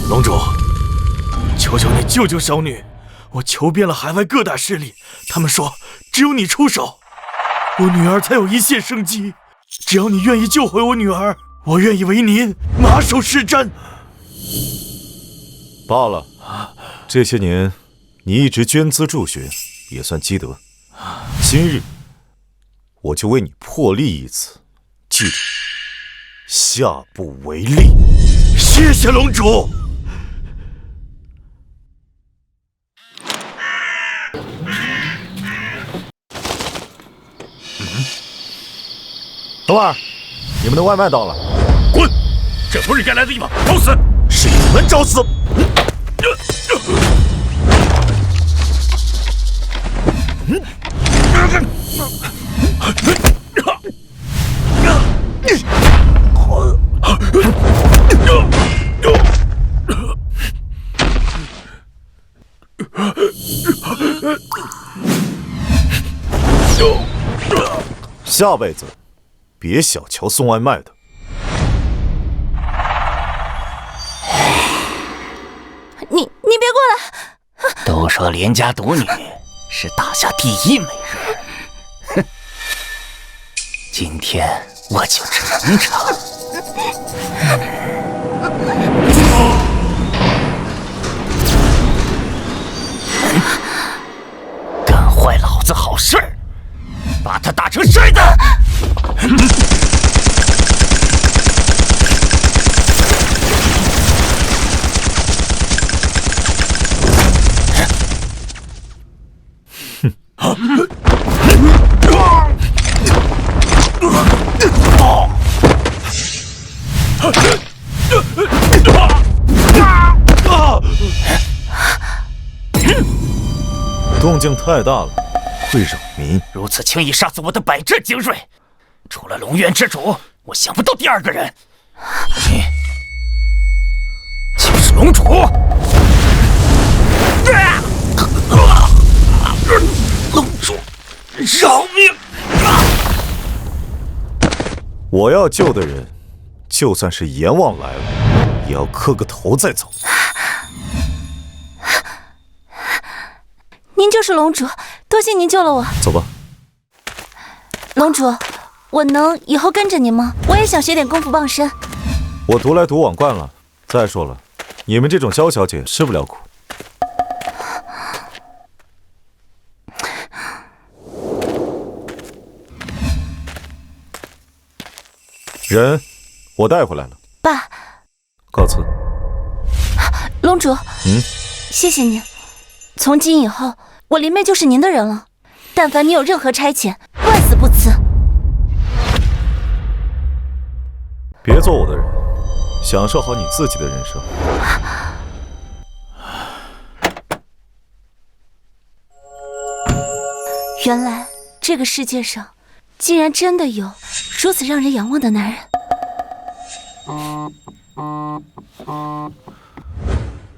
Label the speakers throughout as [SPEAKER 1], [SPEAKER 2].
[SPEAKER 1] 龙主，求求你救救小女！我求遍了海外各大势力，他们说只有你出手，我女儿才有一线生机。只要你愿意救回我女儿，我愿意为您马首是瞻。
[SPEAKER 2] 罢了，这些年你一直捐资助学，也算积德。今日我就为你破例一次，记住，下不为例。
[SPEAKER 1] 谢谢龙主。
[SPEAKER 2] 东儿，你们的外卖到了。
[SPEAKER 1] 滚！这不是你该来的地方，找死！是你们找死！
[SPEAKER 2] 下辈子别小瞧送外卖的。
[SPEAKER 3] 你别过来！
[SPEAKER 4] 都说廉家独女是大夏第一美人，哼！今天我就尝尝。干坏老子好事儿，把他打成筛子！
[SPEAKER 2] 动静太大了，会扰民。
[SPEAKER 4] 如此轻易杀死我的百战精锐，除了龙渊之主，我想不到第二个人。你就是龙主！龙主，饶命！
[SPEAKER 2] 我要救的人，就算是阎王来了，也要磕个头再走。
[SPEAKER 3] 您就是龙主，多谢您救了我。
[SPEAKER 2] 走吧。
[SPEAKER 3] 龙主，我能以后跟着您吗？我也想学点功夫傍身。
[SPEAKER 2] 我独来独往惯了。再说了，你们这种萧小姐吃不了苦。人，我带回来了。
[SPEAKER 3] 爸，
[SPEAKER 2] 告辞。
[SPEAKER 3] 龙主，谢谢您。从今以后，我林妹就是您的人了。但凡你有任何差遣，万死不辞。
[SPEAKER 2] 别做我的人，享受好你自己的人生。
[SPEAKER 3] 原来这个世界上，竟然真的有如此让人仰望的男人。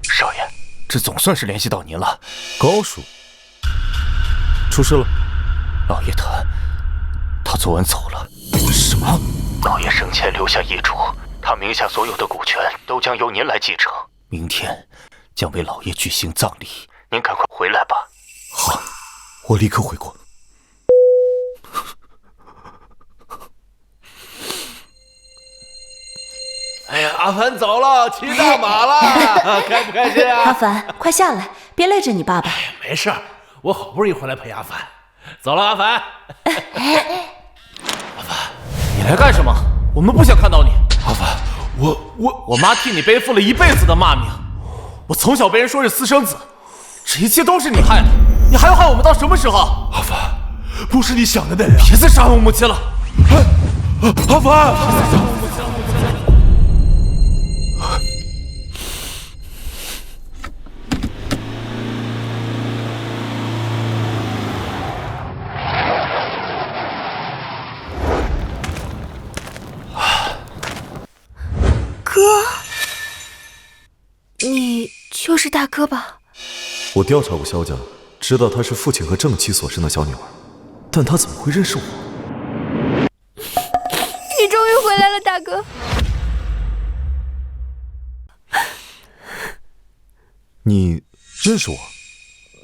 [SPEAKER 4] 少爷，这总算是联系到您了。
[SPEAKER 2] 高叔，出事了。
[SPEAKER 4] 老爷他昨晚走了。
[SPEAKER 2] 什么？
[SPEAKER 4] 老爷生前留下遗嘱，他名下所有的股权都将由您来继承。明天将为老爷举行葬礼，您赶快回来吧。
[SPEAKER 2] 好，我立刻回国。
[SPEAKER 5] 哎呀，阿凡走了，骑大马了，开不开心啊？
[SPEAKER 3] 阿凡，快下来，别累着你爸爸。
[SPEAKER 5] 没事儿，我好不容易回来陪阿凡。走了，阿凡。阿凡，
[SPEAKER 4] 你来干什么？我们不想看到你。
[SPEAKER 5] 阿凡，我妈替你背负了一辈子的骂名，我从小被人说是私生子，这一切都是你害的，你还要害我们到什么时候？阿凡，不是你想的那样。别再杀我母亲了。阿凡。
[SPEAKER 3] 你就是大哥吧？
[SPEAKER 2] 我调查过萧家，知道她是父亲和正妻所生的小女儿，但她怎么会认识我？
[SPEAKER 3] 你终于回来了，大哥。
[SPEAKER 2] 你认识我？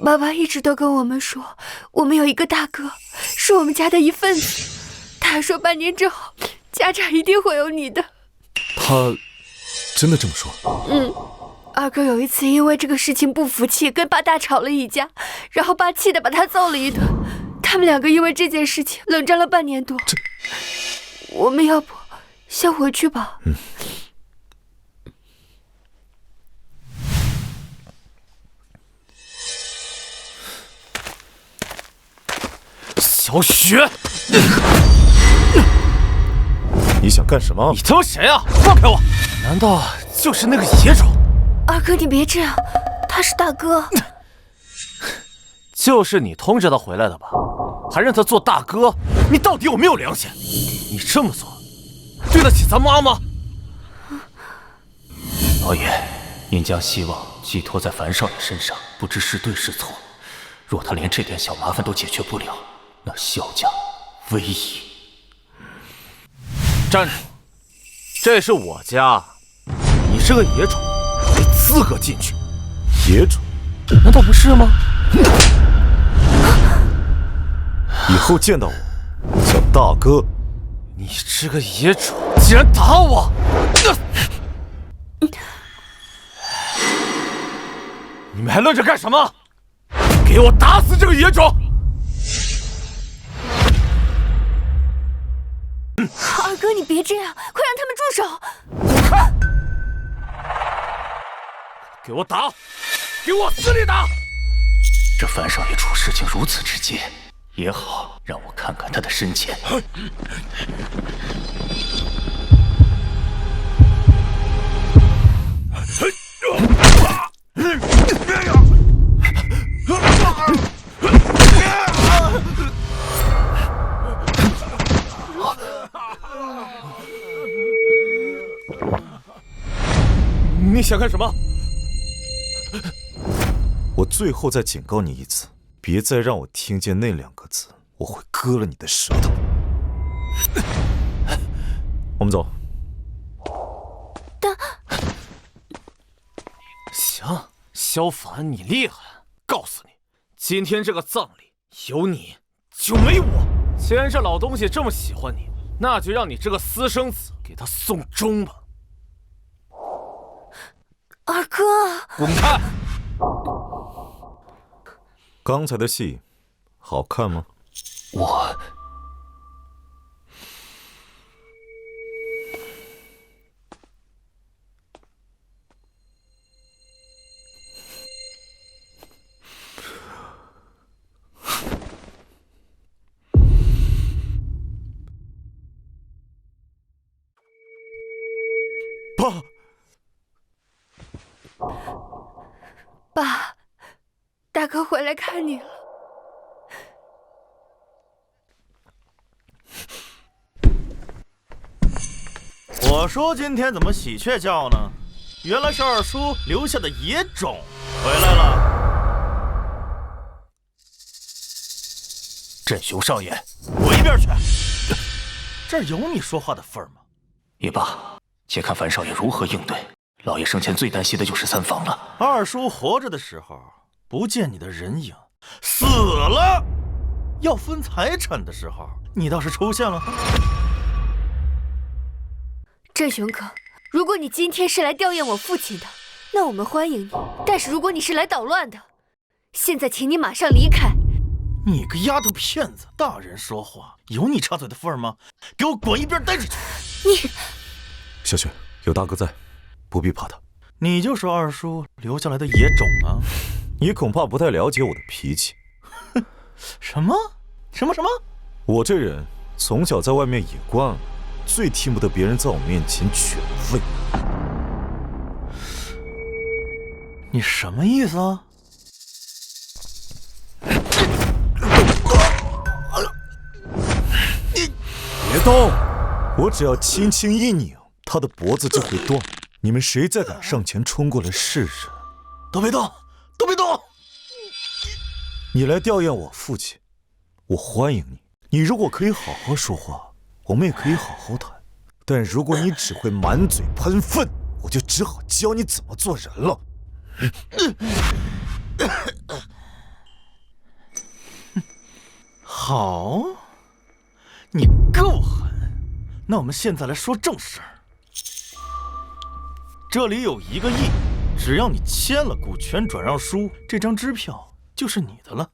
[SPEAKER 6] 爸爸一直都跟我们说，我们有一个大哥，是我们家的一份子。他说半年之后，家长一定会有你的。
[SPEAKER 2] 他真的这么说？
[SPEAKER 6] 二哥有一次因为这个事情不服气，跟爸大吵了一架，然后爸气得把他揍了一顿。他们两个因为这件事情冷战了半年多。我们要不先回去吧？
[SPEAKER 5] 小雪，
[SPEAKER 2] 你想干什么？
[SPEAKER 5] 你他妈谁啊？放开我！难道就是那个野种？
[SPEAKER 6] 二哥，你别这样，他是大哥。
[SPEAKER 5] 就是你通知他回来的吧？还让他做大哥？你到底有没有良心？你这么做，对得起咱妈吗？
[SPEAKER 4] 老爷，您将希望寄托在樊少爷身上，不知是对是错。若他连这点小麻烦都解决不了，那萧家危矣。
[SPEAKER 5] 站住！这是我家，你是个野种，没资格进去。
[SPEAKER 2] 野种？
[SPEAKER 5] 难道不是吗？
[SPEAKER 2] 以后见到我叫大哥。
[SPEAKER 5] 你这个野种，竟然打我！你们还愣着干什么？给我打死这个野种！
[SPEAKER 6] 二哥，你别这样，快让他们住手！
[SPEAKER 5] 给我打！给我死里打！
[SPEAKER 4] 这樊少爷处事情如此直接，也好让我看看他的深浅。
[SPEAKER 5] 你想干什么？
[SPEAKER 2] 我最后再警告你一次，别再让我听见那2个字，我会割了你的舌头。我们走。
[SPEAKER 5] 行，萧凡，你厉害！告诉你，今天这个葬礼有你就没我。既然这老东西这么喜欢你，那就让你这个私生子给他送终吧。
[SPEAKER 6] 二哥，
[SPEAKER 5] 滚开！
[SPEAKER 2] 刚才的戏好看吗？
[SPEAKER 4] 我
[SPEAKER 6] 爸，大哥回来看你了。
[SPEAKER 1] 我说今天怎么喜鹊叫呢？原来是二叔留下的野种回来了。
[SPEAKER 4] 镇雄少爷，
[SPEAKER 1] 滚一边去！这儿有你说话的份儿吗？
[SPEAKER 4] 也罢，且看樊少爷如何应对。老爷生前最担心的就是3房了。
[SPEAKER 1] 二叔活着的时候不见你的人影，死了要分财产的时候，你倒是出现了。
[SPEAKER 6] 镇雄哥，如果你今天是来吊唁我父亲的，那我们欢迎你；但是如果你是来捣乱的，现在请你马上离开。
[SPEAKER 1] 你个丫头片子，大人说话有你插嘴的份儿吗？给我滚一边呆着去！
[SPEAKER 6] 你，
[SPEAKER 2] 小雪，有大哥在，不必怕他。
[SPEAKER 1] 你就是二叔留下来的野种啊！
[SPEAKER 2] 你恐怕不太了解我的脾气。
[SPEAKER 1] 什么？
[SPEAKER 2] 我这人从小在外面也惯了，最听不得别人在我面前犬吠。
[SPEAKER 1] 你什么意思啊？
[SPEAKER 2] 别动！我只要轻轻一拧，他的脖子就会断。你们谁再敢上前冲过来试试？
[SPEAKER 1] 都别动！都别动！
[SPEAKER 2] 你来吊唁我父亲，我欢迎你。你如果可以好好说话，我们也可以好好谈。但如果你只会满嘴喷粪，我就只好教你怎么做人了。
[SPEAKER 1] 好，你够狠。那我们现在来说正事儿。这里有1个亿，只要你签了股权转让书，这张支票就是你的了。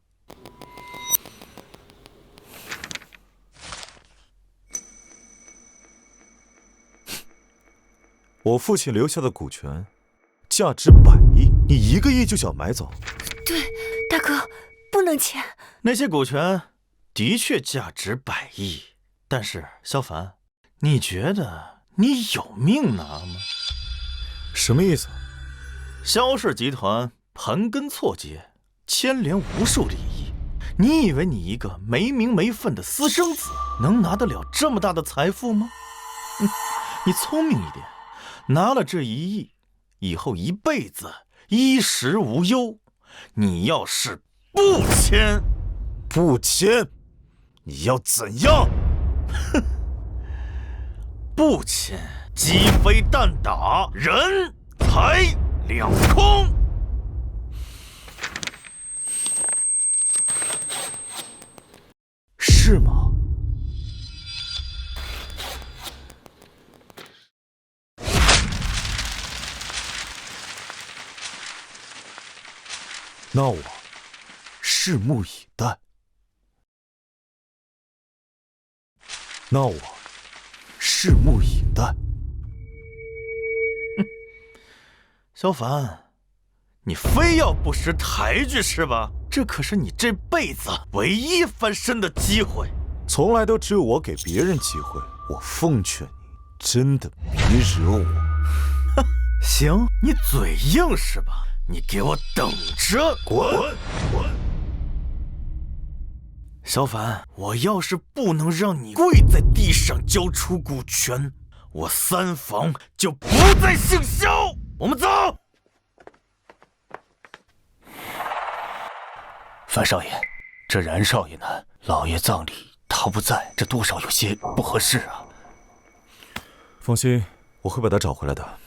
[SPEAKER 2] 我父亲留下的股权价值100亿，你1个亿就想买走？
[SPEAKER 6] 对，大哥，不能签。
[SPEAKER 1] 那些股权的确价值100亿，但是萧凡，你觉得你有命拿吗？
[SPEAKER 2] 什么意思？
[SPEAKER 1] 萧氏集团盘根错节，牵连无数利益。你以为你一个没名没分的私生子能拿得了这么大的财富吗？你聪明一点，拿了这1亿，以后一辈子衣食无忧。你要是不签，
[SPEAKER 2] 你要怎样？
[SPEAKER 1] 哼，不签，鸡飞蛋打，人财两空。是吗？
[SPEAKER 2] 那我拭目以待。
[SPEAKER 1] 萧凡，你非要不识抬举是吧？这可是你这辈子唯一翻身的机会。
[SPEAKER 2] 从来都只有我给别人机会，我奉劝你，真的别惹我。
[SPEAKER 1] 行，你嘴硬是吧？你给我等着！滚！萧凡，我要是不能让你跪在地上交出股权，我3房就不再姓萧。我们走。
[SPEAKER 4] 樊少爷，这冉少爷呢？老爷葬礼他不在，这多少有些不合适啊。
[SPEAKER 2] 放心，我会把他找回来的。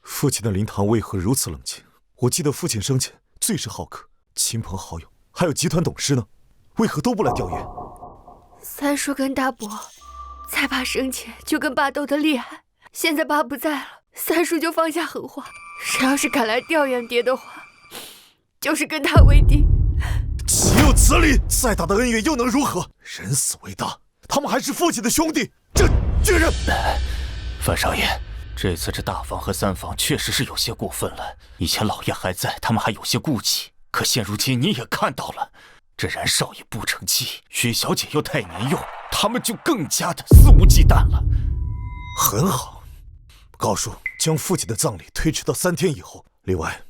[SPEAKER 2] 父亲的灵堂为何如此冷清？我记得父亲生前最是好客，亲朋好友还有集团董事呢，为何都不来吊唁？
[SPEAKER 6] 三叔跟大伯在爸生前就跟爸斗得厉害，现在爸不在了，三叔就放下狠话，谁要是敢来吊唁爹的话，就是跟他为敌。
[SPEAKER 2] 岂有此理！再大的恩怨又能如何？人死为大，他们还是父亲的兄弟，这巨人！
[SPEAKER 4] 樊少爷，这次这大房和3房确实是有些过分了。以前老爷还在，他们还有些顾忌，可现如今你也看到了，这冉少爷不成器，薛小姐又太年幼，他们就更加的肆无忌惮了。
[SPEAKER 2] 很好，告诉将父亲的葬礼推迟到3天以后。另外，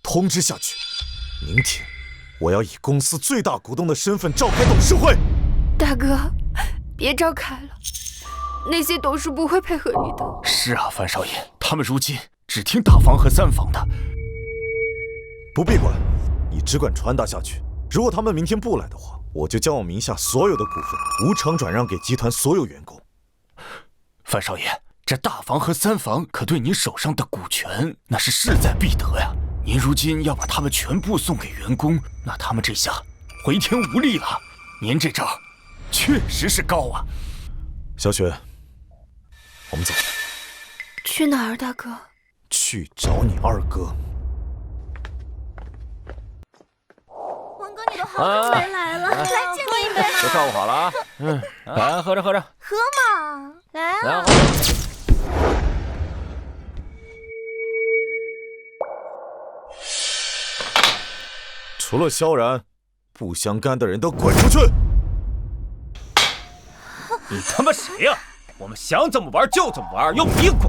[SPEAKER 2] 通知下去，明天我要以公司最大股东的身份召开董事会。
[SPEAKER 6] 大哥，别召开了，那些董事不会配合你的。
[SPEAKER 4] 是啊，樊少爷，他们如今只听大房和3房的。
[SPEAKER 2] 不必管，你只管传达下去。如果他们明天不来的话，我就将我名下所有的股份无偿转让给集团所有员工。
[SPEAKER 4] 樊少爷，这大房和3房可对您手上的股权那是势在必得呀。您如今要把他们全部送给员工，那他们这下回天无力了。您这招确实是高啊。
[SPEAKER 2] 小雪，我们走。
[SPEAKER 6] 去哪儿，大哥？
[SPEAKER 2] 去找你二哥。
[SPEAKER 3] 文哥，你都好久没来了，来敬你一杯嘛。
[SPEAKER 7] 都照顾好了啊。来，喝着喝着。
[SPEAKER 3] 喝嘛，来啊。
[SPEAKER 7] 来，
[SPEAKER 2] 除了萧然，不相干的人都滚出去！
[SPEAKER 7] 你他妈谁呀？我们想怎么玩就怎么玩，用你滚！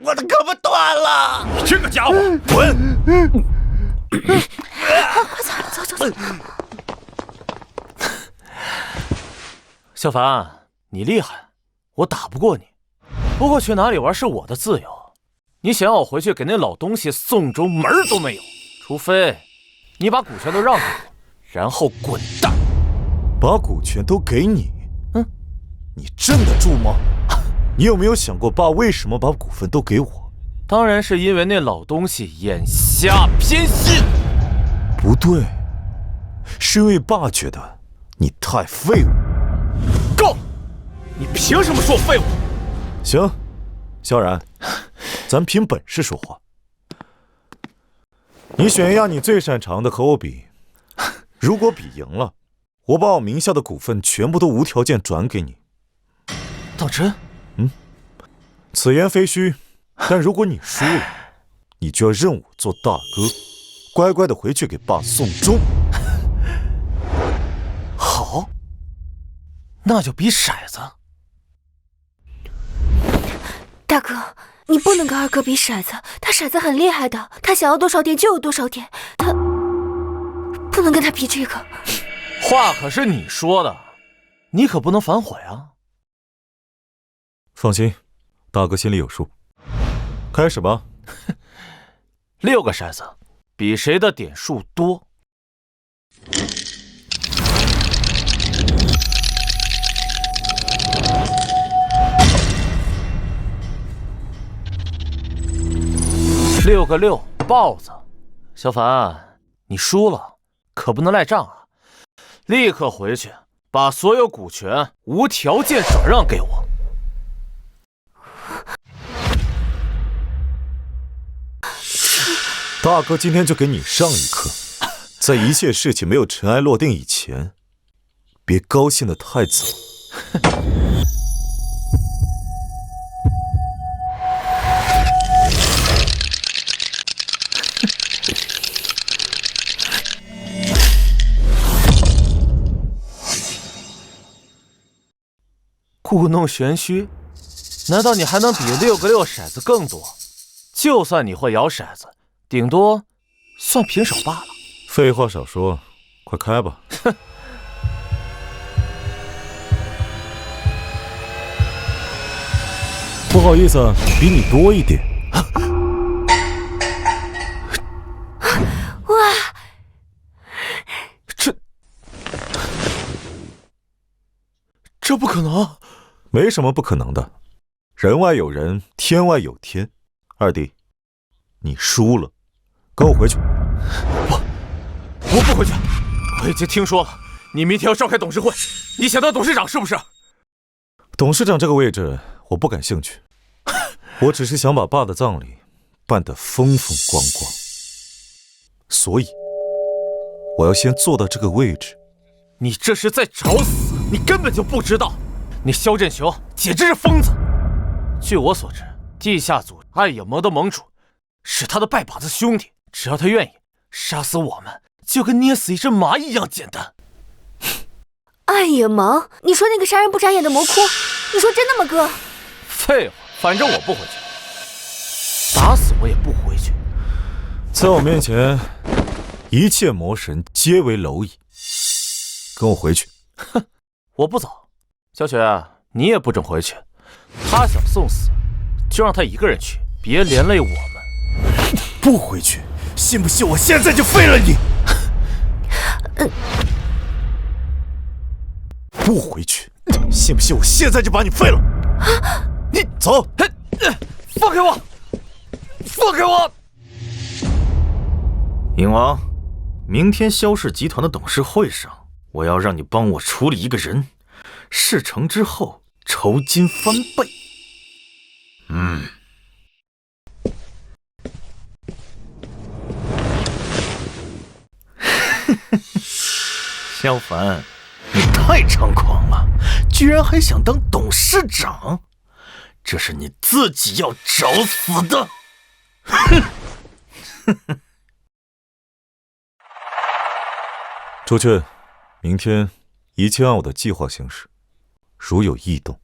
[SPEAKER 1] 我的胳膊断了！
[SPEAKER 7] 你这个家伙，
[SPEAKER 2] 滚！
[SPEAKER 3] 快走，走走走。
[SPEAKER 5] 小凡，你厉害，我打不过你。不过去哪里玩是我的自由，你想要我回去给那老东西送粥，门儿都没有。除非你把股权都让给我，然后滚蛋。
[SPEAKER 2] 把股权都给你？你镇得住吗？你有没有想过爸为什么把股份都给我？
[SPEAKER 5] 当然是因为那老东西眼瞎偏心。
[SPEAKER 2] 不对，是因为爸觉得你太废物。
[SPEAKER 5] 够！你凭什么说我废物？
[SPEAKER 2] 行，萧然，咱凭本事说话。你选一样你最擅长的和我比，如果比赢了，我把我名下的股份全部都无条件转给你。
[SPEAKER 5] 道真？
[SPEAKER 2] 此言非虚，但如果你输了，你就要认我做大哥，乖乖的回去给爸送终。
[SPEAKER 5] 好，那就比骰子。
[SPEAKER 6] 大哥，你不能跟二哥比骰子，他骰子很厉害的，他想要多少点就有多少点，他不能跟他比这个。
[SPEAKER 5] 话可是你说的，你可不能反悔啊。
[SPEAKER 2] 放心，大哥心里有数。开始吧。
[SPEAKER 5] 6个骰子，比谁的点数多。6个6，豹子。小凡，你输了，可不能赖账啊！立刻回去，把所有股权无条件转让给我。
[SPEAKER 2] 大哥今天就给你上一课，在一切事情没有尘埃落定以前，别高兴得太早。
[SPEAKER 5] 故弄玄虚，难道你还能比6个6骰子更多？就算你会摇骰子，顶多算平手罢了。
[SPEAKER 2] 废话少说，快开吧。不好意思，比你多一点。
[SPEAKER 6] 哇！
[SPEAKER 5] 这不可能！
[SPEAKER 2] 没什么不可能的，人外有人，天外有天。二弟，你输了，跟我回去。
[SPEAKER 5] 我不回去。我已经听说了，你明天要召开董事会，你想当董事长是不是？
[SPEAKER 2] 董事长这个位置我不感兴趣，我只是想把爸的葬礼办得风风光光，所以我要先坐到这个位置。
[SPEAKER 5] 你这是在找死！你根本就不知道，你萧振雄简直是疯子。据我所知，地下组暗影盟的盟主是他的拜把子兄弟，只要他愿意，杀死我们就跟捏死一只蚂蚁一样简单。
[SPEAKER 6] 暗影盟？你说那个杀人不眨眼的魔窟？你说真的吗，哥？
[SPEAKER 5] 废话，反正我不回去，打死我也不回去。
[SPEAKER 2] 在我面前，一切魔神皆为蝼蚁。跟我回去。
[SPEAKER 5] 哼，我不走。小雪，你也不准回去。他想送死，就让他一个人去，别连累我们。
[SPEAKER 1] 不回去，信不信我现在就废了你？
[SPEAKER 2] 不回去，信不信我现在就把你废了？你走！
[SPEAKER 5] 放开我！放开我！
[SPEAKER 1] 影王，明天萧氏集团的董事会上，我要让你帮我处理一个人，事成之后酬金翻倍。萧凡，你太猖狂了，居然还想当董事长，这是你自己要找死的！
[SPEAKER 2] 朱雀，明天一切按我的计划行事，如有异动，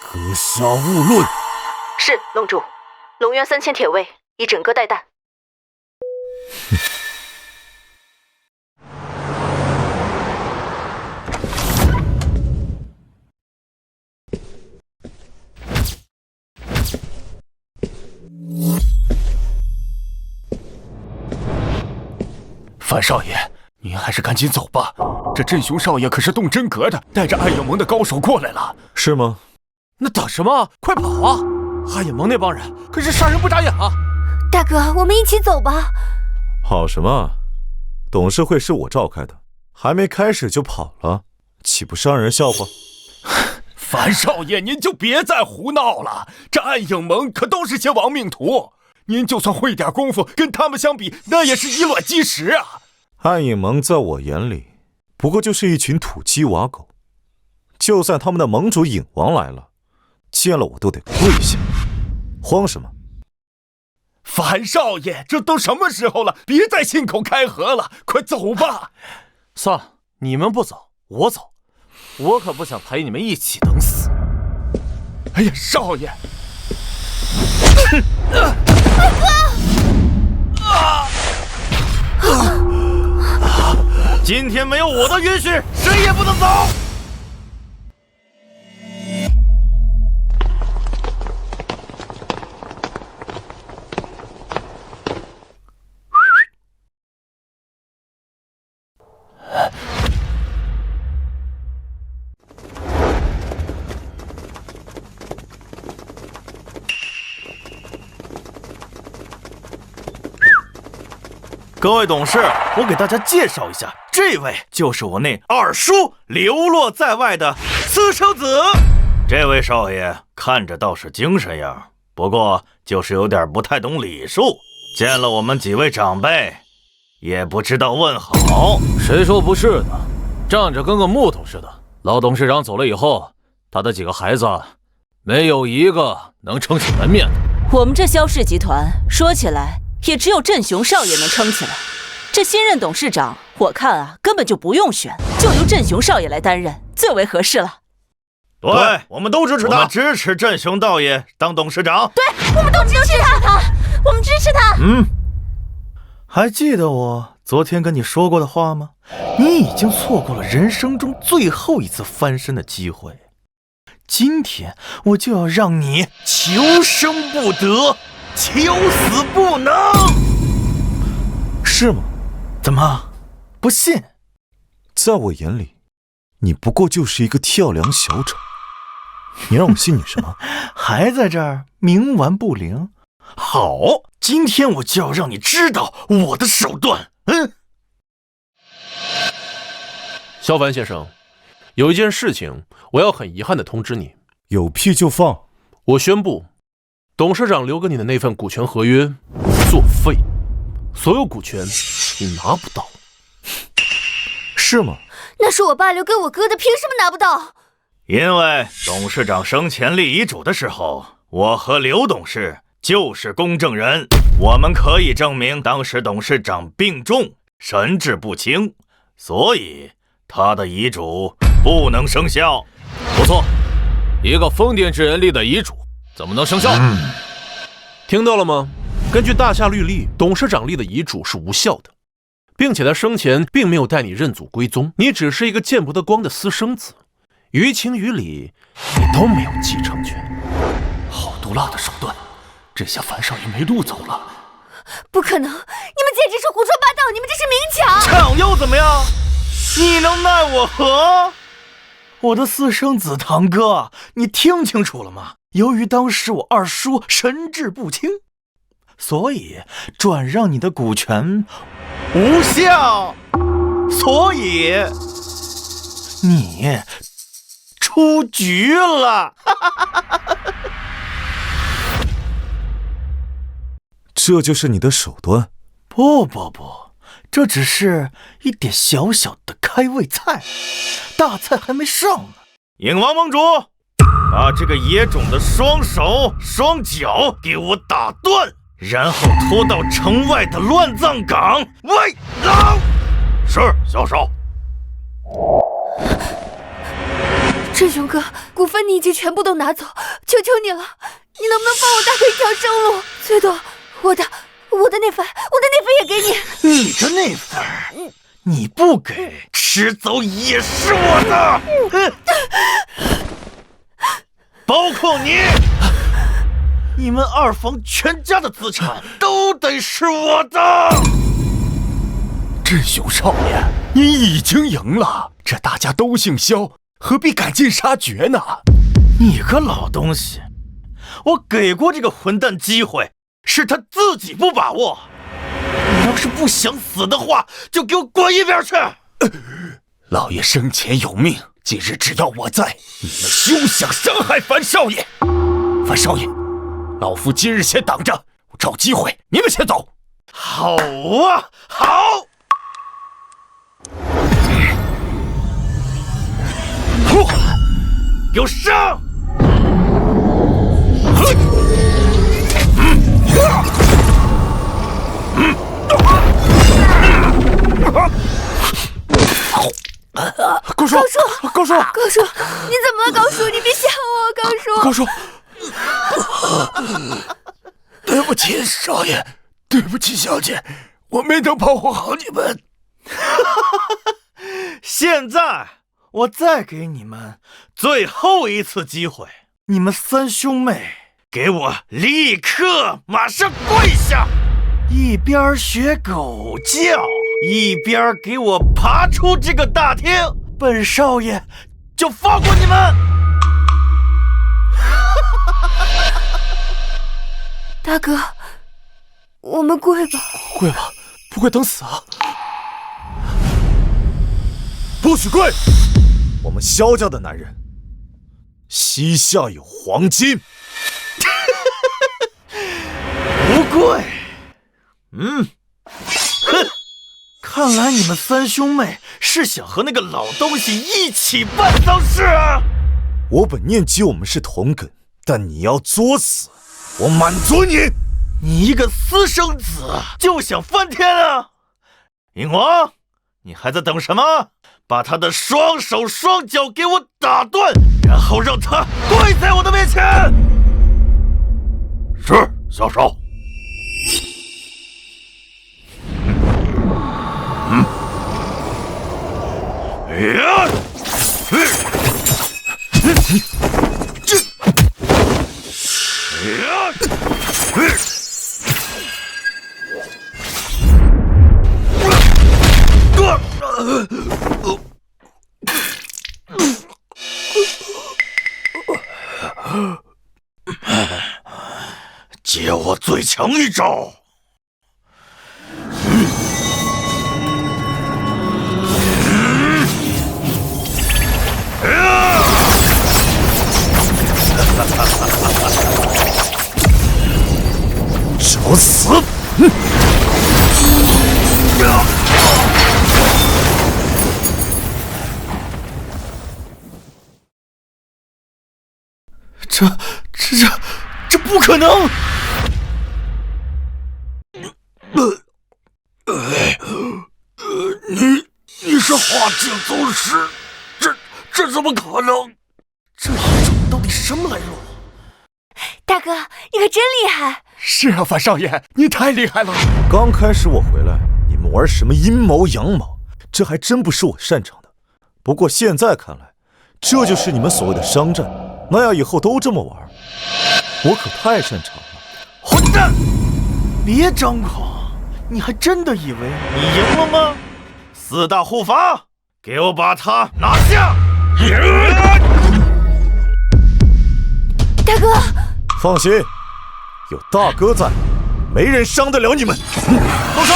[SPEAKER 1] 格杀勿论。
[SPEAKER 3] 是龙主，龙渊3000铁卫已整个待旦。
[SPEAKER 4] 樊少爷，您还是赶紧走吧。这镇雄少爷可是动真格的，带着暗影盟的高手过来了。
[SPEAKER 2] 是吗？
[SPEAKER 5] 那等什么？快跑啊！暗影盟那帮人可是杀人不眨眼啊！
[SPEAKER 6] 大哥，我们一起走吧。
[SPEAKER 2] 跑什么？董事会是我召开的，还没开始就跑了，岂不是让人笑话？
[SPEAKER 4] 樊少爷，您就别再胡闹了。这暗影盟可都是些亡命徒，您就算会点功夫，跟他们相比，那也是以卵击石啊！
[SPEAKER 2] 暗影盟在我眼里，不过就是一群土鸡瓦狗。就算他们的盟主影王来了，见了我都得跪下。慌什么？
[SPEAKER 4] 樊少爷，这都什么时候了，别再信口开河了，快走吧。
[SPEAKER 5] 算了，你们不走，我走。我可不想陪你们一起等死。
[SPEAKER 4] 哎呀，少爷！
[SPEAKER 1] 今天没有我的允许，谁也不能走。各位董事，我给大家介绍一下，这位就是我那二叔流落在外的私生子。这位少爷看着倒是精神样，不过就是有点不太懂礼数，见了我们几位长辈也不知道问好。
[SPEAKER 5] 谁说不是呢？站着跟个木头似的。老董事长走了以后，他的几个孩子没有一个能撑起门面的。
[SPEAKER 3] 我们这萧氏集团说起来也只有镇雄少爷能撑起来。这新任董事长，我看啊，根本就不用选，就由镇雄少爷来担任，最为合适了。
[SPEAKER 1] 对，我们都支持他，我们支持镇雄道爷当董事长。
[SPEAKER 3] 对，我们都支持他，我们支持他。
[SPEAKER 1] 还记得我昨天跟你说过的话吗？你已经错过了人生中最后一次翻身的机会。今天我就要让你求生不得，求死不能。
[SPEAKER 2] 是吗？
[SPEAKER 1] 怎么，不信？
[SPEAKER 2] 在我眼里，你不过就是一个跳梁小丑。你让我信你什么？
[SPEAKER 1] 还在这儿冥顽不灵？好，今天我就要让你知道我的手段。
[SPEAKER 8] 萧凡先生，有一件事情我要很遗憾地通知你。
[SPEAKER 2] 有屁就放！
[SPEAKER 8] 我宣布，董事长留给你的那份股权合约作废，所有股权你拿不到。
[SPEAKER 2] 是吗？
[SPEAKER 6] 那是我爸留给我哥的，凭什么拿不到？
[SPEAKER 1] 因为董事长生前立遗嘱的时候，我和刘董事就是公证人，我们可以证明当时董事长病重，神志不清，所以他的遗嘱不能生效。
[SPEAKER 5] 不错，一个疯癫之人立的遗嘱怎么能生效？
[SPEAKER 8] 听到了吗？根据大夏律例，董事长立的遗嘱是无效的，并且他生前并没有带你认祖归宗，你只是一个见不得光的私生子，于情于理你都没有继承权。
[SPEAKER 4] 好毒辣的手段，这下樊少爷没路走了。
[SPEAKER 6] 不可能，你们简直是胡说八道，你们这是明抢！
[SPEAKER 1] 抢又怎么样？你能奈我何？我的私生子堂哥，你听清楚了吗？由于当时我二叔神志不清，所以转让你的股权无效，所以你出局了。
[SPEAKER 2] 这就是你的手段？
[SPEAKER 1] 不，这只是一点小小的开胃菜，大菜还没上呢。影王盟主，把这个野种的双手双脚给我打断，然后拖到城外的乱葬岗喂狼。是，小少。
[SPEAKER 6] 镇雄哥，股份你已经全部都拿走，求求你了，你能不能放我大哥一条生路？最多我的那份也给你。
[SPEAKER 1] 你的那份你不给，迟早也是我的。包括你们二房全家的资产都得是我的。
[SPEAKER 4] 镇雄少爷，您已经赢了，这大家都姓萧，何必赶尽杀绝呢？
[SPEAKER 1] 你个老东西，我给过这个混蛋机会，是他自己不把握。你要是不想死的话，就给我滚一边去！
[SPEAKER 4] 老爷生前有命，今日只要我在，你们休想伤害樊少爷。樊少爷，老夫今日先挡着，我找机会，你们先走。
[SPEAKER 1] 好啊，好！给我上！
[SPEAKER 5] 高叔，高叔，
[SPEAKER 6] 高叔，你怎么了？高叔，你别吓我，高叔。
[SPEAKER 5] 高叔，对不起，少爷，对不起，小姐，我没能保护好你们。
[SPEAKER 1] 现在我再给你们最后一次机会，你们三兄妹给我立刻马上跪下，一边学狗叫，一边给我爬出这个大厅，本少爷就放过你们。
[SPEAKER 6] 大哥，我们跪吧。
[SPEAKER 5] 跪吧，不跪等死啊！
[SPEAKER 2] 不许跪！我们萧家的男人，膝下有黄金。
[SPEAKER 1] 不跪。哼，看来你们三兄妹是想和那个老东西一起办丧事啊！
[SPEAKER 2] 我本念及我们是同根，但你要作死，我满足你！
[SPEAKER 1] 你一个私生子就想翻天啊！英王，你还在等什么？把他的双手双脚给我打断，然后让他跪在我的面前。
[SPEAKER 5] 是，小少。
[SPEAKER 1] 借我最强一招！
[SPEAKER 2] 找死！
[SPEAKER 1] 这不可能！
[SPEAKER 5] 你是化境宗师，这怎么可能？
[SPEAKER 1] 这一种到底什么来路？
[SPEAKER 6] 大哥，你可真厉害！
[SPEAKER 4] 是啊，樊少爷，你太厉害了。
[SPEAKER 2] 刚开始我回来，你们玩什么阴谋阳谋，这还真不是我擅长的。不过现在看来，这就是你们所谓的商战，那样以后都这么玩，我可太擅长了。
[SPEAKER 1] 混蛋！别张狂，你还真的以为你赢了吗？四大护法，给我把他拿下！
[SPEAKER 6] 大哥，
[SPEAKER 2] 放心，有大哥在，没人伤得了你们。
[SPEAKER 1] 动手！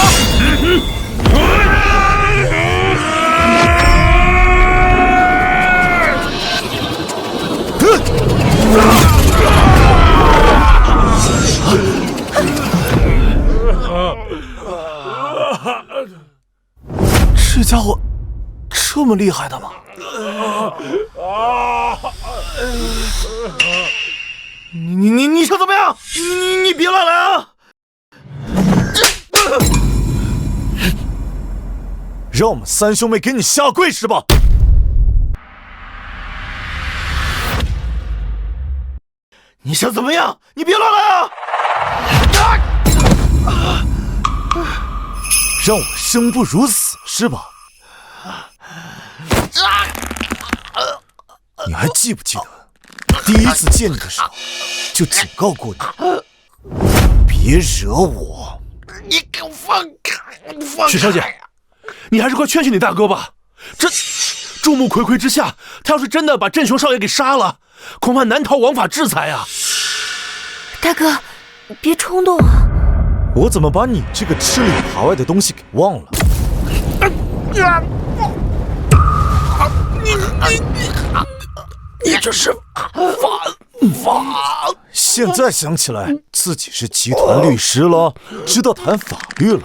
[SPEAKER 5] 这家伙这么厉害的吗？
[SPEAKER 1] 你想怎么样？你别乱来啊！
[SPEAKER 2] 让我们三兄妹给你下跪是吧？
[SPEAKER 1] 你想怎么样？你别乱来啊！
[SPEAKER 2] 让我生不如死是吧？你还记不记得第一次见你的时候就警告过你，别惹我。
[SPEAKER 1] 你给我放开！
[SPEAKER 8] 许小姐，你还是快劝劝你大哥吧。这众目睽睽之下，他要是真的把镇雄少爷给杀了，恐怕难逃王法制裁啊！
[SPEAKER 6] 大哥，别冲动啊！
[SPEAKER 2] 我怎么把你这个吃里扒外的东西给忘了？你这是犯法！现在想起来自己是集团律师了，知道谈法律了。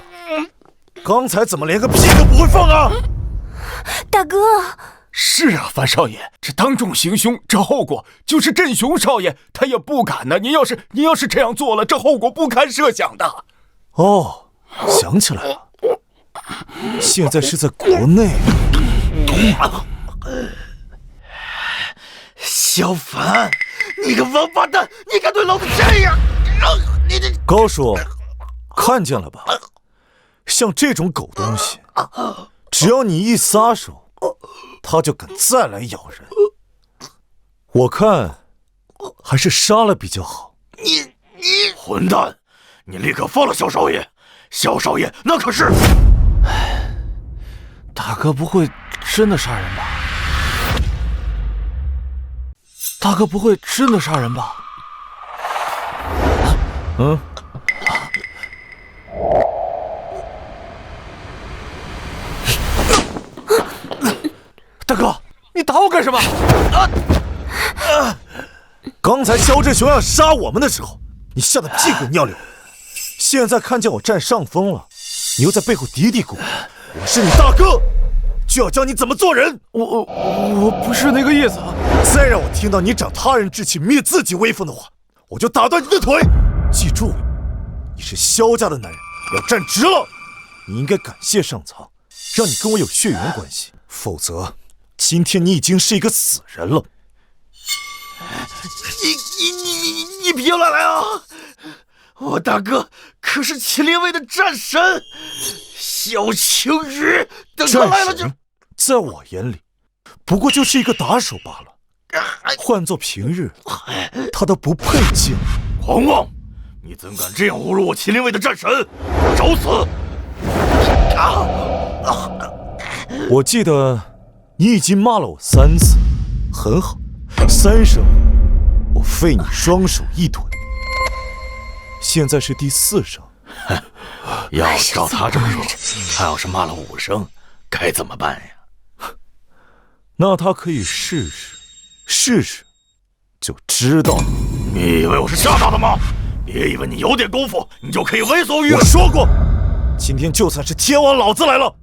[SPEAKER 2] 刚才怎么连个屁都不会放啊？
[SPEAKER 6] 大哥，
[SPEAKER 4] 是啊，樊少爷，这当众行凶，这后果就是镇雄少爷他也不敢呢。您要是这样做了，这后果不堪设想的。
[SPEAKER 2] 哦，想起来了，现在是在国内。
[SPEAKER 1] 小凡，你个王八蛋，你敢对老子这样！你这
[SPEAKER 2] 高叔，看见了吧？像这种狗东西，只要你一撒手，他就敢再来咬人。我看还是杀了比较好。
[SPEAKER 1] 你混蛋！你立刻放了萧少爷！萧少爷那可是……
[SPEAKER 5] 大哥不会真的杀人吧？大哥不会真的杀人吧？
[SPEAKER 2] 嗯。
[SPEAKER 5] 大哥，你打我干什么？
[SPEAKER 2] 刚才萧振雄要杀我们的时候，你吓得屁滚尿流。现在看见我占上风了，你又在背后嘀嘀咕咕，我是你大哥，就要教你怎么做人。
[SPEAKER 5] 我不是那个意思。
[SPEAKER 2] 再让我听到你长他人志气灭自己威风的话，我就打断你的腿。记住，你是萧家的男人，要站直了。你应该感谢上苍，让你跟我有血缘关系，否则今天你已经是一个死人了。
[SPEAKER 1] 你别乱来啊！我大哥可是麒麟卫的战神，萧青雨，等他来了就……
[SPEAKER 2] 在我眼里，不过就是一个打手罢了。换做平日，他都不配见。
[SPEAKER 1] 狂妄！你怎敢这样侮辱我麒麟卫的战神？找死！
[SPEAKER 2] 我记得你已经骂了我3次，很好，3声，我废你双手一腿。现在是第4声。
[SPEAKER 1] 要照他这么说，他要是骂了5声，该怎么办呀？
[SPEAKER 2] 那他可以试试就知道了。
[SPEAKER 1] 你以为我是吓大的吗？别以为你有点功夫，你就可以为所欲为。
[SPEAKER 2] 我说过，今天就算是天王老子来了，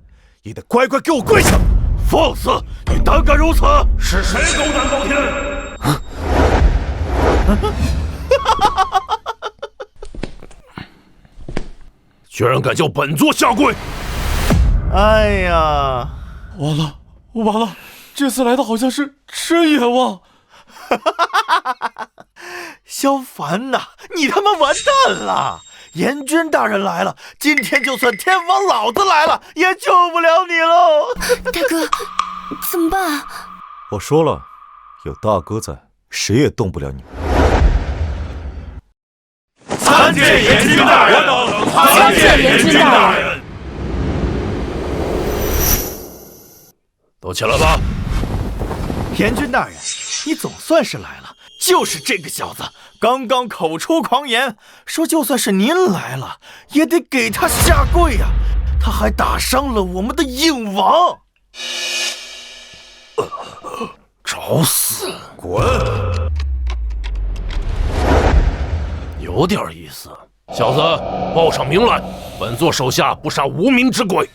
[SPEAKER 2] 也得乖乖给我跪下。
[SPEAKER 1] 放肆！你胆敢如此？
[SPEAKER 7] 是谁狗胆包天？居然敢叫本座下跪！
[SPEAKER 1] 哎呀，
[SPEAKER 5] 完了！这次来的好像是真阎王。
[SPEAKER 1] 萧凡呐，你他妈完蛋了！阎君大人来了，今天就算天王老子来了，也救不了你喽！
[SPEAKER 6] 大哥，怎么办啊？
[SPEAKER 2] 我说了，有大哥在，谁也动不了你。
[SPEAKER 7] 参见阎君大人！
[SPEAKER 3] 参见阎君大人！
[SPEAKER 7] 都起来吧！
[SPEAKER 1] 阎君大人，你总算是来了。就是这个小子，刚刚口出狂言，说就算是您来了，也得给他下跪呀！他还打伤了我们的影王。
[SPEAKER 7] 找死！滚！有点意思，小子，报上名来，本座手下不杀无名之鬼。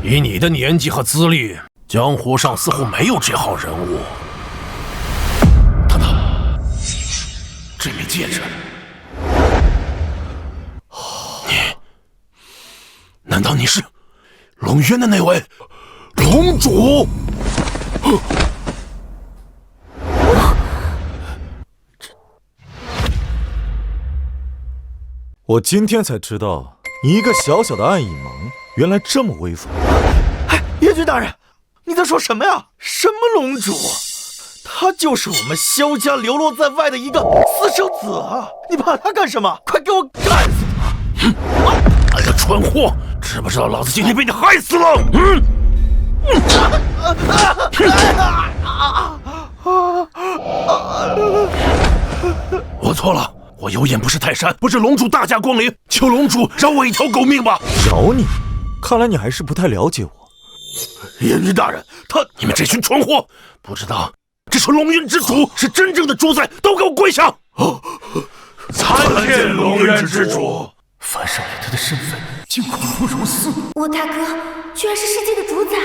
[SPEAKER 7] 以你的年纪和资历，江湖上似乎没有这号人物。这枚戒指，难道你是龙渊的那位龙主？
[SPEAKER 2] 我今天才知道，你一个小小的暗影盟，原来这么威风。
[SPEAKER 1] 哎，阎君大人，你在说什么呀？什么龙主？他就是我们萧家流落在外的一个私生子啊！你怕他干什么？快给我干死他！
[SPEAKER 7] 妈的蠢货，知不知道老子今天被你害死了？嗯。我错了，我有眼不识泰山，不知龙主大驾光临，求龙主饶我一条狗命吧！
[SPEAKER 2] 饶你？看来你还是不太了解我。
[SPEAKER 7] 燕云大人，你们这群蠢货，不知道这是龙云之主是真正的主宰，都给我跪下！
[SPEAKER 1] 参见龙渊之主。
[SPEAKER 4] 樊少爷他的身份竟恐不如斯。
[SPEAKER 6] 我大哥居然是世界的主宰！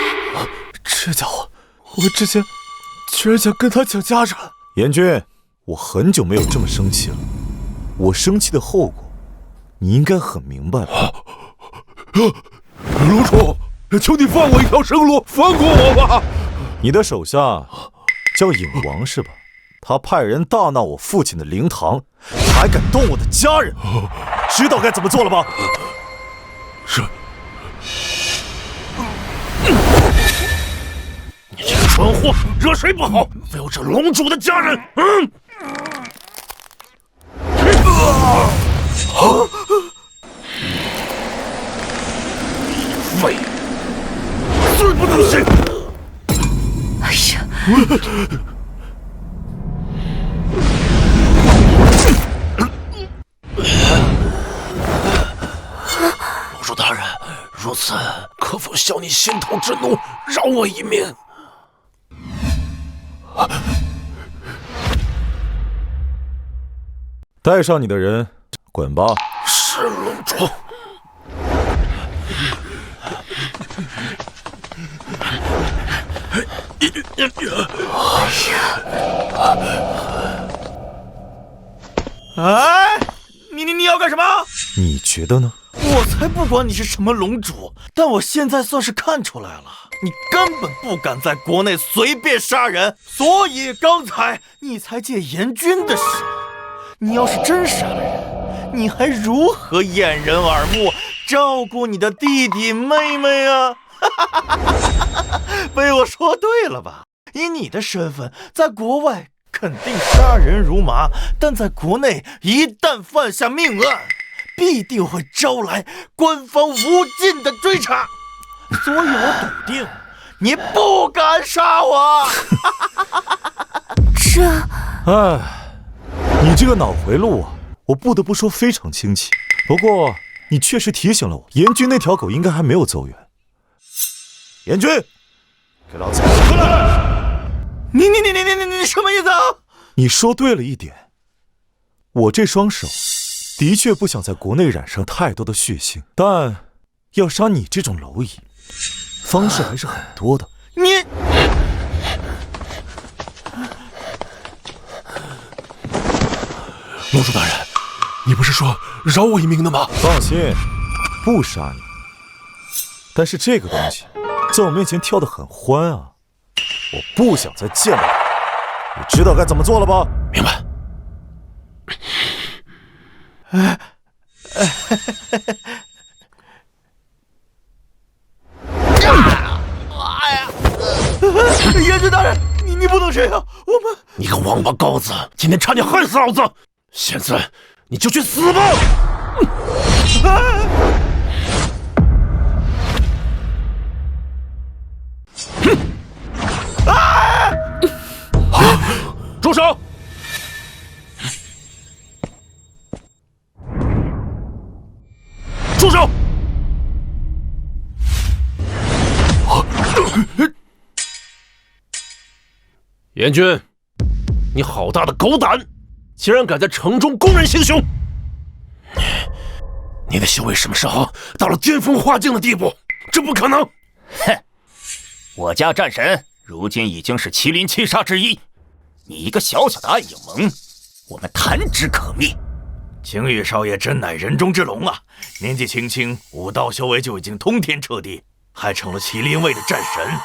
[SPEAKER 1] 这家伙，我之前居然想跟他抢家产。
[SPEAKER 2] 严君，我很久没有这么生气了。我生气的后果，你应该很明白吧？
[SPEAKER 7] 龙主，求你放我一条生路，放过我吧！
[SPEAKER 2] 你的手下叫影王是吧？他派人大闹我父亲的灵堂，还敢动我的家人，知道该怎么做了吧？
[SPEAKER 7] 是。你这个蠢货，惹谁不好，非要这龙主的家人？废，罪不能行！
[SPEAKER 6] 哎呀！
[SPEAKER 7] 龙主大人，如此可否消你心头之怒，饶我一命？
[SPEAKER 2] 带上你的人，滚吧！
[SPEAKER 7] 是龙主。
[SPEAKER 1] 哎，你要干什么？
[SPEAKER 2] 你觉得呢？
[SPEAKER 1] 我才不管你是什么龙主，但我现在算是看出来了，你根本不敢在国内随便杀人，所以刚才你才借严君的手。你要是真杀了人，你还如何掩人耳目，照顾你的弟弟妹妹啊？被我说对了吧？以你的身份，在国外肯定杀人如麻，但在国内一旦犯下命案，必定会招来官方无尽的追查，所以我笃定你不敢杀我。
[SPEAKER 2] 哎，你这个脑回路啊，我不得不说非常清奇。不过你确实提醒了我，严君那条狗应该还没有走远。严君，给老子出来！
[SPEAKER 1] 你什么意思啊？
[SPEAKER 2] 你说对了一点，我这双手的确不想在国内染上太多的血腥，但要杀你这种蝼蚁，方式还是很多的。
[SPEAKER 1] 你
[SPEAKER 7] 龙主大人，你不是说饶我一命的吗？
[SPEAKER 2] 放心，不杀你。但是这个东西在我面前跳得很欢啊，我不想再见到它。你知道该怎么做了吧？
[SPEAKER 7] 明白。
[SPEAKER 1] 严君大人，你不能这样，我们……
[SPEAKER 7] 你个王八羔子，今天差点害死老子，现在你就去死吧！住手！住手！严君，你好大的狗胆，竟然敢在城中公然行凶！你的修为什么时候到了巅峰化境的地步？这不可能！
[SPEAKER 4] 哼，我家战神如今已经是麒麟七杀之一，你一个小小的暗影盟，我们弹指可灭。
[SPEAKER 1] 青羽少爷真乃人中之龙啊！年纪轻轻，武道修为就已经通天彻地，还成了麒麟卫的战神，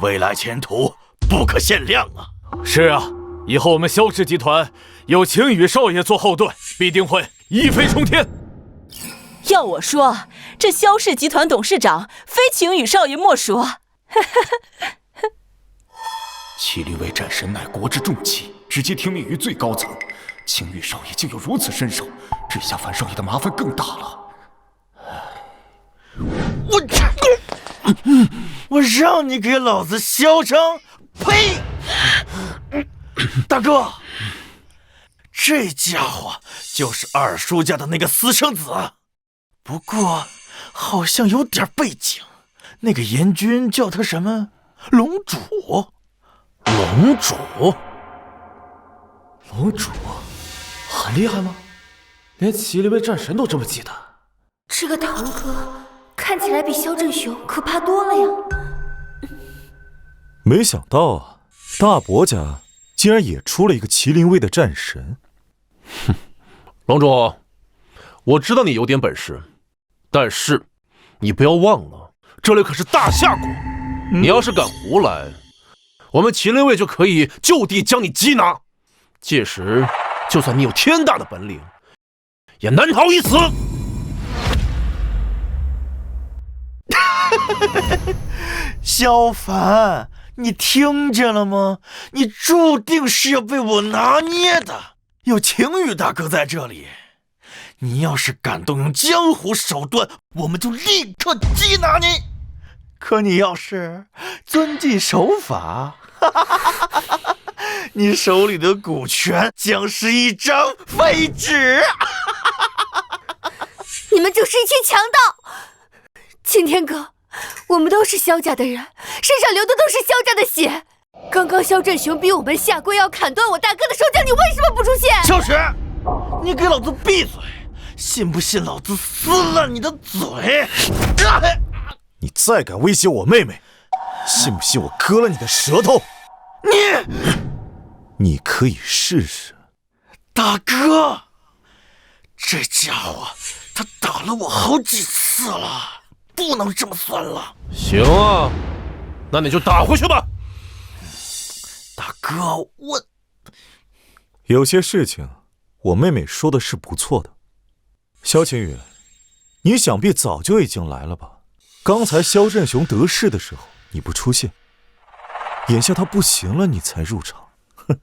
[SPEAKER 1] 未来前途不可限量啊！
[SPEAKER 5] 是啊，以后我们萧氏集团有青羽少爷做后盾，必定会一飞冲天。
[SPEAKER 3] 要我说，这萧氏集团董事长非青羽少爷莫属。
[SPEAKER 4] 麒麟卫战神乃国之重器，直接听命于最高层。青羽少爷竟有如此身手，这下樊少爷的麻烦更大了。
[SPEAKER 1] 让你给老子嚣张！呸！大哥，这家伙就是二叔家的那个私生子，不过好像有点背景。那个阎君叫他什么？龙主？
[SPEAKER 7] 龙主？
[SPEAKER 5] 龙主很厉害吗？连麒麟卫战神都这么记得？
[SPEAKER 6] 这个堂哥看起来比萧振雄可怕多了呀！
[SPEAKER 2] 没想到啊，大伯家竟然也出了一个麒麟卫的战神。
[SPEAKER 8] 哼，龙主，我知道你有点本事，但是你不要忘了，这里可是大夏国，你要是敢胡来，我们麒麟卫就可以就地将你缉拿。届时，就算你有天大的本领，也难逃一死。
[SPEAKER 1] 萧凡，你听见了吗？你注定是要被我拿捏的。有晴雨大哥在这里，你要是敢动用江湖手段，我们就立刻缉拿你。可你要是遵纪守法，你手里的股权将是一张废纸。
[SPEAKER 6] 你们就是一群强盗！青天哥，我们都是萧家的人，身上流的都是萧家的血。刚刚萧振雄逼我们下跪要砍断我大哥的手脚，你为什么不出现？
[SPEAKER 1] 小史，你给老子闭嘴！信不信老子撕烂你的嘴？
[SPEAKER 2] 你再敢威胁我妹妹，信不信我割了你的舌头？你可以试试。
[SPEAKER 1] 大哥，这家伙他打了我好几次了，不能这么算了。
[SPEAKER 8] 行啊，那你就打回去吧。
[SPEAKER 1] 大哥，我
[SPEAKER 2] 有些事情我妹妹说的是不错的。萧晴雨，你想必早就已经来了吧？刚才萧振雄得势的时候你不出现，眼下他不行了你才入场，哼，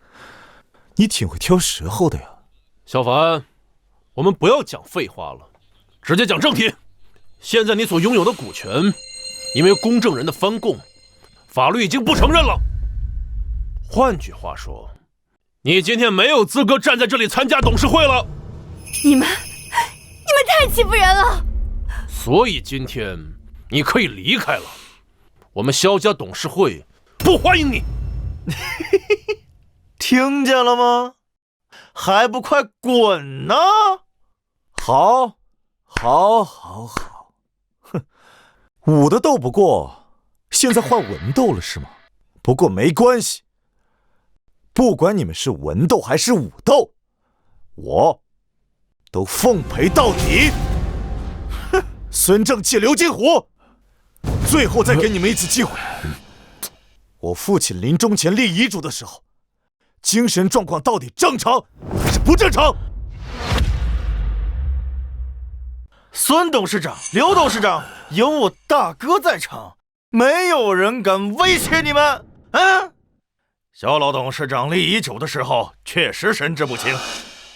[SPEAKER 2] 你挺会挑时候的呀。
[SPEAKER 8] 小凡，我们不要讲废话了，直接讲正题。现在你所拥有的股权，因为公证人的翻供，法律已经不承认了。换句话说，你今天没有资格站在这里参加董事会了。
[SPEAKER 6] 你们太欺负人了！
[SPEAKER 8] 所以今天你可以离开了，我们萧家董事会不欢迎你。
[SPEAKER 1] 听见了吗？还不快滚呢！
[SPEAKER 2] 好，哼，武的斗不过，现在换文斗了是吗？不过没关系，不管你们是文斗还是武斗，我都奉陪到底。孙正气、刘金虎，最后再给你们一次机会。我父亲临终前立遗嘱的时候，精神状况到底正常还是不正常？
[SPEAKER 1] 孙董事长、刘董事长，有我大哥在场，没有人敢威胁你们。萧老董事长立遗嘱的时候，确实神志不清。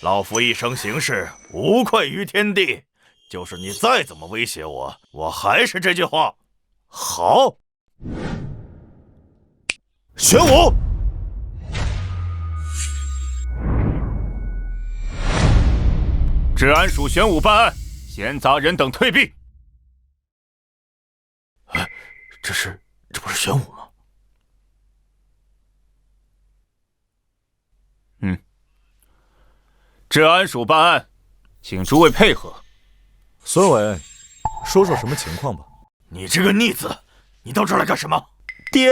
[SPEAKER 1] 老夫一生行事无愧于天地，就是你再怎么威胁我，我还是这句话。
[SPEAKER 2] 好，玄武，
[SPEAKER 4] 治安署玄武办案，闲杂人等退避。
[SPEAKER 1] 这不是玄武吗？
[SPEAKER 4] 治安署办案，请诸位配合。
[SPEAKER 2] 孙伟，说说什么情况吧。
[SPEAKER 1] 你这个逆子，你到这儿来干什么？
[SPEAKER 9] 爹，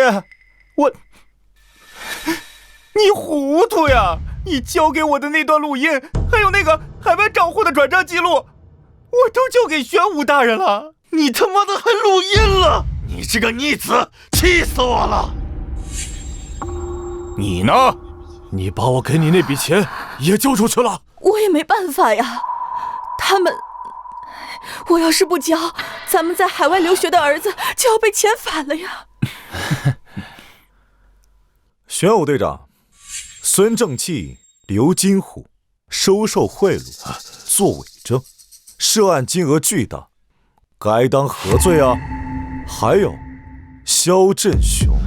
[SPEAKER 9] 你糊涂呀！你交给我的那段录音，还有那个海外账户的转账记录，我都交给玄武大人了。
[SPEAKER 1] 你他妈的还录音了！你这个逆子，气死我了！
[SPEAKER 4] 你呢？
[SPEAKER 5] 你把我给你那笔钱也交出去了。
[SPEAKER 3] 我也没办法呀，我要是不交，咱们在海外留学的儿子就要被遣返了呀。
[SPEAKER 2] 玄武队长，孙正气、刘金虎收受贿赂、作伪证，涉案金额巨大，该当何罪啊？还有，萧振雄，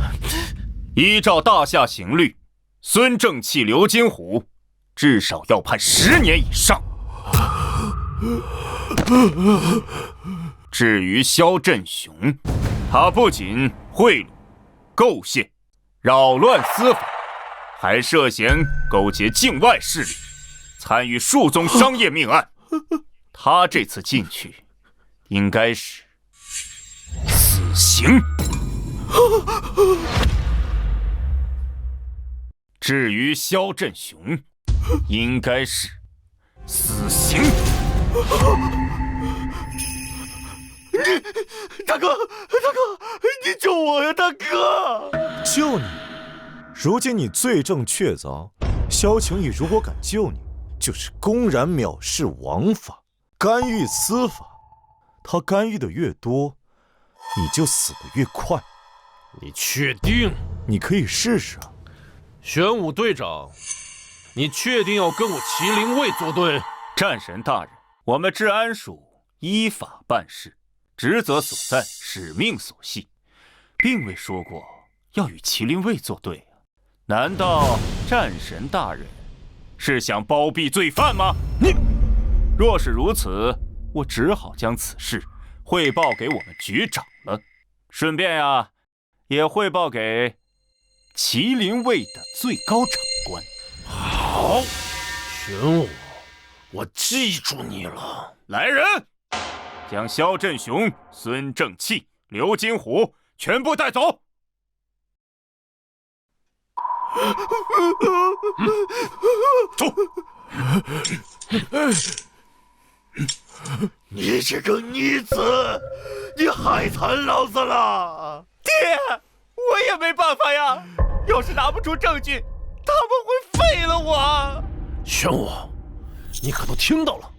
[SPEAKER 4] 依照大夏刑律，孙正气、刘金虎至少要判10年以上。至于萧振雄，他不仅贿赂、构陷、扰乱司法，还涉嫌勾结境外势力，参与数宗商业命案。他这次进去，应该是死刑。至于萧振雄，应该是死刑。
[SPEAKER 1] 大哥，你救我呀，大哥！
[SPEAKER 2] 救你？如今你罪证确凿，萧晴雨如果敢救你，就是公然藐视王法，干预司法。他干预的越多，你就死得越快。
[SPEAKER 7] 你确定？
[SPEAKER 2] 你可以试试啊。
[SPEAKER 7] 玄武队长，你确定要跟我麒麟卫作对？
[SPEAKER 4] 战神大人，我们治安署依法办事，职责所在，使命所系，并未说过要与麒麟卫作对啊！难道战神大人是想包庇罪犯吗？若是如此，我只好将此事汇报给我们局长了，顺便也汇报给麒麟卫的最高长官。
[SPEAKER 7] 好，玄武，我记住你了。
[SPEAKER 4] 来人，将萧振雄、孙正气、刘金虎全部带走。
[SPEAKER 1] 走！你这个逆子，你害惨老子了！
[SPEAKER 9] 爹，我也没办法呀。要是拿不出证据，他们会废了我。
[SPEAKER 7] 玄武，你可都听到了，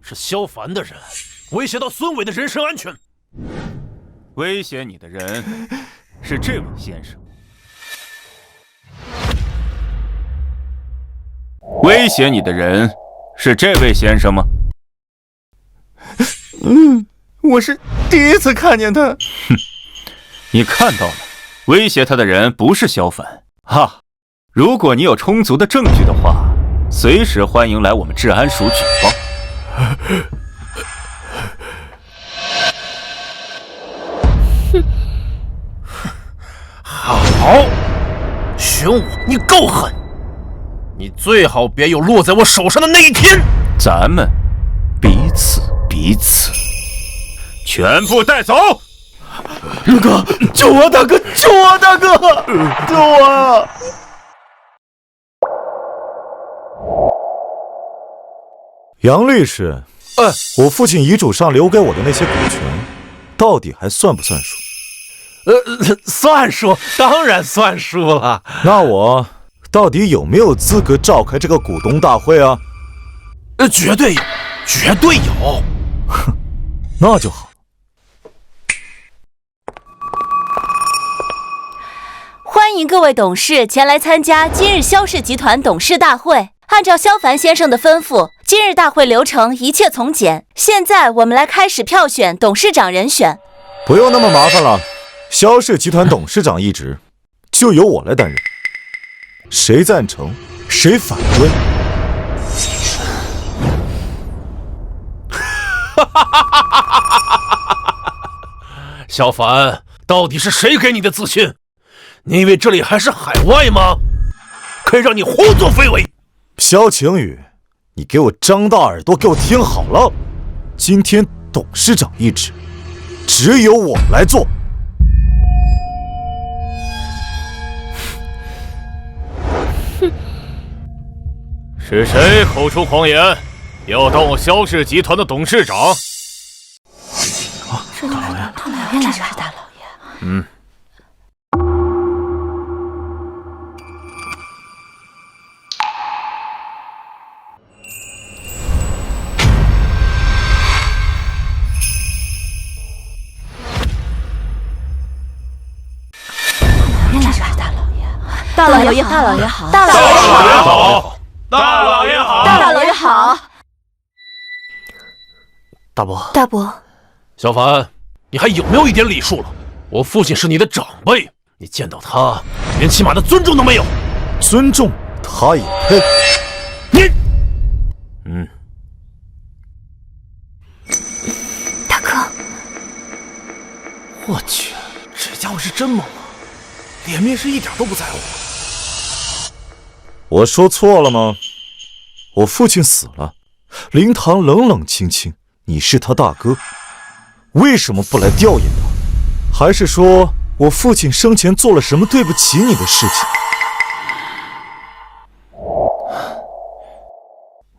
[SPEAKER 7] 是萧凡的人威胁到孙伟的人身安全。
[SPEAKER 4] 威胁你的人是这位先生。威胁你的人是这位先生吗？
[SPEAKER 9] 我是第一次看见他。
[SPEAKER 4] 你看到了，威胁他的人不是萧凡哈。如果你有充足的证据的话，随时欢迎来我们治安署举报。
[SPEAKER 7] 好，玄武，你够狠！你最好别有落在我手上的那一天。
[SPEAKER 4] 咱们彼此，全部带走！
[SPEAKER 1] 大哥，救我！大哥，救我！大哥，救我！
[SPEAKER 2] 杨律师，我父亲遗嘱上留给我的那些股权，到底还算不算数？
[SPEAKER 8] 算数，当然算数了。
[SPEAKER 2] 那我到底有没有资格召开这个股东大会啊？
[SPEAKER 8] 绝对有，绝对有。
[SPEAKER 2] 哼，那就好。
[SPEAKER 3] 欢迎各位董事前来参加今日萧氏集团董事大会。按照萧凡先生的吩咐，今日大会流程一切从简。现在我们来开始票选董事长人选。
[SPEAKER 2] 不用那么麻烦了，萧氏集团董事长一职就由我来担任。谁赞成，谁反对？
[SPEAKER 7] 萧凡，到底是谁给你的自信？你以为这里还是海外吗？可以让你胡作非为。
[SPEAKER 2] 萧晴雨，你给我张大耳朵，给我听好了，今天董事长一职只有我来做。
[SPEAKER 5] 是谁口出狂言，要当我萧氏集团的董事长？
[SPEAKER 3] 是大老爷，原来是大老爷。原来是大老爷。大老爷好，大老爷好，大老爷好，
[SPEAKER 5] 大老爷好，
[SPEAKER 3] 大老爷好。
[SPEAKER 7] 大伯，
[SPEAKER 6] 大伯，
[SPEAKER 7] 小凡，你还有没有一点礼数了？我父亲是你的长辈，你见到他连起码的尊重都没有。
[SPEAKER 2] 尊重他也配？
[SPEAKER 7] 你，
[SPEAKER 6] 大哥，
[SPEAKER 5] 我去，这家伙是真猛啊，脸面是一点都不在乎。
[SPEAKER 2] 我说错了吗？我父亲死了，灵堂冷冷清清，你是他大哥，为什么不来吊唁他？还是说我父亲生前做了什么对不起你的事情？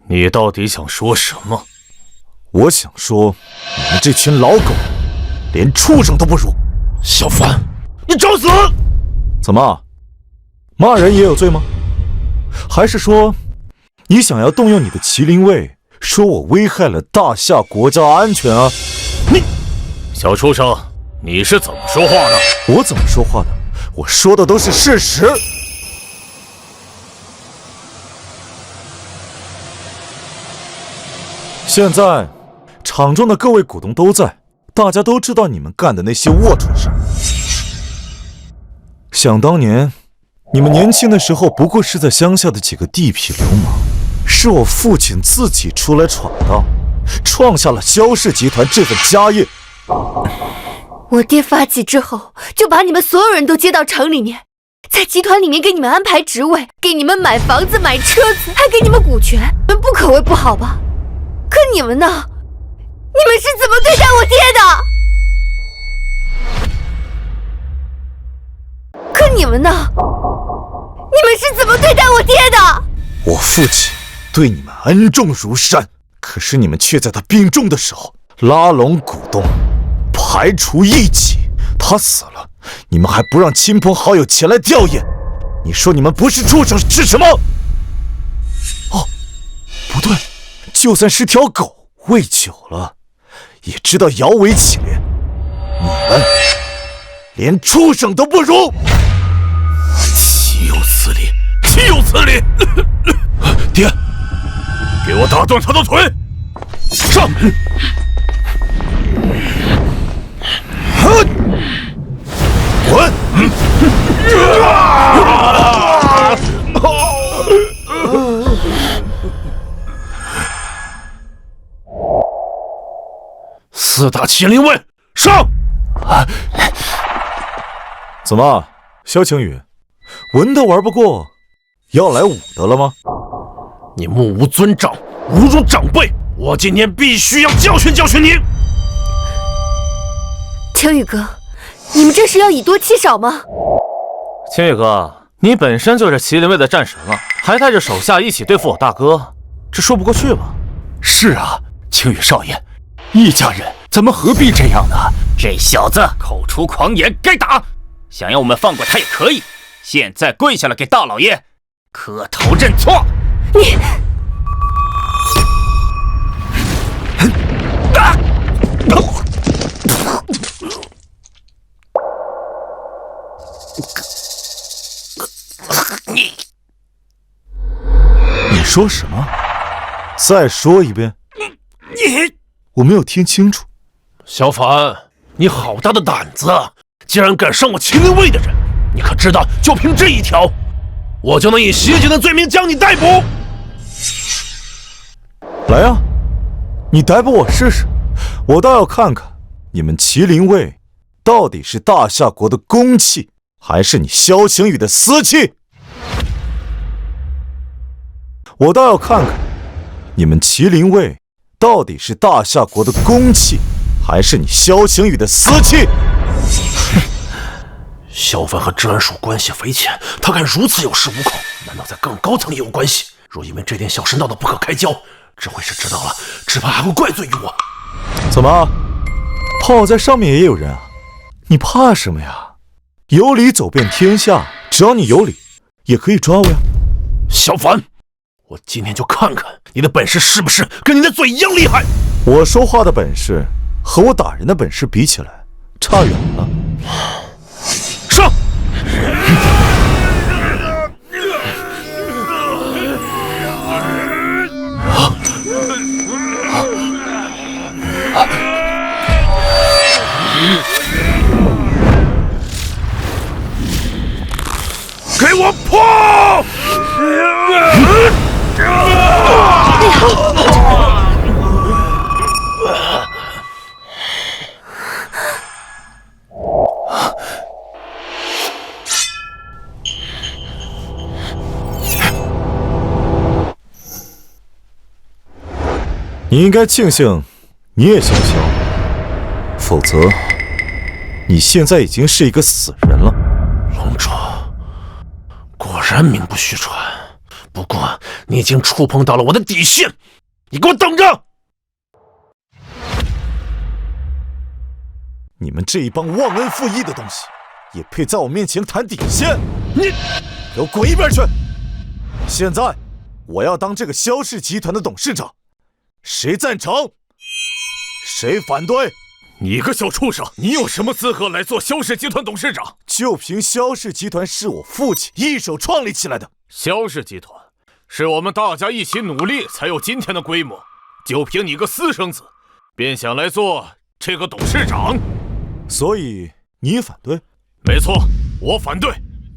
[SPEAKER 4] 你到底想说什么？
[SPEAKER 2] 我想说，你们这群老狗，连畜生都不如。
[SPEAKER 7] 小凡，你找死！
[SPEAKER 2] 怎么，骂人也有罪吗？还是说，你想要动用你的麒麟卫，说我危害了大夏国家安全啊？
[SPEAKER 4] 你，小畜生，你是怎么说话的？
[SPEAKER 2] 我怎么说话的？我说的都是事实。现在，场中的各位股东都在，大家都知道你们干的那些龌龊事儿。想当年，你们年轻的时候不过是在乡下的几个地痞流氓，是我父亲自己出来闯荡，创下了萧氏集团这份家业。
[SPEAKER 6] 我爹发迹之后，就把你们所有人都接到城里面，在集团里面给你们安排职位，给你们买房子、买车子，还给你们股权，你们不可谓不好吧？可你们呢？你们是怎么对待我爹的？可你们呢？你们是怎么对待我爹的？
[SPEAKER 2] 我父亲对你们恩重如山，可是你们却在他病重的时候拉拢股东，排除异己。他死了，你们还不让亲朋好友前来吊唁，你说你们不是畜生是什么？哦，不对，就算是条狗，喂久了也知道摇尾乞怜。你们连畜生都不如！
[SPEAKER 4] 岂有此理！岂有此理！
[SPEAKER 7] 爹，
[SPEAKER 4] 给我打断他的腿！
[SPEAKER 7] 上！
[SPEAKER 2] 滚！
[SPEAKER 7] 四大麒麟卫上！
[SPEAKER 2] 怎么，萧晴雨，文的玩不过，要来武的了吗？
[SPEAKER 7] 你目无尊长，侮辱长辈，我今天必须要教训教训你！
[SPEAKER 6] 晴雨哥，你们这是要以多欺少吗？
[SPEAKER 5] 青羽哥，你本身就是麒麟卫的战神了，还带着手下一起对付我大哥，这说不过去吧？
[SPEAKER 4] 是啊，青羽少爷，一家人咱们何必这样呢？这小子口出狂言，该打！想要我们放过他也可以，现在跪下来给大老爷磕头认错。
[SPEAKER 6] 你，
[SPEAKER 2] 你说什么？再说一遍。我没有听清楚。
[SPEAKER 7] 小凡，你好大的胆子，竟然敢伤我麒麟卫的人！你可知道，就凭这一条，我就能以袭警的罪名将你逮捕。
[SPEAKER 2] 来呀，你逮捕我试试，我倒要看看你们麒麟卫到底是大夏国的公器，还是你萧晴雨的私器。我倒要看看你们麒麟卫到底是大夏国的公器，还是你萧晴雨的私器。
[SPEAKER 7] 萧凡和治安署关系匪浅，他敢如此有恃无恐，难道在更高层也有关系？若因为这点小事闹得不可开交，这回是知道了，只怕还会怪罪于我。
[SPEAKER 2] 怎么，炮在上面也有人啊？你怕什么呀？有理走遍天下，只要你有理，也可以抓我呀。
[SPEAKER 7] 小凡，我今天就看看你的本事是不是跟你的嘴一样厉害。
[SPEAKER 2] 我说话的本事和我打人的本事比起来，差远了。
[SPEAKER 7] 上！给我破！
[SPEAKER 2] 你应该庆幸你也想笑，否则你现在已经是一个死人了。
[SPEAKER 7] 龙主，果然名不虚传。不过你已经触碰到了我的底线，你给我等着！
[SPEAKER 2] 你们这一帮忘恩负义的东西，也配在我面前谈底线？你给我滚一边去！现在我要当这个萧氏集团的董事长，谁赞成？谁反对？
[SPEAKER 5] 你个小畜生，你有什么资格来做萧氏集团董事长？
[SPEAKER 2] 就凭萧氏集团是我父亲一手创立起来的。
[SPEAKER 5] 萧氏集团是我们大家一起努力才有今天的规模，就凭你个私生子，便想来做这个董事长？
[SPEAKER 2] 所以你反对？
[SPEAKER 5] 没错，我反对。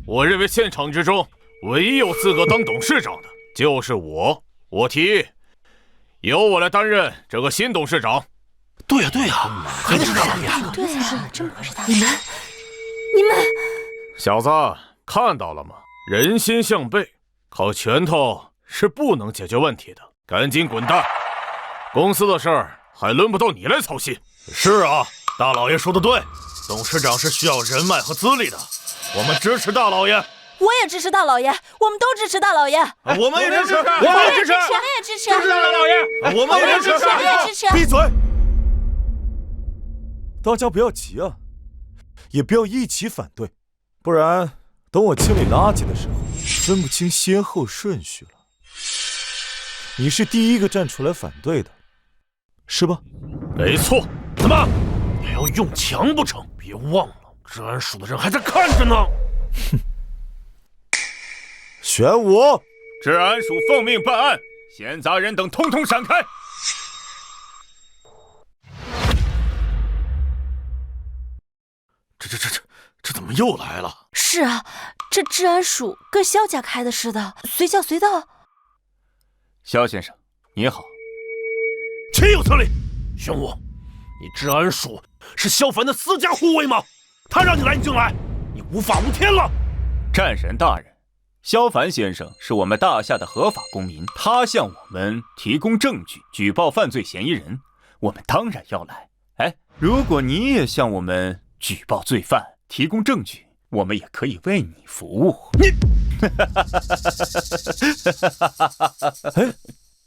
[SPEAKER 5] 我认为现场之中唯一有资格当董事长的就是我。我提议由我来担任这个新董事长。
[SPEAKER 7] 对呀，还得是大老爷。
[SPEAKER 3] 对呀，真不愧是大老
[SPEAKER 6] 爷。你们，
[SPEAKER 5] 小子看到了吗？人心向背，靠拳头是不能解决问题的。赶紧滚蛋！公司的事儿还轮不到你来操心。是啊，大老爷说的对，董事长是需要人脉和资历的。我们支持大老爷。
[SPEAKER 3] 我也支持大老爷，我们都支持大老爷。
[SPEAKER 5] 我们也支持，
[SPEAKER 3] 我们也支持，我们也支持，
[SPEAKER 5] 支持大老爷。我们也支持，
[SPEAKER 3] 我们也支持。
[SPEAKER 2] 闭嘴！大家不要急啊，也不要一起反对，不然等我清理垃圾的时候，分不清先后顺序了。你是第一个站出来反对的，是吧？
[SPEAKER 5] 没错。
[SPEAKER 7] 怎么也要用强不成？别忘了，治安署的人还在看着呢。
[SPEAKER 2] 哼。玄武，
[SPEAKER 5] 治安署奉命办案，闲杂人等通通闪开！这怎么又来了？
[SPEAKER 3] 是啊，这治安署跟萧家开的似的，随叫随到。
[SPEAKER 4] 萧先生，你好。
[SPEAKER 7] 岂有此理！玄武，你治安署是萧凡的私家护卫吗？他让你来你就来，你无法无天了！
[SPEAKER 4] 战神大人。萧凡先生是我们大夏的合法公民，他向我们提供证据，举报犯罪嫌疑人，我们当然要来。哎，如果你也向我们举报罪犯，提供证据，我们也可以为你服务。
[SPEAKER 2] 你，哎，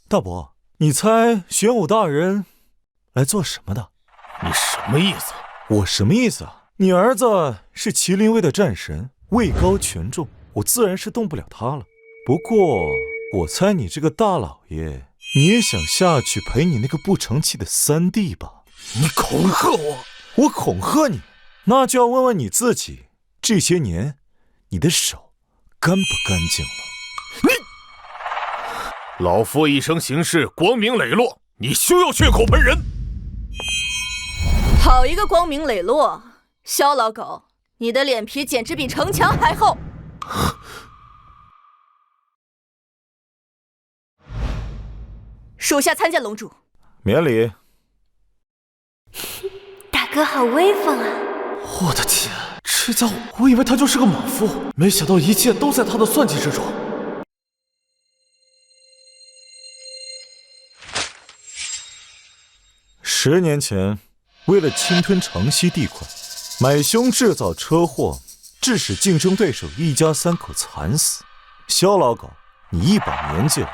[SPEAKER 2] 大伯，你猜玄武大人来做什么的？
[SPEAKER 5] 你什么意思？
[SPEAKER 2] 我什么意思啊？你儿子是麒麟卫的战神，位高权重。我自然是动不了他了。不过，我猜你这个大老爷，你也想下去陪你那个不成器的三弟吧？
[SPEAKER 5] 你恐吓我？
[SPEAKER 2] 我恐吓你？那就要问问你自己，这些年你的手干不干净了？
[SPEAKER 5] 你，老夫一生行事光明磊落，你休要血口喷人！
[SPEAKER 3] 好一个光明磊落！萧老狗，你的脸皮简直比城墙还厚！属下参见龙主。
[SPEAKER 2] 免礼。
[SPEAKER 6] 大哥好威风啊！
[SPEAKER 5] 我的天，这家伙，我以为他就是个莽夫，没想到一切都在他的算计之中。
[SPEAKER 2] 10年前，为了侵吞城西地块，买凶制造车祸，致使竞争对手一家3口惨死。萧老狗，你一把年纪了，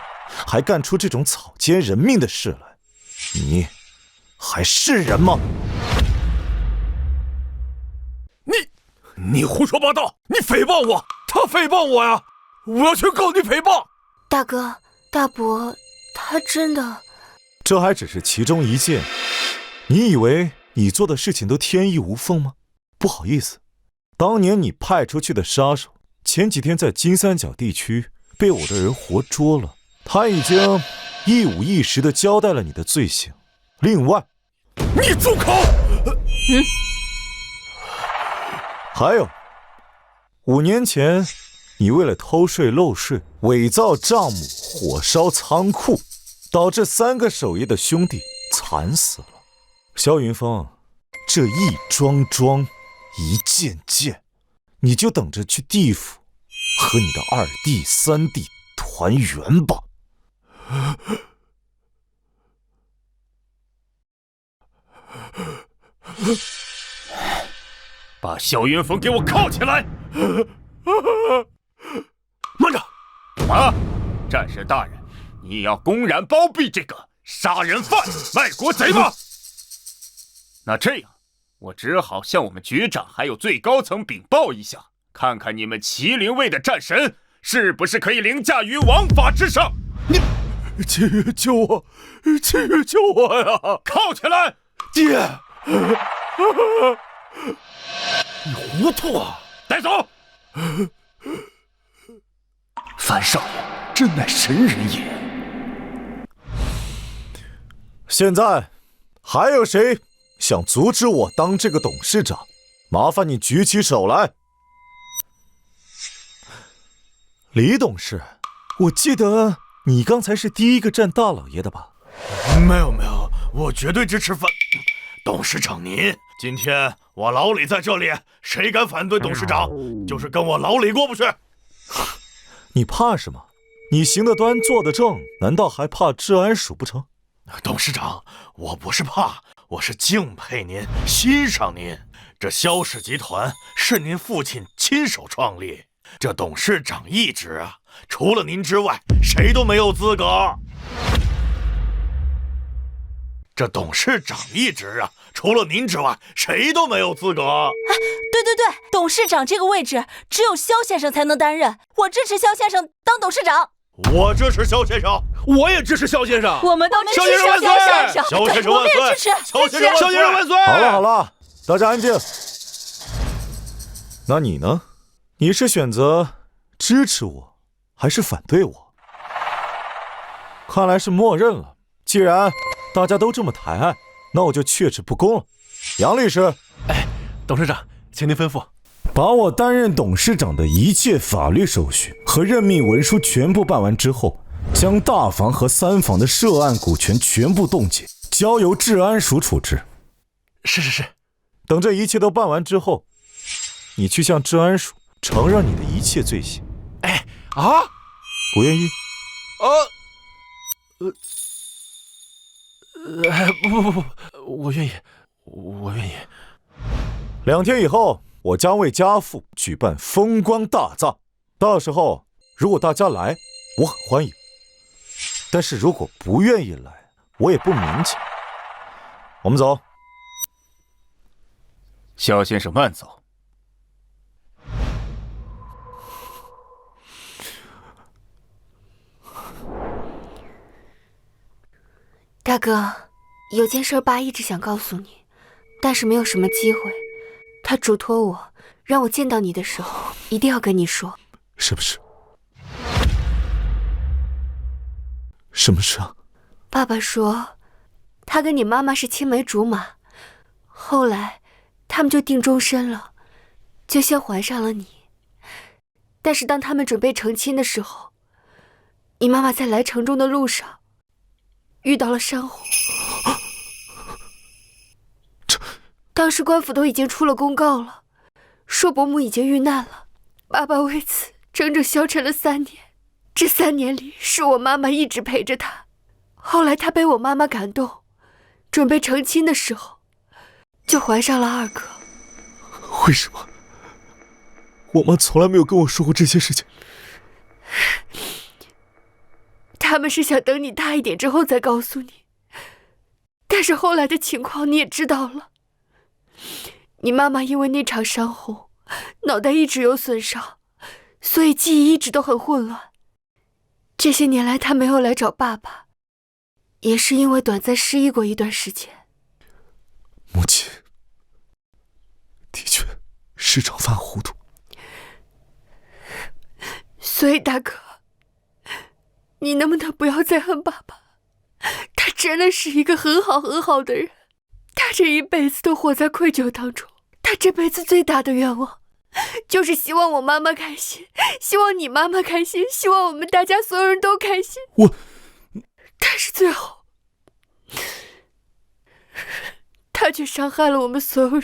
[SPEAKER 2] 还干出这种草菅人命的事来，你还是人吗？
[SPEAKER 5] 你胡说八道！你诽谤我，他诽谤我呀！我要去告你诽谤！
[SPEAKER 6] 大哥、大伯，他真的……
[SPEAKER 2] 这还只是其中一件。你以为你做的事情都天衣无缝吗？不好意思，当年你派出去的杀手，前几天在金三角地区被我的人活捉了。他已经一五一十地交代了你的罪行。另外，
[SPEAKER 5] 你住口！
[SPEAKER 2] 还有，5年前你为了偷税漏税，伪造账目，火烧仓库，导致3个守夜的兄弟惨死了。萧云峰，这一桩桩，一件件，你就等着去地府和你的2弟3弟团圆吧。
[SPEAKER 4] 把萧云峰给我铐起来！
[SPEAKER 5] 慢着！
[SPEAKER 4] 什么？战神大人，你要公然包庇这个杀人犯、卖国贼吗？那这样，我只好向我们局长还有最高层禀报一下，看看你们麒麟卫的战神是不是可以凌驾于王法之上。
[SPEAKER 5] 你，救我！救我呀！
[SPEAKER 4] 铐起来！
[SPEAKER 5] 爹！你糊涂啊！
[SPEAKER 4] 带走！樊少爷真乃神人也。
[SPEAKER 2] 现在还有谁想阻止我当这个董事长？麻烦你举起手来。李董事，我记得你刚才是第一个站大老爷的吧？
[SPEAKER 1] 没有，我绝对支持反。董事长您，今天我老李在这里，谁敢反对董事长，就是跟我老李过不去。
[SPEAKER 2] 你怕什么？你行得端，坐得正，难道还怕治安署不成？
[SPEAKER 1] 董事长，我不是怕，我是敬佩您，欣赏您。这萧氏集团是您父亲亲手创立，这董事长一职啊，除了您之外，谁都没有资格。这董事长一职啊，除了您之外，谁都没有资格。
[SPEAKER 3] 对，董事长这个位置只有萧先生才能担任，我支持萧先生当董事长。
[SPEAKER 1] 我支持萧先生，
[SPEAKER 5] 我也支持萧先生。
[SPEAKER 3] 我们都支持萧先生。
[SPEAKER 1] 萧先生万岁！
[SPEAKER 3] 我们也支持
[SPEAKER 1] 萧先生万岁！
[SPEAKER 2] 好了，大家安静。那你呢？你是选择支持我，还是反对我？看来是默认了。既然大家都这么抬爱，那我就确实不公了。杨律师，
[SPEAKER 8] 董事长，请您吩咐。
[SPEAKER 10] 把我担任董事长的一切法律手续和任命文书全部办完之后，将大房和3房的涉案股权全部冻结，交由治安署处置。
[SPEAKER 8] 是。
[SPEAKER 2] 等这一切都办完之后，你去向治安署承认你的一切罪行。不愿意？
[SPEAKER 8] 不，我愿意。
[SPEAKER 2] 2天以后，我将为家父举办风光大葬，到时候如果大家来，我很欢迎；但是如果不愿意来，我也不勉强。我们走。
[SPEAKER 4] 萧先生慢走。
[SPEAKER 6] 大哥，有件事爸一直想告诉你，但是没有什么机会。他嘱托我，让我见到你的时候一定要跟你说。
[SPEAKER 2] 是不是？什么事啊？
[SPEAKER 6] 爸爸说，他跟你妈妈是青梅竹马，后来他们就定终身了，就先怀上了你。但是当他们准备成亲的时候，你妈妈在来城中的路上遇到了山洪。当时官府都已经出了公告了，说伯母已经遇难了。爸爸为此整整消沉了3年，这3年里是我妈妈一直陪着他。后来他被我妈妈感动，准备成亲的时候就怀上了2个。
[SPEAKER 2] 为什么？我妈从来没有跟我说过这些事情。
[SPEAKER 6] 他们是想等你大一点之后再告诉你，但是后来的情况你也知道了。你妈妈因为那场山洪，脑袋一直有损伤，所以记忆一直都很混乱。这些年来她没有来找爸爸，也是因为短暂失忆过一段时间。
[SPEAKER 2] 母亲的确时常犯糊涂。
[SPEAKER 6] 所以大哥，你能不能不要再恨爸爸？他真的是一个很好的人，他这一辈子都活在愧疚当中。他这辈子最大的愿望就是希望我妈妈开心，希望你妈妈开心，希望我们大家所有人都开心。但是最后，他却伤害了我们所有人。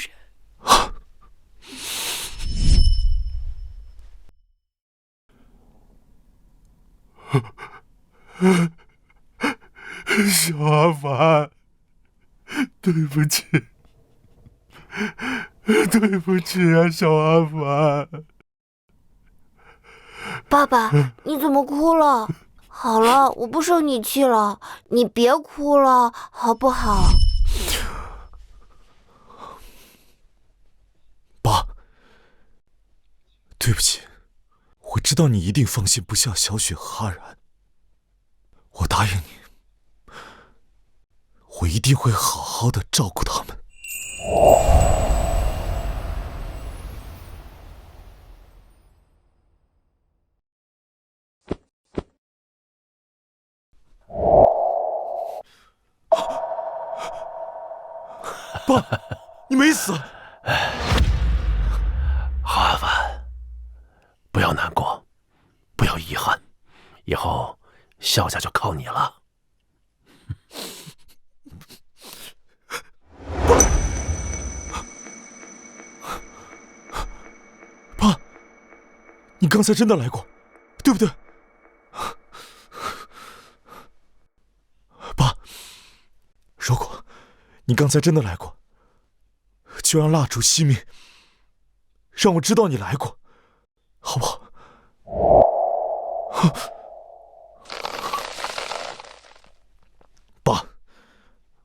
[SPEAKER 1] 小阿凡，对不起，对不起啊，小阿凡。
[SPEAKER 11] 爸爸，你怎么哭了？好了，我不生你气了，你别哭了，好不好？
[SPEAKER 10] 爸，对不起，我知道你一定放心不下小雪和阿然，我答应你，我一定会好好的照顾他们。
[SPEAKER 1] 爸，你没死。
[SPEAKER 7] 阿凡，不要难过，不要遗憾，以后萧家就靠你了。
[SPEAKER 10] 爸，你刚才真的来过，对不对？爸，如果你刚才真的来过，就让蜡烛熄灭，让我知道你来过，好不好？爸，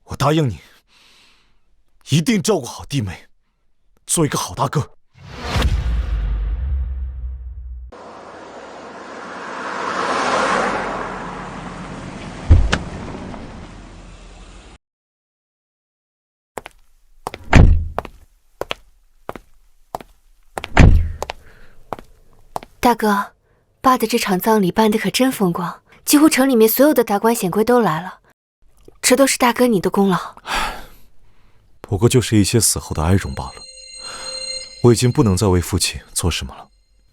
[SPEAKER 10] 我答应你，一定照顾好弟妹，做一个好大哥。
[SPEAKER 6] 大哥，爸的这场葬礼办得可真风光，几乎城里面所有的达官显贵都来了，这都是大哥你的功劳。
[SPEAKER 10] 不过就是一些死后的哀荣罢了，我已经不能再为父亲做什么了。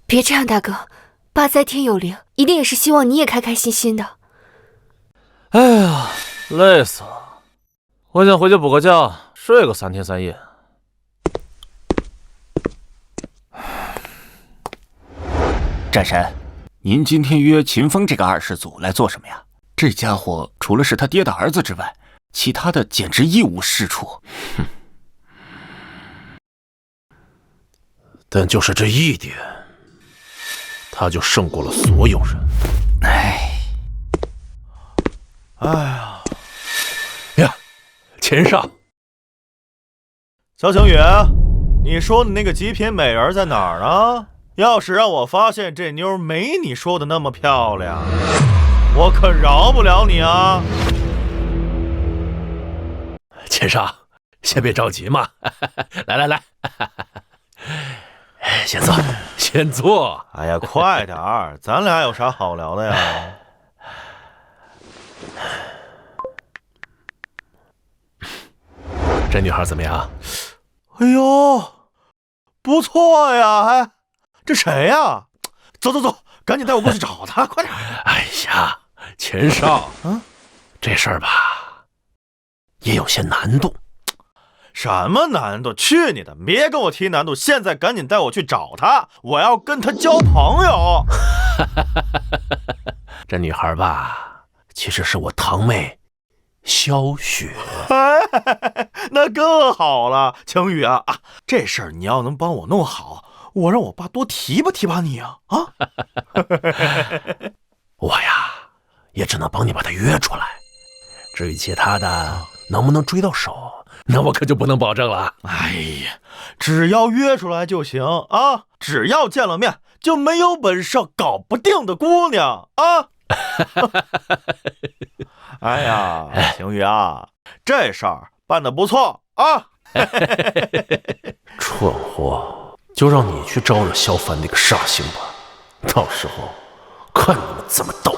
[SPEAKER 6] 别这样，大哥，爸在天有灵，一定也是希望你也开开心心的。
[SPEAKER 5] 哎呀，累死了，我想回去补个觉，睡个3天3夜。
[SPEAKER 4] 战神，您今天约秦风这个二世祖来做什么呀？这家伙除了是他爹的儿子之外，其他的简直一无是处。哼！
[SPEAKER 7] 但就是这一点，他就胜过了所有人。
[SPEAKER 1] 哎呀，
[SPEAKER 7] 呀，钱上。
[SPEAKER 1] 小晴雨，你说你那个极品美人在哪儿呢？要是让我发现这妞没你说的那么漂亮，我可饶不了你啊！
[SPEAKER 7] 钱上，先别着急嘛，来，先坐，先坐。
[SPEAKER 1] 哎呀，快点儿，咱俩有啥好聊的呀？
[SPEAKER 7] 这女孩怎么样？
[SPEAKER 1] 哎呦，不错呀！哎，这谁呀？走，赶紧带我过去找她，快点！
[SPEAKER 7] 哎呀，钱少，这事儿吧，也有些难度。
[SPEAKER 1] 什么难度？去你的！别跟我提难度，现在赶紧带我去找她，我要跟她交朋友。
[SPEAKER 7] 这女孩吧，其实是我堂妹萧雪。
[SPEAKER 1] 那更好了，晴雨啊，这事儿你要能帮我弄好，我让我爸多提拔你啊！
[SPEAKER 7] 我呀，也只能帮你把她约出来。至于其他的能不能追到手，那我可就不能保证了。
[SPEAKER 1] 哎呀，只要约出来就行啊！只要见了面，就没有本事搞不定的姑娘啊！哎呀，晴雨啊，这事儿办得不错啊！
[SPEAKER 7] 蠢货，就让你去招惹萧凡那个煞星吧，到时候看你们怎么斗。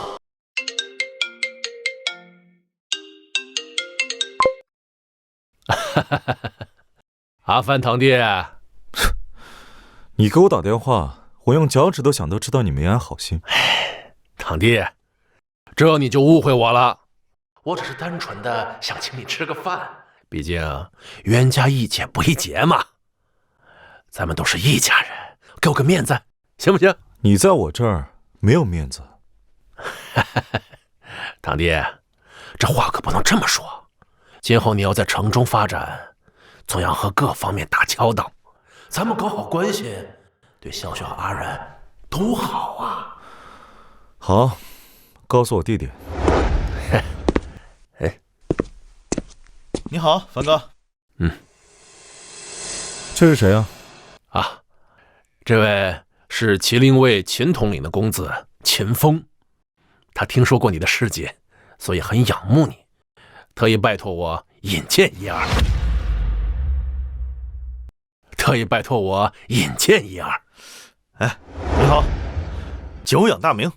[SPEAKER 7] 阿凡堂弟，
[SPEAKER 2] 你给我打电话，我用脚趾头想都知道你没安好心。
[SPEAKER 7] 堂弟，这你就误会我了。我只是单纯的想请你吃个饭，毕竟冤家宜解不宜结嘛。咱们都是一家人，给我个面子，行不行？
[SPEAKER 2] 你在我这儿没有面子。
[SPEAKER 7] 堂弟，这话可不能这么说。今后你要在城中发展，总要和各方面打交道。咱们搞好关系，对萧雪和阿然都好啊。
[SPEAKER 2] 好，告诉我地点。
[SPEAKER 1] 你好，樊哥。
[SPEAKER 2] 这是谁啊？
[SPEAKER 7] 啊，这位是麒麟卫秦统领的公子秦风，他听说过你的事迹，所以很仰慕你，特意拜托我引荐一二。
[SPEAKER 1] 哎，你好，久仰大名。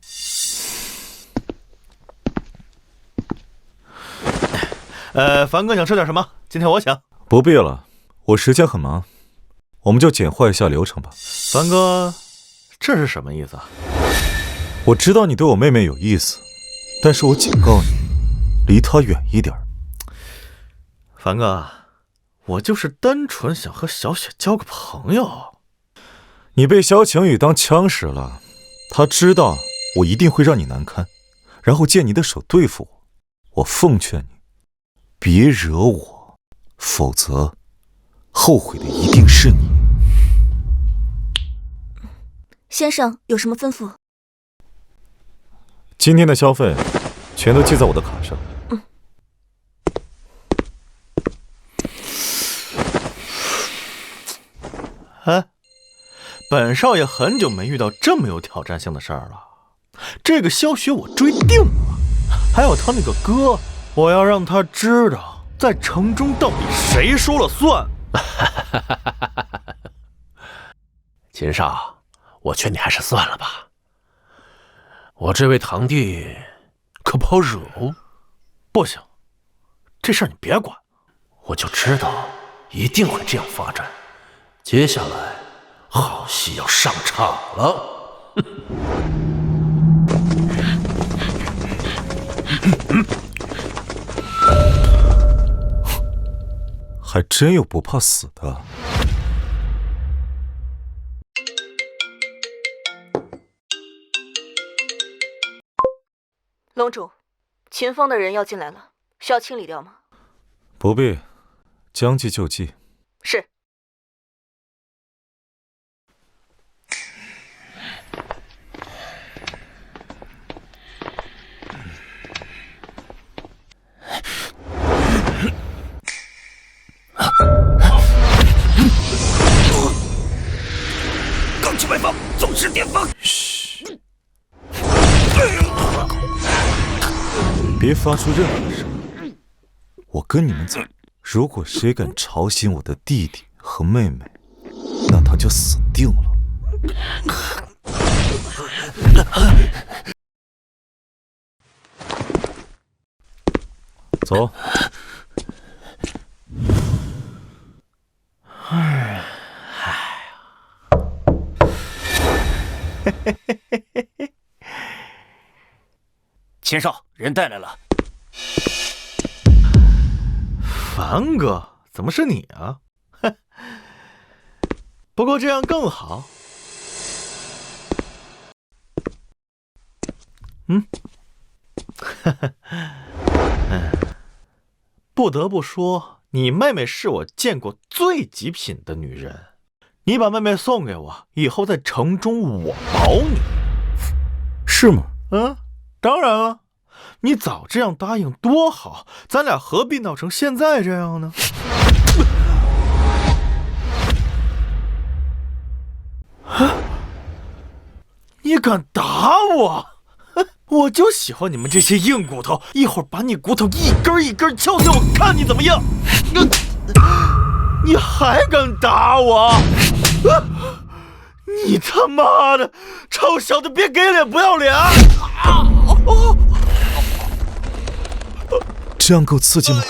[SPEAKER 1] 樊哥想吃点什么？今天我请。
[SPEAKER 2] 不必了，我时间很忙，我们就简化一下流程吧。
[SPEAKER 1] 樊哥，这是什么意思啊？
[SPEAKER 2] 我知道你对我妹妹有意思，但是我警告你，离她远一点。
[SPEAKER 1] 樊哥，我就是单纯想和小雪交个朋友。
[SPEAKER 2] 你被萧晴雨当枪使了，她知道我一定会让你难堪，然后借你的手对付我。我奉劝你，别惹我，否则后悔的一定是你。
[SPEAKER 3] 先生有什么吩咐？
[SPEAKER 2] 今天的消费全都记在我的卡上。
[SPEAKER 1] 哎，本少爷很久没遇到这么有挑战性的事儿了。这个萧雪我追定了，还有他那个哥，我要让他知道，在城中到底谁说了算。
[SPEAKER 7] 秦少，我劝你还是算了吧。我这位堂弟可不好惹哦。
[SPEAKER 1] 不行，这事儿你别管。
[SPEAKER 7] 我就知道一定会这样发展。接下来好戏要上场了。
[SPEAKER 2] 还真有不怕死的。
[SPEAKER 3] 龙主，秦风的人要进来了，需要清理掉吗？
[SPEAKER 2] 不必，将计就计。
[SPEAKER 3] 是。
[SPEAKER 1] 刚去外方，总是巅峰。
[SPEAKER 2] 嘘，别发出任何声音。我跟你们走，如果谁敢吵醒我的弟弟和妹妹，那他就死定了。走。
[SPEAKER 4] 秦少，人带来了。
[SPEAKER 1] 樊哥，怎么是你啊？不过这样更好。不得不说，你妹妹是我见过最极品的女人。你把妹妹送给我，以后在城中我保你。
[SPEAKER 2] 是吗？
[SPEAKER 1] 当然了。你早这样答应多好，咱俩何必闹成现在这样呢？你敢打我？我就喜欢你们这些硬骨头，一会儿把你骨头一根一根敲碎，我看你怎么样！你还敢打我？你他妈的臭小子，别给脸不要脸！
[SPEAKER 2] 这样够刺激吗？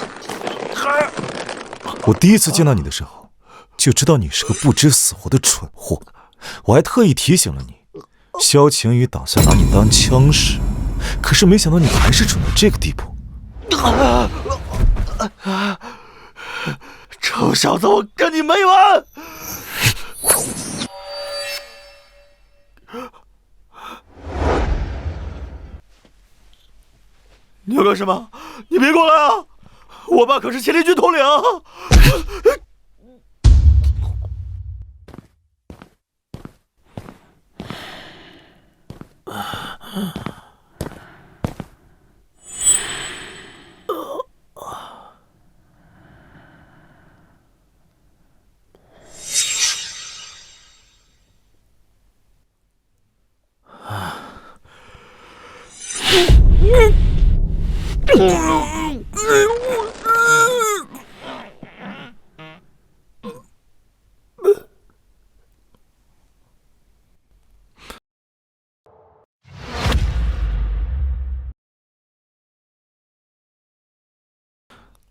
[SPEAKER 2] 我第一次见到你的时候，就知道你是个不知死活的蠢货。我还特意提醒了你，萧晴雨打算拿你当枪使，可是没想到你还是蠢到这个地步。
[SPEAKER 1] 臭小子，我跟你没完！你要干什么？你别过来啊！我爸可是宪林军统领啊！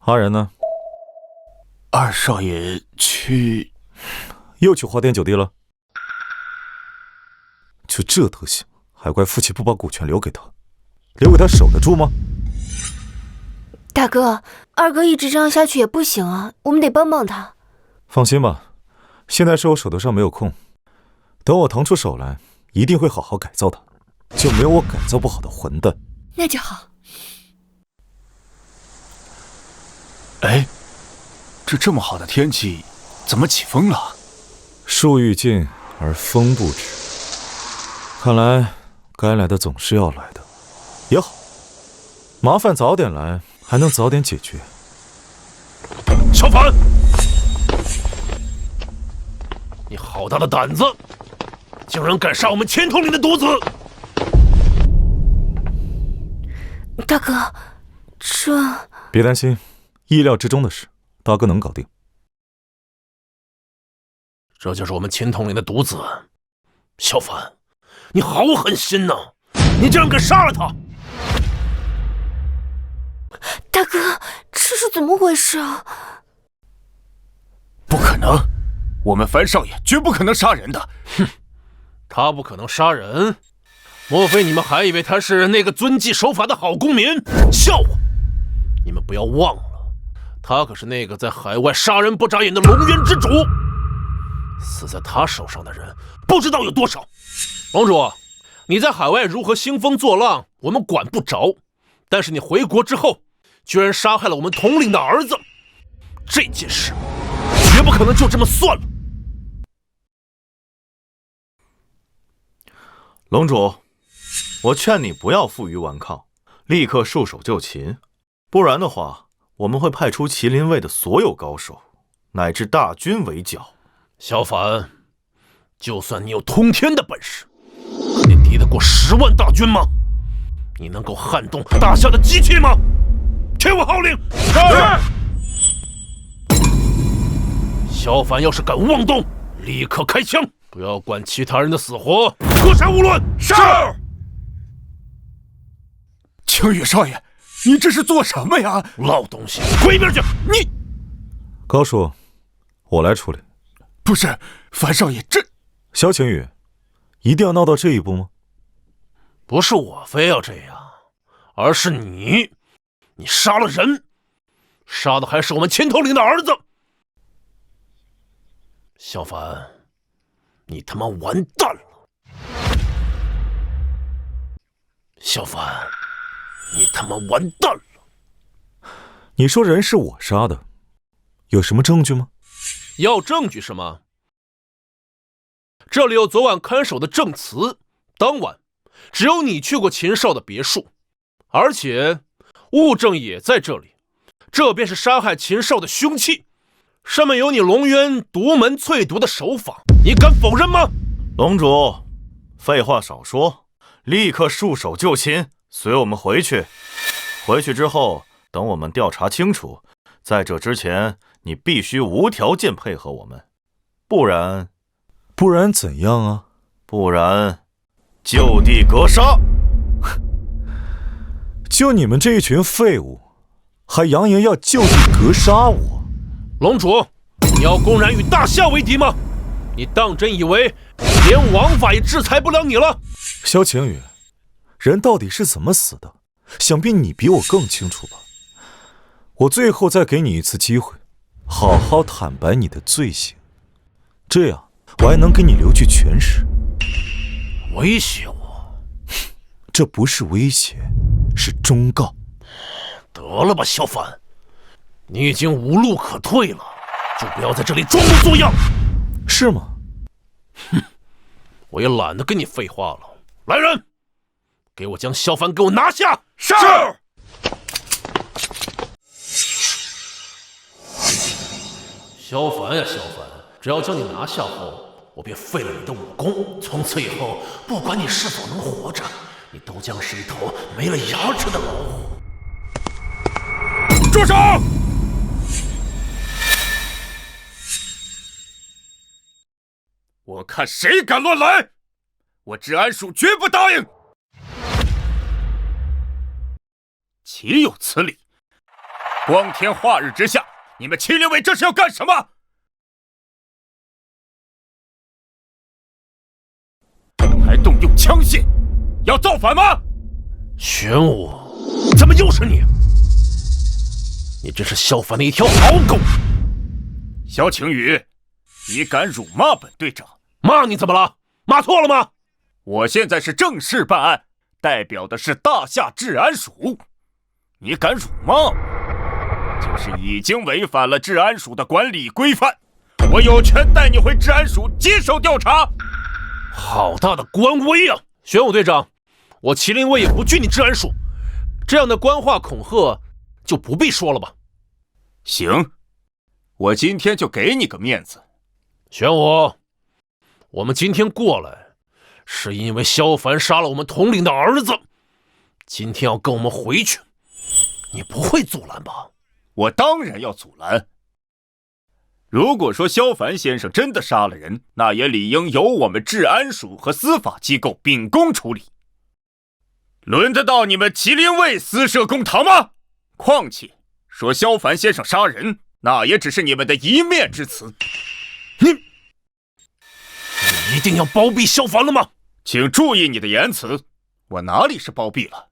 [SPEAKER 2] 阿然呢？
[SPEAKER 4] 二少爷
[SPEAKER 2] 又去花店酒地了？就这德行，还怪父亲不把股权留给他，守得住吗？
[SPEAKER 6] 大哥，二哥一直这样下去也不行啊，我们得帮帮他。
[SPEAKER 2] 放心吧，现在是我手头上没有空，等我腾出手来，一定会好好改造他，就没有我改造不好的混蛋。
[SPEAKER 6] 那就好。
[SPEAKER 4] 哎，这么好的天气，怎么起风了？
[SPEAKER 2] 树欲静而风不止，看来该来的总是要来的。也好，麻烦早点来，还能早点解决。
[SPEAKER 7] 小凡，你好大的胆子，竟然敢杀我们钱统领的独子！
[SPEAKER 6] 大哥，这……
[SPEAKER 2] 别担心，意料之中的事，大哥能搞定。
[SPEAKER 7] 这就是我们钱统领的独子，小凡，你好狠心呐！你竟然敢杀了他！
[SPEAKER 6] 大哥，这是怎么回事啊？
[SPEAKER 4] 不可能，我们樊少爷绝不可能杀人的。
[SPEAKER 7] 哼，他不可能杀人，莫非你们还以为他是那个遵纪守法的好公民？笑话！你们不要忘了，他可是那个在海外杀人不眨眼的龙渊之主。死在他手上的人不知道有多少。龙主，你在海外如何兴风作浪，我们管不着，但是你回国之后，居然杀害了我们统领的儿子，这件事绝不可能就这么算了。
[SPEAKER 1] 龙主，我劝你不要负隅顽抗，立刻束手就擒，不然的话，我们会派出麒麟卫的所有高手，乃至大军围剿。
[SPEAKER 7] 小凡，就算你有通天的本事，可你敌得过10万大军吗？你能够撼动大夏的机器吗？听我号令！是。小凡要是敢妄动，立刻开枪，不要管其他人的死活，格杀勿论。是。
[SPEAKER 4] 青羽少爷，你这是做什么呀？
[SPEAKER 7] 老东西，滚一边去！你，
[SPEAKER 2] 高叔，我来处理。
[SPEAKER 4] 不是，樊少爷，这……
[SPEAKER 2] 萧晴雨，一定要闹到这一步吗？
[SPEAKER 7] 不是我非要这样，而是你杀了人，杀的还是我们钱统领的儿子。小凡，你他妈完蛋了！小凡，你他妈完蛋了！
[SPEAKER 2] 你说人是我杀的，有什么证据吗？
[SPEAKER 7] 要证据是吗？这里有昨晚看守的证词，当晚只有你去过秦少的别墅，而且物证也在这里，这便是杀害秦少的凶器，上面有你龙渊独门淬毒的手法，你敢否认吗？
[SPEAKER 1] 龙主，废话少说，立刻束手就擒，随我们回去。回去之后，等我们调查清楚，在这之前，你必须无条件配合我们，不然
[SPEAKER 2] 怎样啊？
[SPEAKER 1] 不然就地格杀！
[SPEAKER 2] 就你们这一群废物，还扬言要就地格杀我！
[SPEAKER 7] 龙主，你要公然与大夏为敌吗？你当真以为连王法也制裁不了你了。
[SPEAKER 2] 萧晴雨，人到底是怎么死的？想必你比我更清楚吧？我最后再给你一次机会，好好坦白你的罪行，这样我还能给你留具全尸。
[SPEAKER 7] 威胁我？
[SPEAKER 2] 这不是威胁，是忠告。
[SPEAKER 7] 得了吧，萧凡，你已经无路可退了，就不要在这里装模作样。
[SPEAKER 2] 是吗？
[SPEAKER 7] 哼，我也懒得跟你废话了。来人，给我将萧凡给我拿下！
[SPEAKER 5] 是。
[SPEAKER 7] 萧凡呀，萧凡，只要将你拿下后，我便废了你的武功。从此以后，不管你是否能活着，你都将是一头没了牙齿的老虎。
[SPEAKER 5] 住手！我看谁敢乱来，我治安署绝不答应。岂有此理！光天化日之下，你们麒麟卫这是要干什么？还动用枪械，要造反吗？
[SPEAKER 7] 玄武，怎么又是你？你真是萧凡的一条好狗！
[SPEAKER 5] 萧晴雨，你敢辱骂本队长？
[SPEAKER 7] 骂你怎么了？骂错了吗？
[SPEAKER 5] 我现在是正式办案，代表的是大夏治安署。你敢辱骂我，就是已经违反了治安署的管理规范。我有权带你回治安署接受调查。
[SPEAKER 7] 好大的官威啊！玄武队长，我麒麟卫也不惧你治安署，这样的官话恐吓就不必说了吧。
[SPEAKER 5] 行，我今天就给你个面子。
[SPEAKER 7] 玄武，我们今天过来是因为萧凡杀了我们统领的儿子，今天要跟我们回去，你不会阻拦吧？
[SPEAKER 5] 我当然要阻拦。如果说萧凡先生真的杀了人，那也理应由我们治安署和司法机构秉公处理。轮得到你们麒麟卫私设公堂吗？况且说萧凡先生杀人，那也只是你们的一面之词。
[SPEAKER 7] 你一定要包庇萧凡了吗？
[SPEAKER 5] 请注意你的言辞，我哪里是包庇了？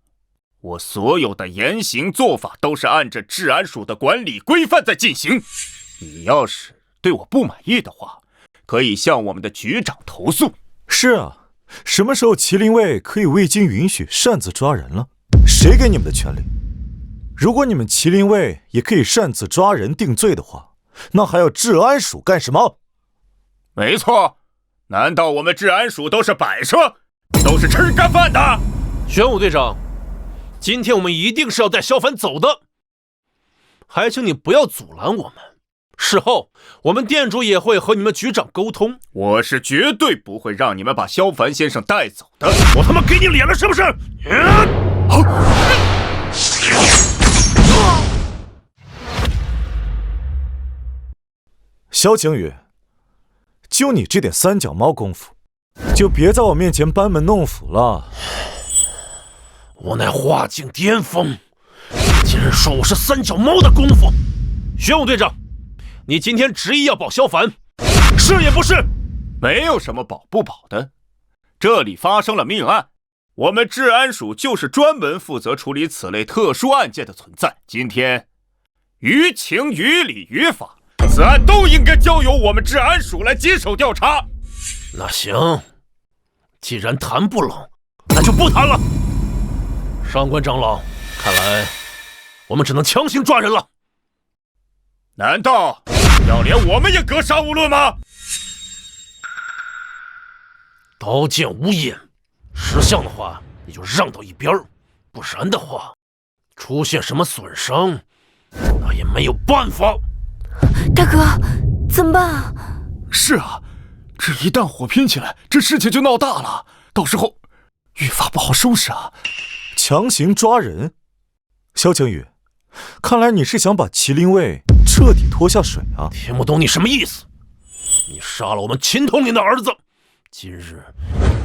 [SPEAKER 5] 我所有的言行做法都是按着治安署的管理规范在进行。你要是对我不满意的话，可以向我们的局长投诉。
[SPEAKER 2] 是啊，什么时候麒麟卫可以未经允许擅自抓人了？谁给你们的权利？如果你们麒麟卫也可以擅自抓人定罪的话，那还要治安署干什么？
[SPEAKER 5] 没错，难道我们治安署都是摆设，都是吃干饭的？
[SPEAKER 7] 玄武队长，今天我们一定是要带萧凡走的，还请你不要阻拦我们。事后我们店主也会和你们局长沟通。
[SPEAKER 5] 我是绝对不会让你们把萧凡先生带走的。
[SPEAKER 7] 我他妈给你脸了是不是？
[SPEAKER 2] 萧晴雨，就你这点三脚猫功夫，就别在我面前班门弄斧了。
[SPEAKER 7] 我乃画境巅峰，竟然说我是三脚猫的功夫。玄武队长，你今天执意要保萧凡，是也不是？
[SPEAKER 5] 没有什么保不保的，这里发生了命案，我们治安署就是专门负责处理此类特殊案件的存在。今天于情于理于法，此案都应该交由我们治安署来接手调查。
[SPEAKER 7] 那行，既然谈不拢，那就不谈了。上官长老，看来我们只能强行抓人了。
[SPEAKER 5] 难道要连我们也格杀勿论吗？
[SPEAKER 7] 刀剑无眼，识相的话你就让到一边，不然的话，出现什么损伤，那也没有办法。
[SPEAKER 6] 大哥，怎么办啊？
[SPEAKER 5] 是啊，这一旦火拼起来，这事情就闹大了，到时候愈发不好收拾啊。
[SPEAKER 2] 强行抓人，萧晴雨，看来你是想把麒麟卫彻底拖下水啊！
[SPEAKER 7] 听不懂你什么意思？你杀了我们秦统领的儿子，今日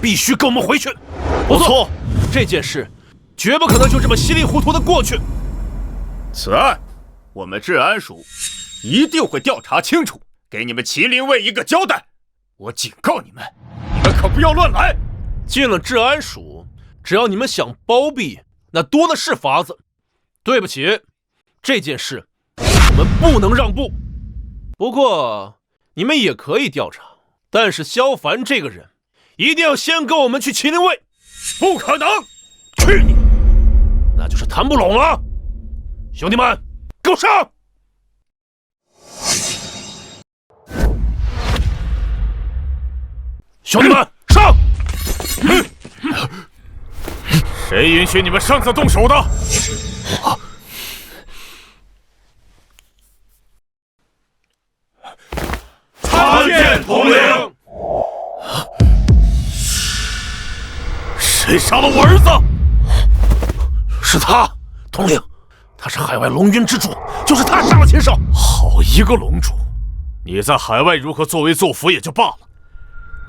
[SPEAKER 7] 必须跟我们回去。不错，这件事绝不可能就这么稀里糊涂的过去。
[SPEAKER 5] 此案，我们治安署一定会调查清楚，给你们麒麟卫一个交代。我警告你们，可不要乱来！
[SPEAKER 8] 进了治安署，只要你们想包庇，那多的是法子。对不起，这件事我们不能让步。不过你们也可以调查，但是萧凡这个人一定要先跟我们去麒麟卫。
[SPEAKER 5] 不可能！
[SPEAKER 8] 去你！那就是谈不拢了。兄弟们，给我上！兄弟们，上！
[SPEAKER 5] 谁允许你们擅自动手的？参见统领。谁杀了我儿子？
[SPEAKER 8] 是他，统领。他是海外龙渊之主，就是他杀了秦少。
[SPEAKER 5] 好一个龙主！你在海外如何作威作福也就罢了，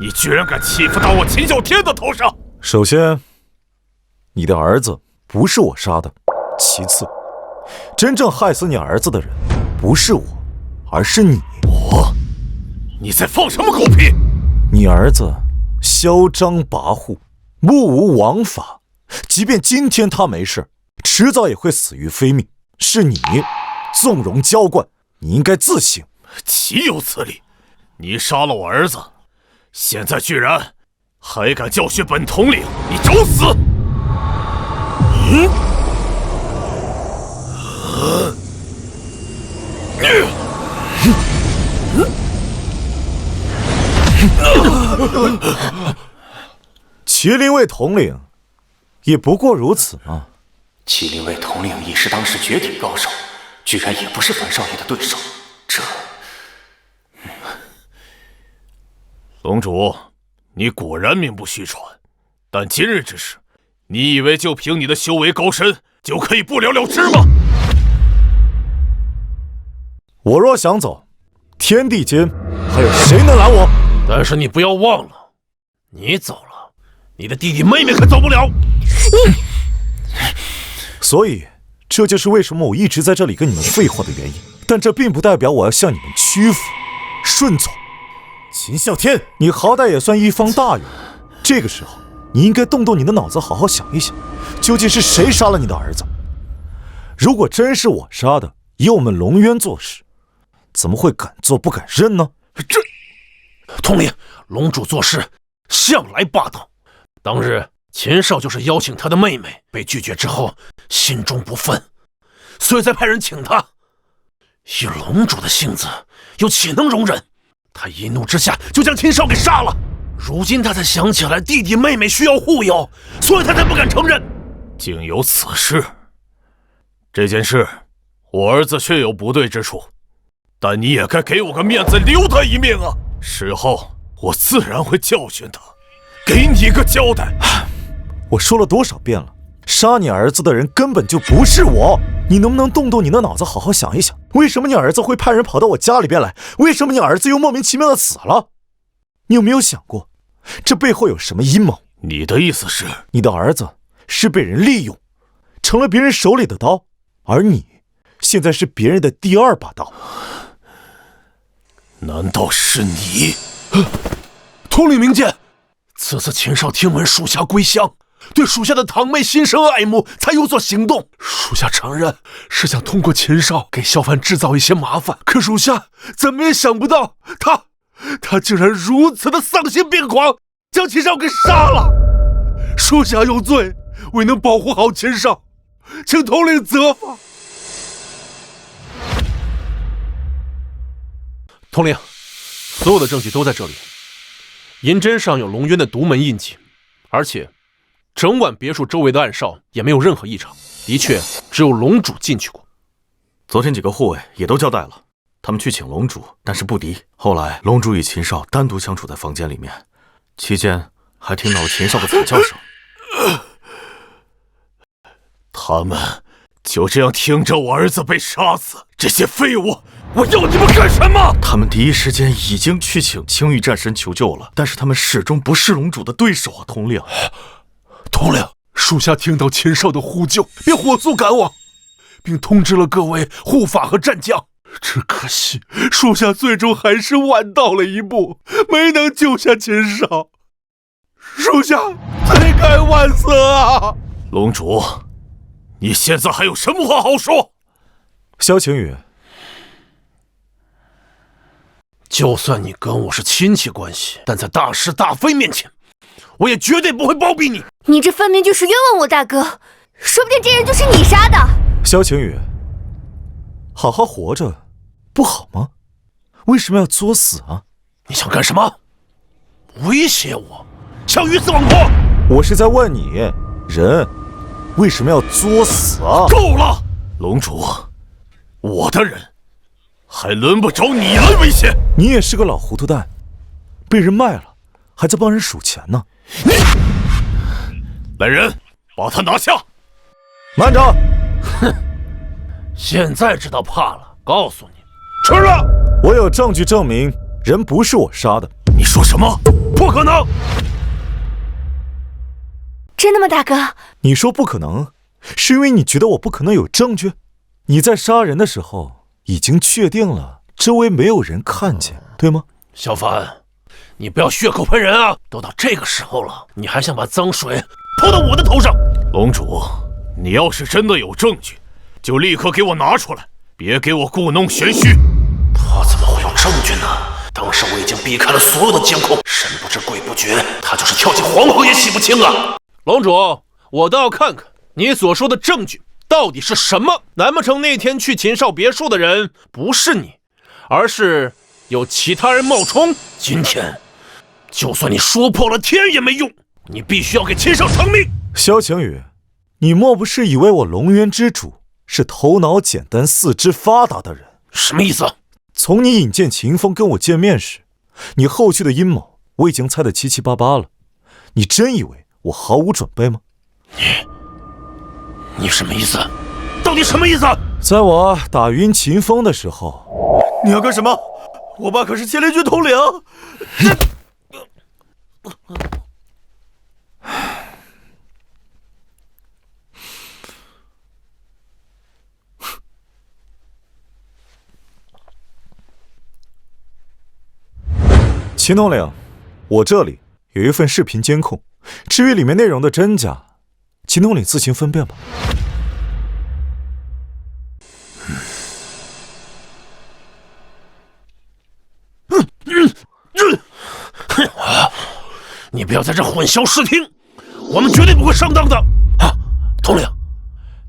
[SPEAKER 5] 你居然敢欺负到我秦啸天的头上！
[SPEAKER 2] 首先，你的儿子不是我杀的；其次，真正害死你儿子的人不是我，而是你。
[SPEAKER 5] 我？你在放什么狗屁？
[SPEAKER 2] 你儿子嚣张跋扈，目无王法，即便今天他没事，迟早也会死于非命。是你纵容娇惯，你应该自省。
[SPEAKER 5] 岂有此理！你杀了我儿子，现在居然还敢教训本统领，你找死！
[SPEAKER 2] 麒麟卫统领也不过如此嘛。
[SPEAKER 4] 麒麟卫统领已是当时绝顶高手，居然也不是樊少爷的对手，这……
[SPEAKER 5] 龙主，你果然名不虚传，但今日之事，你以为就凭你的修为高深就可以不了了之吗？
[SPEAKER 2] 我若想走，天地间还有谁能拦我？
[SPEAKER 8] 但是你不要忘了，你走了，你的弟弟妹妹可走不了。
[SPEAKER 2] 所以，这就是为什么我一直在这里跟你们废话的原因。但这并不代表我要向你们屈服、顺从。秦啸天，你好歹也算一方大人，这个时候你应该动动你的脑子，好好想一想，究竟是谁杀了你的儿子？如果真是我杀的，以我们龙渊做事，怎么会敢做不敢认呢？
[SPEAKER 8] 这统领，龙主做事向来霸道。当日秦少就是邀请他的妹妹，被拒绝之后，心中不忿，所以才派人请他。以龙主的性子，又岂能容忍？他一怒之下就将秦少给杀了。如今他才想起来弟弟妹妹需要护佑，所以他才不敢承认。
[SPEAKER 5] 竟有此事！这件事，我儿子确有不对之处，但你也该给我个面子，留他一命啊！事后我自然会教训他，给你一个交代。
[SPEAKER 2] 我说了多少遍了，杀你儿子的人根本就不是我。你能不能动动你的脑子，好好想一想，为什么你儿子会派人跑到我家里边来？为什么你儿子又莫名其妙的死了？你有没有想过，这背后有什么阴谋？
[SPEAKER 5] 你的意思是，
[SPEAKER 2] 你的儿子是被人利用，成了别人手里的刀，而你现在是别人的第二把刀。
[SPEAKER 5] 难道是你？
[SPEAKER 8] 统领明鉴，此次秦少听闻属下归乡，对属下的堂妹心生爱慕，才有所行动。属下承认是想通过秦少给萧凡制造一些麻烦，可属下怎么也想不到，他竟然如此的丧心病狂，将秦少给杀了。属下有罪，未能保护好秦少，请统领责罚。统领，所有的证据都在这里。银针上有龙渊的独门印记，而且整晚别墅周围的暗哨也没有任何异常，的确只有龙主进去过。
[SPEAKER 1] 昨天几个护卫也都交代了，他们去请龙主，但是不敌。后来龙主与秦少单独相处在房间里面，期间还听到了秦少的惨叫声。
[SPEAKER 5] 他们就这样听着我儿子被杀死，这些废物，我要你们干什么？
[SPEAKER 1] 他们第一时间已经去请青玉战神求救了，但是他们始终不是龙主的对手啊，统领。
[SPEAKER 8] 统领，属下听到秦少的呼救，便火速赶往，并通知了各位护法和战将。只可惜，属下最终还是晚到了一步，没能救下秦少。
[SPEAKER 7] 属下罪该万死啊！
[SPEAKER 5] 龙主，你现在还有什么话好说？
[SPEAKER 2] 萧晴雨，
[SPEAKER 7] 就算你跟我是亲戚关系，但在大是大非面前，我也绝对不会包庇你。
[SPEAKER 6] 你这分明就是冤枉我大哥，说不定这人就是你杀的。
[SPEAKER 2] 萧晴雨，好好活着不好吗？为什么要作死啊？
[SPEAKER 7] 你想干什么？威胁我？想鱼死网破？
[SPEAKER 2] 我是在问你，人为什么要作死啊？
[SPEAKER 5] 够了，龙主，我的人还轮不着你来威胁。
[SPEAKER 2] 你也是个老糊涂蛋，被人卖了，还在帮人数钱呢。
[SPEAKER 5] 你，来人，把他拿下！
[SPEAKER 2] 慢着！
[SPEAKER 7] 哼，现在知道怕了。告诉你，吃了。
[SPEAKER 2] 我有证据证明人不是我杀的。
[SPEAKER 5] 你说什么？
[SPEAKER 7] 不可能！
[SPEAKER 6] 真的吗，大哥？
[SPEAKER 2] 你说不可能，是因为你觉得我不可能有证据？你在杀人的时候已经确定了周围没有人看见，对吗？
[SPEAKER 7] 小凡，你不要血口喷人啊！都到这个时候了，你还想把脏水泼到我的头上？
[SPEAKER 5] 龙主，你要是真的有证据，就立刻给我拿出来，别给我故弄玄虚。
[SPEAKER 7] 他怎么会有证据呢？当时我已经避开了所有的监控，神不知鬼不觉，他就是跳进黄河也洗不清啊！
[SPEAKER 8] 龙主，我倒要看看你所说的证据到底是什么？难不成那天去秦少别墅的人不是你，而是有其他人冒充？
[SPEAKER 7] 今天，就算你说破了天也没用，你必须要给秦少偿命！
[SPEAKER 2] 萧晴雨，你莫不是以为我龙渊之主是头脑简单、四肢发达的人？
[SPEAKER 7] 什么意思？
[SPEAKER 2] 从你引荐秦风跟我见面时，你后续的阴谋我已经猜得七七八八了。你真以为我毫无准备吗？
[SPEAKER 7] 你什么意思？到底什么意思？
[SPEAKER 2] 在我打晕秦风的时候，
[SPEAKER 1] 你要干什么？我爸可是千里军统领。
[SPEAKER 2] 秦统领，我这里有一份视频监控，至于里面内容的真假，秦统领自行分辨吧。
[SPEAKER 7] 你不要在这混淆视听，我们绝对不会上当的啊！统领，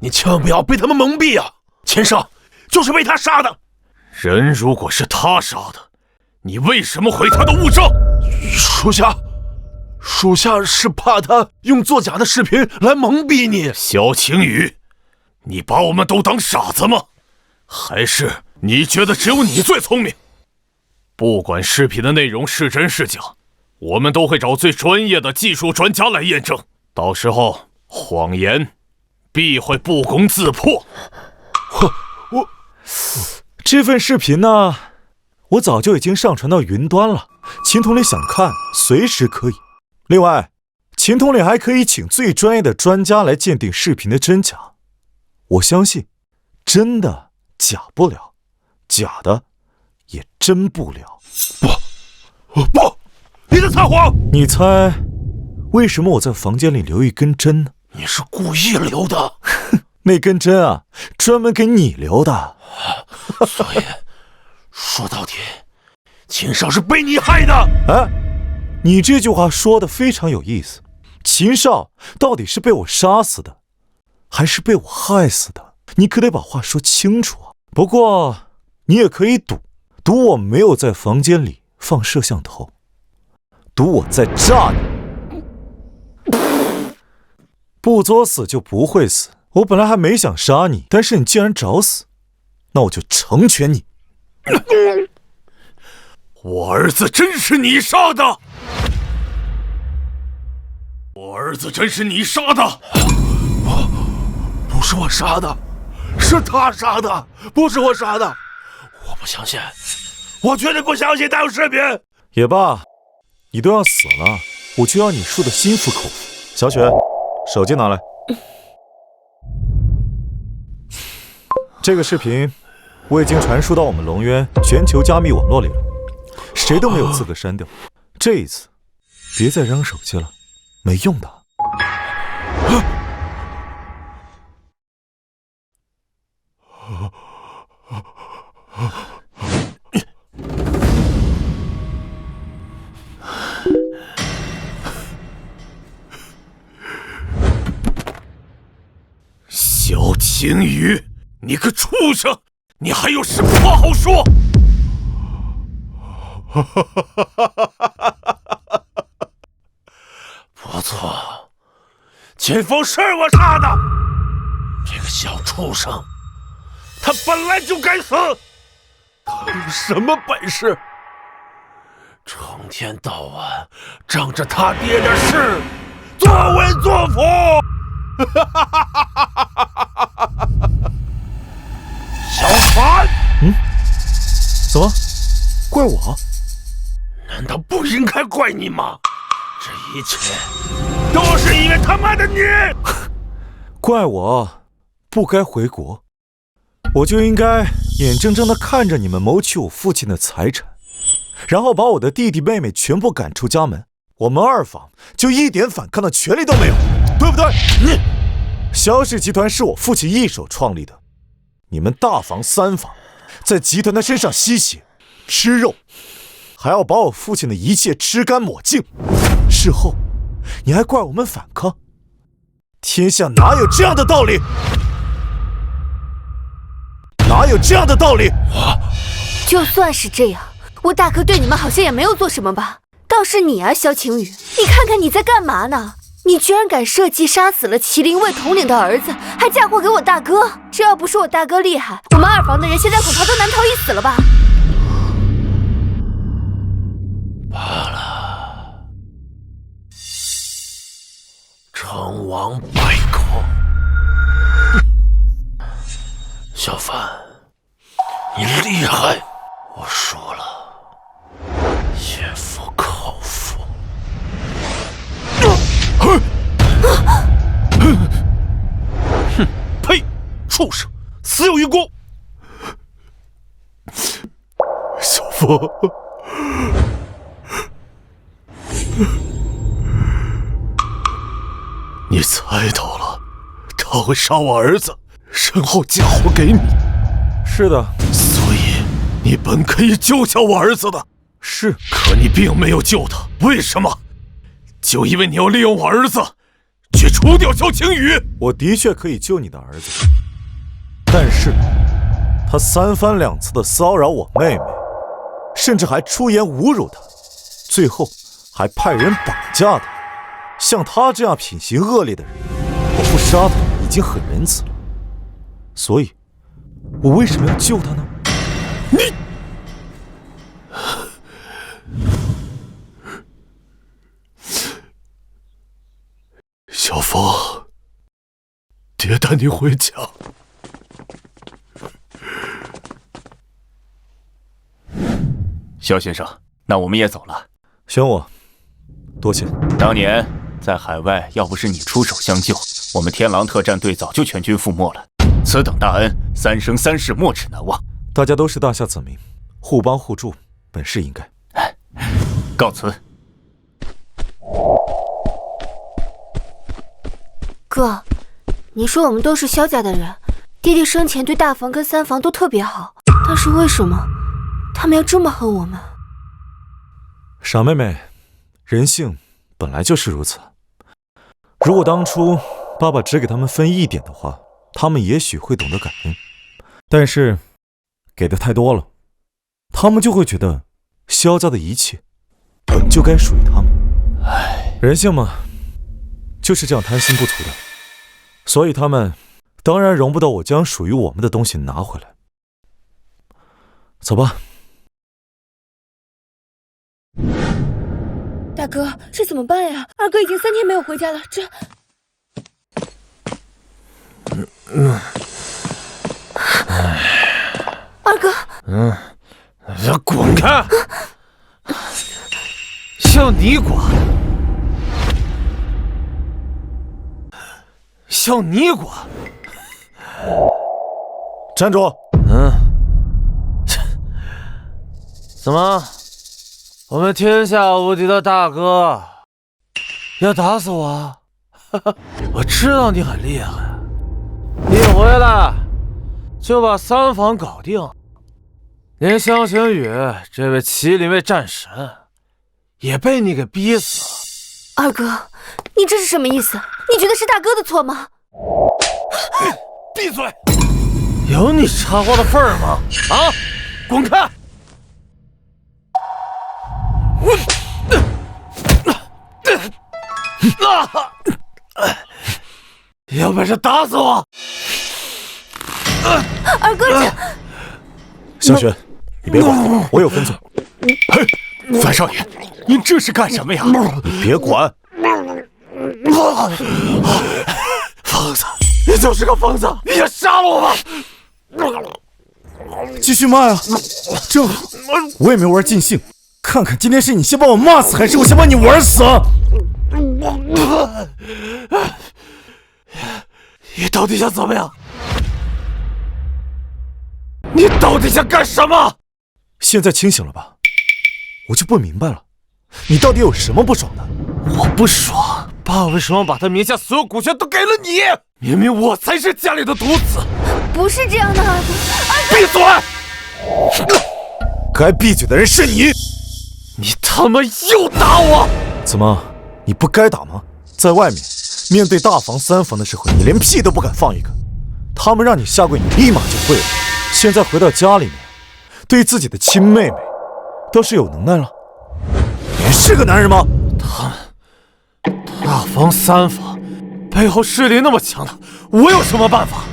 [SPEAKER 7] 你千万不要被他们蒙蔽啊！秦少就是被他杀的。
[SPEAKER 5] 人如果是他杀的，你为什么毁他的物证？
[SPEAKER 7] 属下是怕他用作假的视频来蒙蔽你。
[SPEAKER 5] 萧晴雨，你把我们都当傻子吗？还是你觉得只有你最聪明？不管视频的内容是真是假，我们都会找最专业的技术专家来验证。到时候谎言必会不攻自破。
[SPEAKER 2] 我这份视频呢，我早就已经上传到云端了，秦统领想看随时可以。另外，秦统领还可以请最专业的专家来鉴定视频的真假。我相信，真的假不了，假的也真不了。
[SPEAKER 7] 不，你在撒谎！
[SPEAKER 2] 你猜，为什么我在房间里留一根针呢？
[SPEAKER 7] 你是故意留的。
[SPEAKER 2] 那根针啊，专门给你留的。
[SPEAKER 7] 所以，说到底，秦少是被你害的。
[SPEAKER 2] 哎，你这句话说的非常有意思。秦少到底是被我杀死的，还是被我害死的？你可得把话说清楚啊。不过，你也可以赌我没有在房间里放摄像头，赌我在炸你。不作死就不会死。我本来还没想杀你，但是你既然找死，那我就成全你。
[SPEAKER 5] 我儿子真是你杀的！我儿子真是你杀的！
[SPEAKER 7] 不是我杀的，是他杀的，不是我杀的。我不相信，我绝对不相信他有视频。
[SPEAKER 2] 也罢，你都要死了，我就要你说的心服口服。小雪，手机拿来。这个视频我已经传输到我们龙渊全球加密网络里了，谁都没有资格删掉。这一次，别再扔手机了，
[SPEAKER 10] 没用的。
[SPEAKER 7] 萧晴雨，你个畜生，你还有什么话好说？不错，秦风是我杀的。这个小畜生，他本来就该死。他有什么本事？成天到晚仗着他爹的事，作威作福。小凡，
[SPEAKER 10] 怎么？怪我？
[SPEAKER 7] 难道不应该怪你吗？这一切都是因为他妈的你！
[SPEAKER 10] 怪我不该回国，我就应该眼睁睁地看着你们谋取我父亲的财产，然后把我的弟弟妹妹全部赶出家门，我们二房就一点反抗的权利都没有，对不对？萧氏集团是我父亲一手创立的，你们大房三房在集团的身上吸血吃肉，还要把我父亲的一切吃干抹净，事后你还怪我们反抗，天下哪有这样的道理？哪有这样的道理？
[SPEAKER 6] 就算是这样，我大哥对你们好像也没有做什么吧？倒是你啊，萧晴雨，你看看你在干嘛呢？你居然敢设计杀死了麒麟卫统领的儿子，还嫁祸给我大哥！这要不是我大哥厉害，我们二房的人现在恐怕都难逃一死了吧？
[SPEAKER 7] 罢了，成王败寇。小凡，你厉害，我输了，心服口服。哼！呸！畜生，死有余辜！
[SPEAKER 1] 小风，你猜到了，他会杀我儿子，身后嫁祸给你。
[SPEAKER 10] 是的，
[SPEAKER 1] 所以你本可以救下我儿子的。
[SPEAKER 10] 是，
[SPEAKER 1] 可你并没有救他，为什么？就因为你要利用我儿子去除掉萧晴雨。
[SPEAKER 10] 我的确可以救你的儿子，但是他三番两次的骚扰我妹妹，甚至还出言侮辱她，最后还派人绑架她。像他这样品行恶劣的人，我不杀他已经很仁慈了，所以我为什么要救他呢？
[SPEAKER 1] 你小风，爹带你回家。
[SPEAKER 4] 萧先生，那我们也走了。
[SPEAKER 10] 选我，多谢。
[SPEAKER 4] 当年在海外，要不是你出手相救，我们天狼特战队早就全军覆没了。此等大恩，三生三世莫齿难忘。
[SPEAKER 10] 大家都是大夏子民，互帮互助，本是应该。
[SPEAKER 4] 告辞。
[SPEAKER 6] 哥，你说我们都是萧家的人，弟弟生前对大房跟三房都特别好，但是为什么他们要这么恨我们？
[SPEAKER 10] 傻妹妹，人性本来就是如此。如果当初爸爸只给他们分一点的话，他们也许会懂得感恩，但是给的太多了，他们就会觉得萧家的一切本就该属于他们。人性嘛，就是这样贪心不足的，所以他们当然容不得我将属于我们的东西拿回来。走吧。
[SPEAKER 6] 大哥，这怎么办呀？二哥已经3天没有回家了，这……二哥，
[SPEAKER 7] 滚开！像你管，像你管！
[SPEAKER 10] 站住！
[SPEAKER 5] 怎么？我们天下无敌的大哥要打死我？我知道你很厉害，一回来就把三房搞定，连香晴雨这位麒麟卫战神也被你给逼死了。
[SPEAKER 6] 二哥，你这是什么意思？你觉得是大哥的错吗？
[SPEAKER 5] 闭嘴！有你插话的份儿吗？啊，滚开！有本事打死我！
[SPEAKER 6] 二哥，
[SPEAKER 2] 香雪，你别管，我有分寸。
[SPEAKER 4] 嘿，范少爷，您这是干什么呀？
[SPEAKER 2] 你别管。
[SPEAKER 5] 疯子，你就是个疯子！你想杀了我吗？
[SPEAKER 10] 继续骂呀！正好，我也没玩尽兴，看看今天是你先把我骂死，还是我先把你玩死。
[SPEAKER 5] 你到底想怎么样？你到底想干什么？
[SPEAKER 2] 现在清醒了吧？我就不明白了，你到底有什么不爽的？
[SPEAKER 5] 我不爽，爸为什么把他名下所有股权都给了你？明明我才是家里的独子。
[SPEAKER 6] 不是这样的，二哥。
[SPEAKER 5] 闭嘴！
[SPEAKER 2] 该闭嘴的人是你。
[SPEAKER 5] 你他妈又打我！
[SPEAKER 2] 怎么，你不该打吗？在外面面对大房三房的时候，你连屁都不敢放一个。他们让你下跪，你立马就跪了。现在回到家里面，对自己的亲妹妹倒是有能耐了。你是个男人吗？
[SPEAKER 5] 他们大房三房背后势力那么强的，我有什么办法？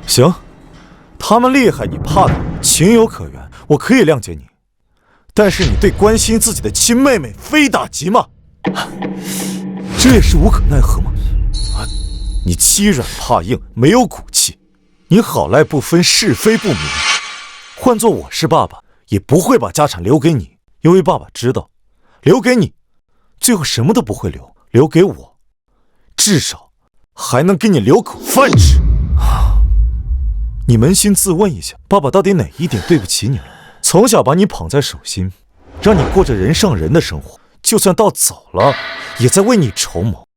[SPEAKER 2] 行，他们厉害你怕他，情有可原，我可以谅解你。但是你对关心自己的亲妹妹非打即骂，这也是无可奈何吗？你欺软怕硬，没有骨气，你好赖不分是非不明。换做我是爸爸，也不会把家产留给你，因为爸爸知道，留给你，最后什么都不会留，留给我，至少还能给你留口饭吃。你扪心自问一下，爸爸到底哪一点对不起你了？从小把你捧在手心，让你过着人上人的生活，就算到走了，也在为你筹谋，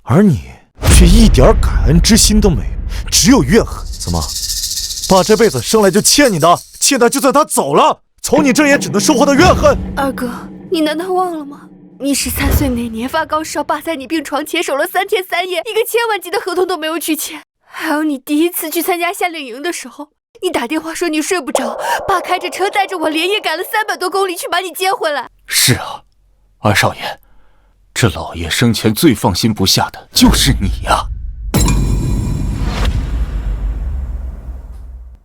[SPEAKER 2] 而你却一点感恩之心都没有，只有怨恨。怎么，爸这辈子生来就欠你的，欠的就算他走了，从你这也只能收获到怨恨。
[SPEAKER 6] 二哥，你难道忘了吗？你13岁那年发高烧，爸在你病床前守了3天3夜，一个千万级的合同都没有去签。还有你第一次去参加夏令营的时候，你打电话说你睡不着，爸开着车带着我连夜赶了300多公里去把你接回来。
[SPEAKER 4] 是啊，二少爷，这老爷生前最放心不下的就是你呀。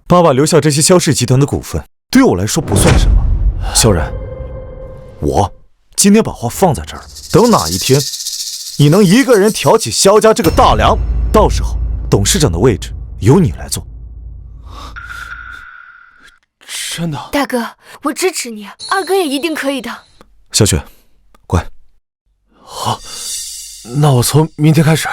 [SPEAKER 2] 爸爸留下这些萧氏集团的股份，对我来说不算什么。萧然，我今天把话放在这儿，等哪一天你能一个人挑起萧家这个大梁，到时候董事长的位置由你来做。
[SPEAKER 5] 真的？
[SPEAKER 6] 大哥，我支持你，二哥也一定可以的。
[SPEAKER 2] 小雪，乖。
[SPEAKER 5] 好，那我从明天开始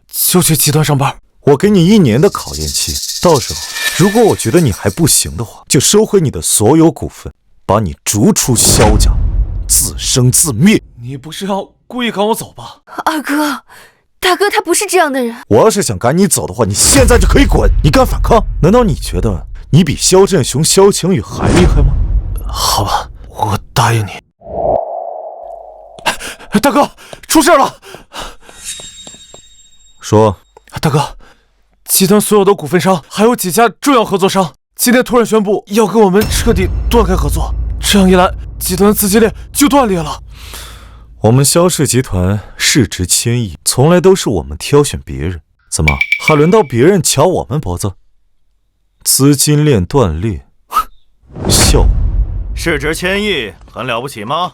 [SPEAKER 5] 就去集团上班。
[SPEAKER 2] 我给你1年的考验期，到时候如果我觉得你还不行的话，就收回你的所有股份，把你逐出萧家，自生自灭。
[SPEAKER 5] 你不是要故意赶我走吧？
[SPEAKER 6] 二哥，大哥他不是这样的人。
[SPEAKER 2] 我要是想赶你走的话，你现在就可以滚。你敢反抗？难道你觉得你比萧振雄、萧晴雨还厉害吗？
[SPEAKER 5] 好吧，我答应你。大哥，出事了！
[SPEAKER 2] 说。
[SPEAKER 5] 大哥，集团所有的股份商还有几家重要合作商，今天突然宣布要跟我们彻底断开合作，这样一来，集团的资金链就断裂了。
[SPEAKER 2] 我们萧氏集团市值1000亿，从来都是我们挑选别人，怎么还轮到别人瞧我们脖子？资金链断裂，笑。
[SPEAKER 1] 市值1000亿很了不起吗？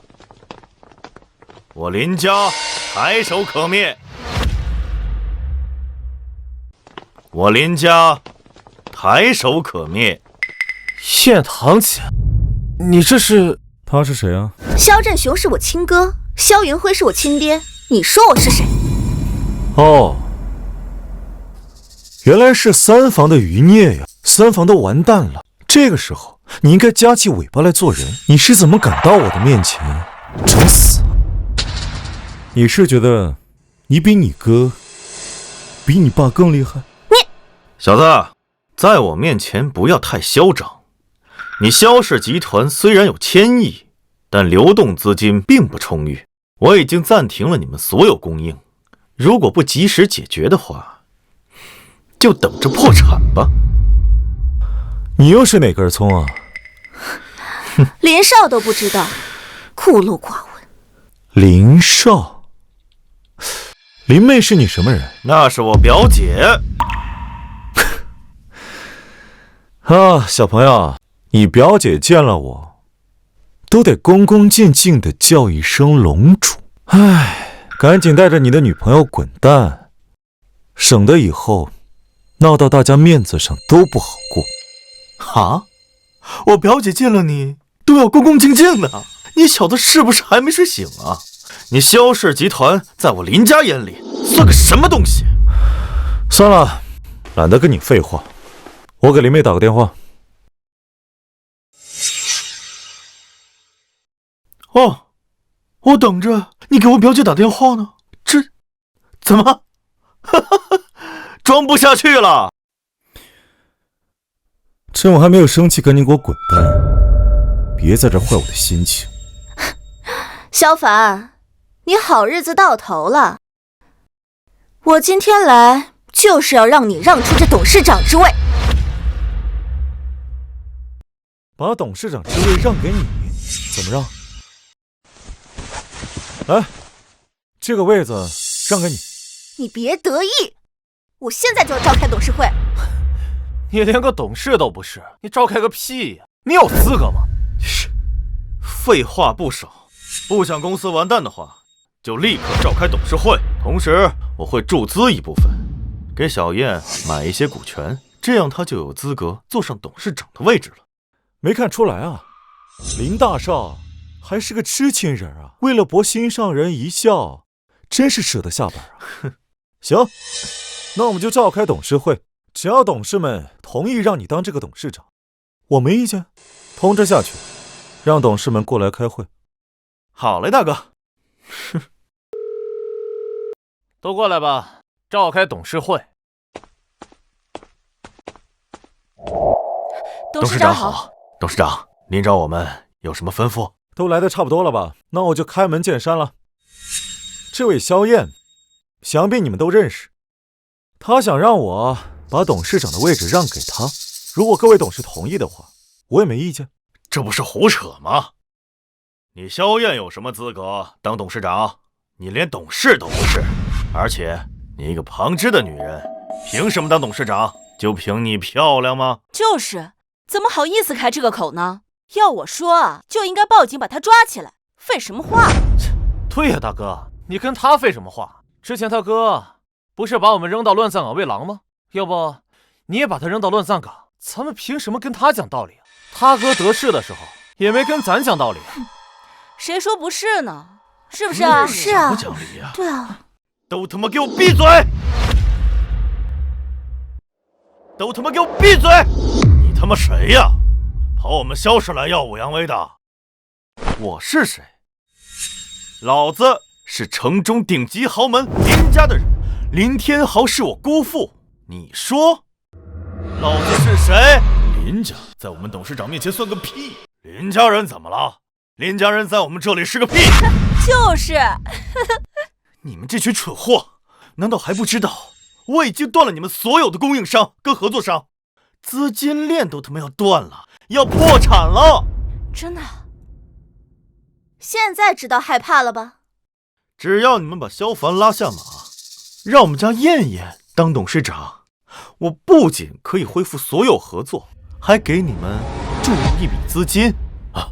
[SPEAKER 1] 我林家抬手可灭。我林家抬手可灭。
[SPEAKER 5] 燕堂姐，你这是？
[SPEAKER 10] 他是谁啊？
[SPEAKER 3] 萧振雄是我亲哥，萧云辉是我亲爹，你说我是谁？
[SPEAKER 2] 哦，原来是三房的余孽呀！三房都完蛋了，这个时候你应该夹起尾巴来做人。你是怎么敢到我的面前找死？
[SPEAKER 10] 你是觉得你比你哥、比你爸更厉害？
[SPEAKER 1] 小子，在我面前不要太嚣张。你萧氏集团虽然有1000亿，但流动资金并不充裕。我已经暂停了你们所有供应，如果不及时解决的话，就等着破产吧。
[SPEAKER 10] 你又是哪根葱啊？
[SPEAKER 3] 林少都不知道，孤陋寡闻。
[SPEAKER 10] 林少，林妹是你什么人？
[SPEAKER 1] 那是我表姐。
[SPEAKER 10] 啊，小朋友，你表姐见了我，都得恭恭敬敬地叫一声龙主。唉，赶紧带着你的女朋友滚蛋，省得以后闹到大家面子上都不好过。
[SPEAKER 1] 哈，我表姐见了你都要恭恭敬敬的，你小子是不是还没睡醒啊？你萧氏集团在我林家眼里算个什么东西？
[SPEAKER 10] 算了，懒得跟你废话，我给林妹打个电话。
[SPEAKER 1] 哦，我等着你给我表姐打电话呢，这怎么装不下去了？
[SPEAKER 10] 趁我还没有生气，赶紧给我滚蛋，别在这坏我的心情。
[SPEAKER 3] 萧凡，你好日子到头了，我今天来就是要让你让出这董事长之位。
[SPEAKER 10] 把董事长之位让给你，怎么让？来，这个位子让给你。
[SPEAKER 3] 你别得意，我现在就要召开董事会。
[SPEAKER 5] 你连个董事都不是，你召开个屁呀！你有资格吗？
[SPEAKER 1] 是，废话不少。不想公司完蛋的话，就立刻召开董事会。同时，我会注资一部分，给小燕买一些股权，这样她就有资格坐上董事长的位置了。
[SPEAKER 10] 没看出来啊，林大少还是个痴情人啊！为了博心上人一笑，真是舍得下本啊！行，那我们就召开董事会。只要董事们同意让你当这个董事长，我没意见。通知下去，让董事们过来开会。
[SPEAKER 1] 好嘞，大哥。
[SPEAKER 5] 都过来吧，召开董事会。
[SPEAKER 3] 董事长好。
[SPEAKER 1] 董事长，您找我们有什么吩咐？
[SPEAKER 10] 都来的差不多了吧？那我就开门见山了。这位萧燕，想必你们都认识，她想让我把董事长的位置让给他，如果各位董事同意的话，我也没意见。
[SPEAKER 1] 这不是胡扯吗？你萧燕有什么资格当董事长？你连董事都不是，而且你一个旁支的女人，凭什么当董事长？就凭你漂亮吗？
[SPEAKER 3] 就是，怎么好意思开这个口呢？要我说啊，就应该报警把他抓起来，废什么话？
[SPEAKER 5] 对呀，大哥，你跟他废什么话？之前他哥不是把我们扔到乱葬岗喂狼吗？要不你也把他扔到乱葬岗，咱们凭什么跟他讲道理啊？他哥得势的时候也没跟咱讲道理。
[SPEAKER 3] 谁说不是呢？是不是啊？是啊，
[SPEAKER 1] 不讲理啊！
[SPEAKER 3] 对啊，
[SPEAKER 1] 都他妈给我闭嘴！都他妈给我闭嘴！你他妈谁呀？跑我们萧氏来耀武扬威的？我是谁？老子是城中顶级豪门林家的人，林天豪是我姑父。你说，老子是谁？林家在我们董事长面前算个屁！林家人怎么了？林家人在我们这里是个屁！
[SPEAKER 3] 就是
[SPEAKER 1] 你们这群蠢货，难道还不知道我已经断了你们所有的供应商跟合作商，资金链都他妈要断了，要破产了！
[SPEAKER 3] 真的？现在知道害怕了吧？
[SPEAKER 1] 只要你们把萧凡拉下马，让我们家燕燕当董事长，我不仅可以恢复所有合作，还给你们注入一笔资金啊！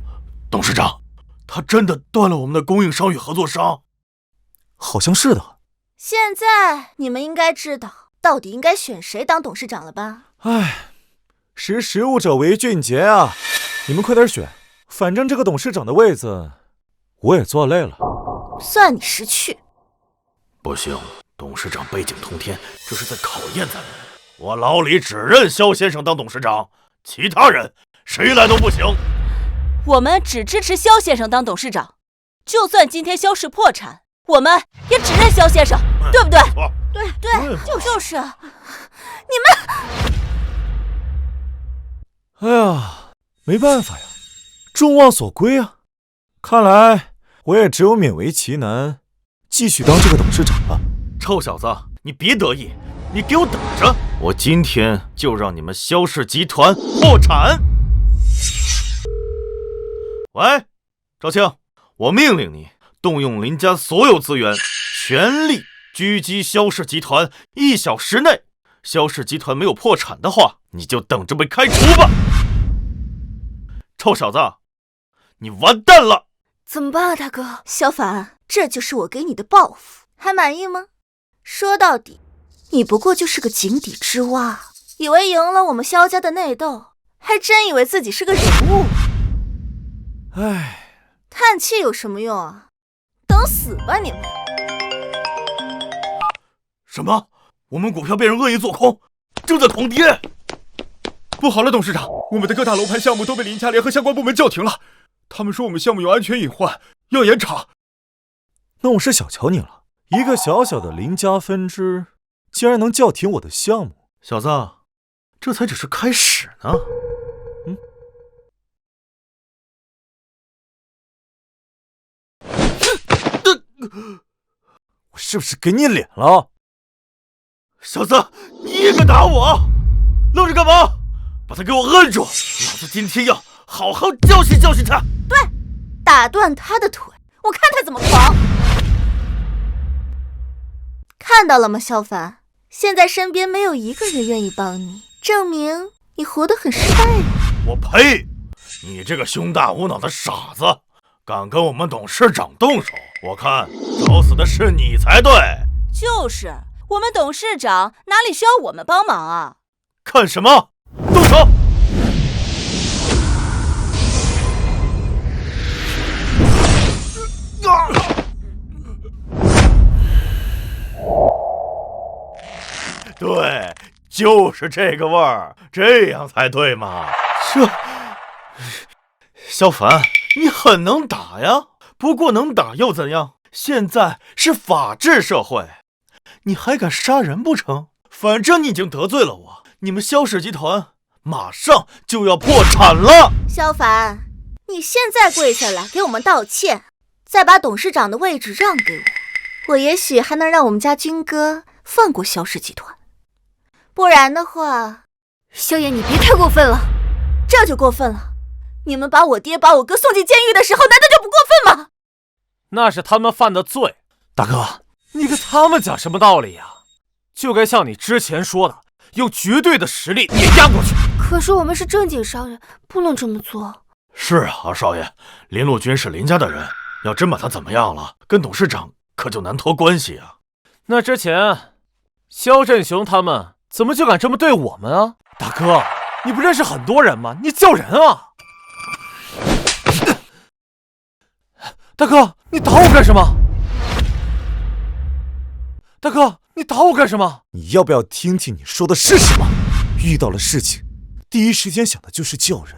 [SPEAKER 1] 董事长，他真的断了我们的供应商与合作商？
[SPEAKER 10] 好像是的。
[SPEAKER 3] 现在你们应该知道到底应该选谁当董事长了吧？
[SPEAKER 10] 唉，识时务者为俊杰啊！你们快点选，反正这个董事长的位子我也坐累了。
[SPEAKER 3] 算你识趣。
[SPEAKER 1] 不行，董事长背景通天，这是在考验咱们。我老李只认萧先生当董事长，其他人谁来都不行。
[SPEAKER 3] 我们只支持萧先生当董事长，就算今天萧氏破产，我们也只认萧先生。对不对？
[SPEAKER 6] 对，
[SPEAKER 3] 就是。
[SPEAKER 2] 哎呀，没办法呀，众望所归啊！看来我也只有勉为其难，继续当这个董事长了。
[SPEAKER 1] 臭小子，你别得意，你给我等着！我今天就让你们萧氏集团破产！喂，赵庆，我命令你动用林家所有资源，全力狙击萧氏集团。1小时内，萧氏集团没有破产的话，你就等着被开除吧！臭小子，你完蛋了！
[SPEAKER 6] 怎么办啊，大哥？
[SPEAKER 3] 萧凡，这就是我给你的报复，还满意吗？说到底，你不过就是个井底之蛙，以为赢了我们萧家的内斗，还真以为自己是个人物。
[SPEAKER 2] 唉，
[SPEAKER 3] 叹气有什么用啊？等死吧你们！
[SPEAKER 1] 什么？我们股票被人恶意做空，正在狂跌！
[SPEAKER 9] 不好了，董事长，我们的各大楼盘项目都被林家联合相关部门叫停了。他们说我们项目有安全隐患，要严查。
[SPEAKER 2] 那我是小瞧你了，一个小小的林家分支，竟然能叫停我的项目。
[SPEAKER 1] 小子，这才只是开始呢。
[SPEAKER 2] 我是不是给你脸了？
[SPEAKER 1] 小子，你也敢打我？愣着干嘛？把他给我摁住！老子今天要好好教训教训他。
[SPEAKER 3] 对，打断他的腿，我看他怎么狂。看到了吗，萧凡？现在身边没有一个人愿意帮你，证明你活得很失败呀。
[SPEAKER 1] 我呸！你这个胸大无脑的傻子，敢跟我们董事长动手，我看找死的是你才对。
[SPEAKER 3] 就是，我们董事长哪里需要我们帮忙啊？
[SPEAKER 1] 看什么？动手！对，就是这个味儿，这样才对嘛。萧凡，你很能打呀，不过能打又怎样？现在是法治社会，你还敢杀人不成？反正你已经得罪了我，你们萧氏集团马上就要破产了。
[SPEAKER 3] 萧凡，你现在跪下来给我们道歉，再把董事长的位置让给我，我也许还能让我们家军哥放过萧氏集团。不然的话，
[SPEAKER 6] 萧爷，你别太过分了。
[SPEAKER 3] 这就过分了。你们把我爹把我哥送进监狱的时候，难道就不过分吗？
[SPEAKER 5] 那是他们犯的罪。大哥，你跟他们讲什么道理呀？就该像你之前说的，用绝对的实力碾压过去。
[SPEAKER 6] 可是我们是正经商人，不能这么做。
[SPEAKER 1] 是啊，二少爷，林陆军是林家的人，要真把他怎么样了，跟董事长可就难脱关系啊。
[SPEAKER 5] 那之前萧振雄他们怎么就敢这么对我们啊？大哥，你不认识很多人吗？你叫人啊！大哥，你打我干什么？大哥，你打我干什么？
[SPEAKER 2] 你要不要听听你说的是什么？遇到了事情，第一时间想的就是叫人，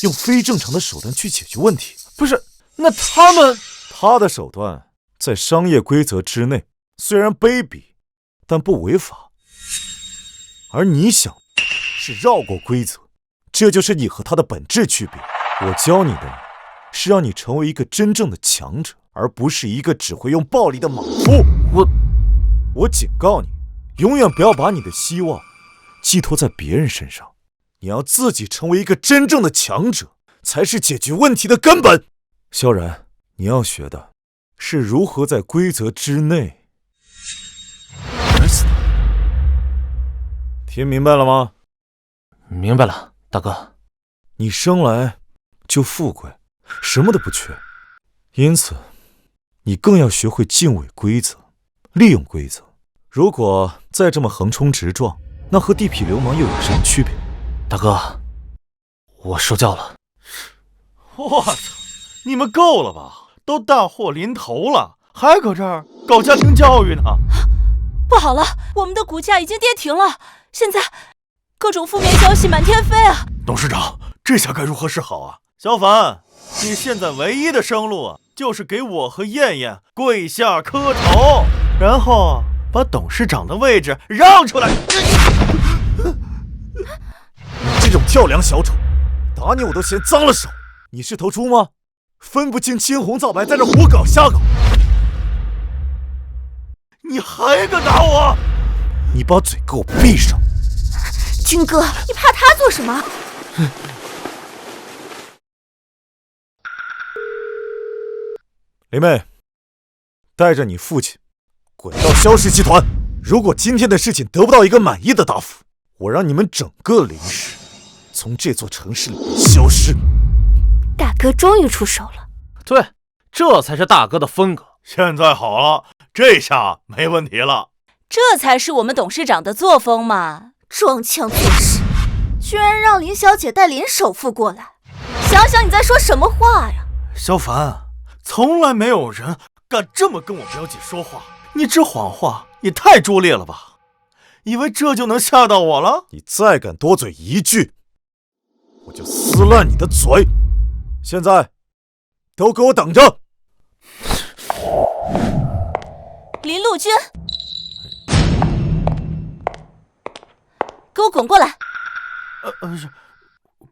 [SPEAKER 2] 用非正常的手段去解决问题。
[SPEAKER 5] 不是，那
[SPEAKER 2] 他的手段在商业规则之内，虽然卑鄙，但不违法。而你想是绕过规则，这就是你和他的本质区别。我教你的是让你成为一个真正的强者，而不是一个只会用暴力的莽夫。我警告你，永远不要把你的希望寄托在别人身上，你要自己成为一个真正的强者，才是解决问题的根本。萧然，你要学的是如何在规则之内玩死他。听明白了吗？
[SPEAKER 5] 明白了，大哥。
[SPEAKER 2] 你生来就富贵，什么都不缺，因此你更要学会敬畏规则，利用规则。如果再这么横冲直撞，那和地痞流氓又有什么区别？
[SPEAKER 5] 大哥，我受教了。
[SPEAKER 1] 我操，你们够了吧？都大祸临头了，还搁这儿搞家庭教育呢？
[SPEAKER 3] 不好了，我们的股价已经跌停了，现在各种负面消息满天飞啊！
[SPEAKER 1] 董事长，这下该如何是好啊？萧凡，你现在唯一的生路就是给我和燕燕跪下磕头。然后把董事长的位置让出来。
[SPEAKER 2] 这种跳梁小丑，打你我都嫌脏了手。你是头猪吗？分不清青红皂白，在这胡搞瞎搞。
[SPEAKER 1] 你还敢打我？
[SPEAKER 2] 你把嘴给我闭上！
[SPEAKER 6] 军哥，你怕他做什么？
[SPEAKER 2] 林妹，带着你父亲滚到萧氏集团。如果今天的事情得不到一个满意的答复，我让你们整个林氏从这座城市里消失。
[SPEAKER 6] 大哥终于出手了。
[SPEAKER 5] 对，这才是大哥的风格。
[SPEAKER 1] 现在好了，这下没问题了。
[SPEAKER 3] 这才是我们董事长的作风嘛！装腔作势，居然让林小姐带林首富过来，想想你在说什么话呀？
[SPEAKER 1] 萧凡，从来没有人敢这么跟我表姐说话。你这谎话也太拙劣了吧？以为这就能吓到我了？
[SPEAKER 2] 你再敢多嘴一句，我就撕烂你的嘴！现在都给我等着！
[SPEAKER 3] 林陆军，给我滚过来！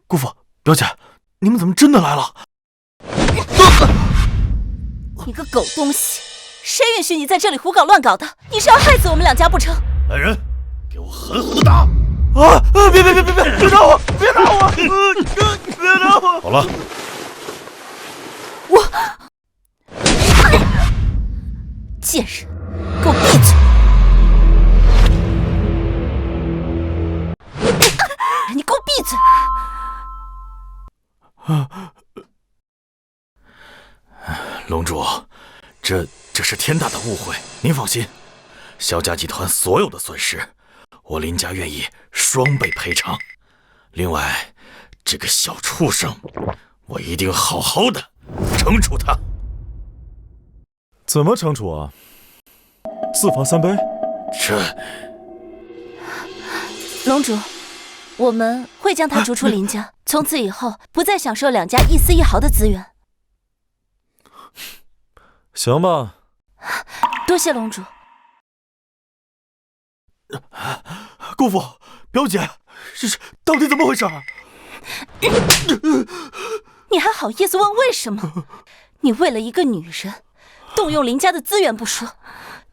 [SPEAKER 1] 姑父，表姐，你们怎么真的来了？
[SPEAKER 3] 你个狗东西，谁允许你在这里胡搞乱搞的？你是要害死我们两家不成？
[SPEAKER 1] 来人，给我狠狠的打！别打我！别打我！别打我！
[SPEAKER 2] 好了，
[SPEAKER 3] 贱人，给我闭嘴！你给我闭嘴！
[SPEAKER 1] 龙主，这是天大的误会，您放心，萧家集团所有的损失，我林家愿意双倍赔偿。另外，这个小畜生，我一定好好的惩处他。
[SPEAKER 2] 怎么惩处啊？自罚3杯？
[SPEAKER 3] 龙主，我们会将他逐出林家，从此以后不再享受两家一丝一毫的资源。
[SPEAKER 2] 行吧，
[SPEAKER 3] 多谢龙主。
[SPEAKER 1] 姑父，表姐，这是到底怎么回事？
[SPEAKER 3] 你还好意思问为什么？你为了一个女人，动用林家的资源不说，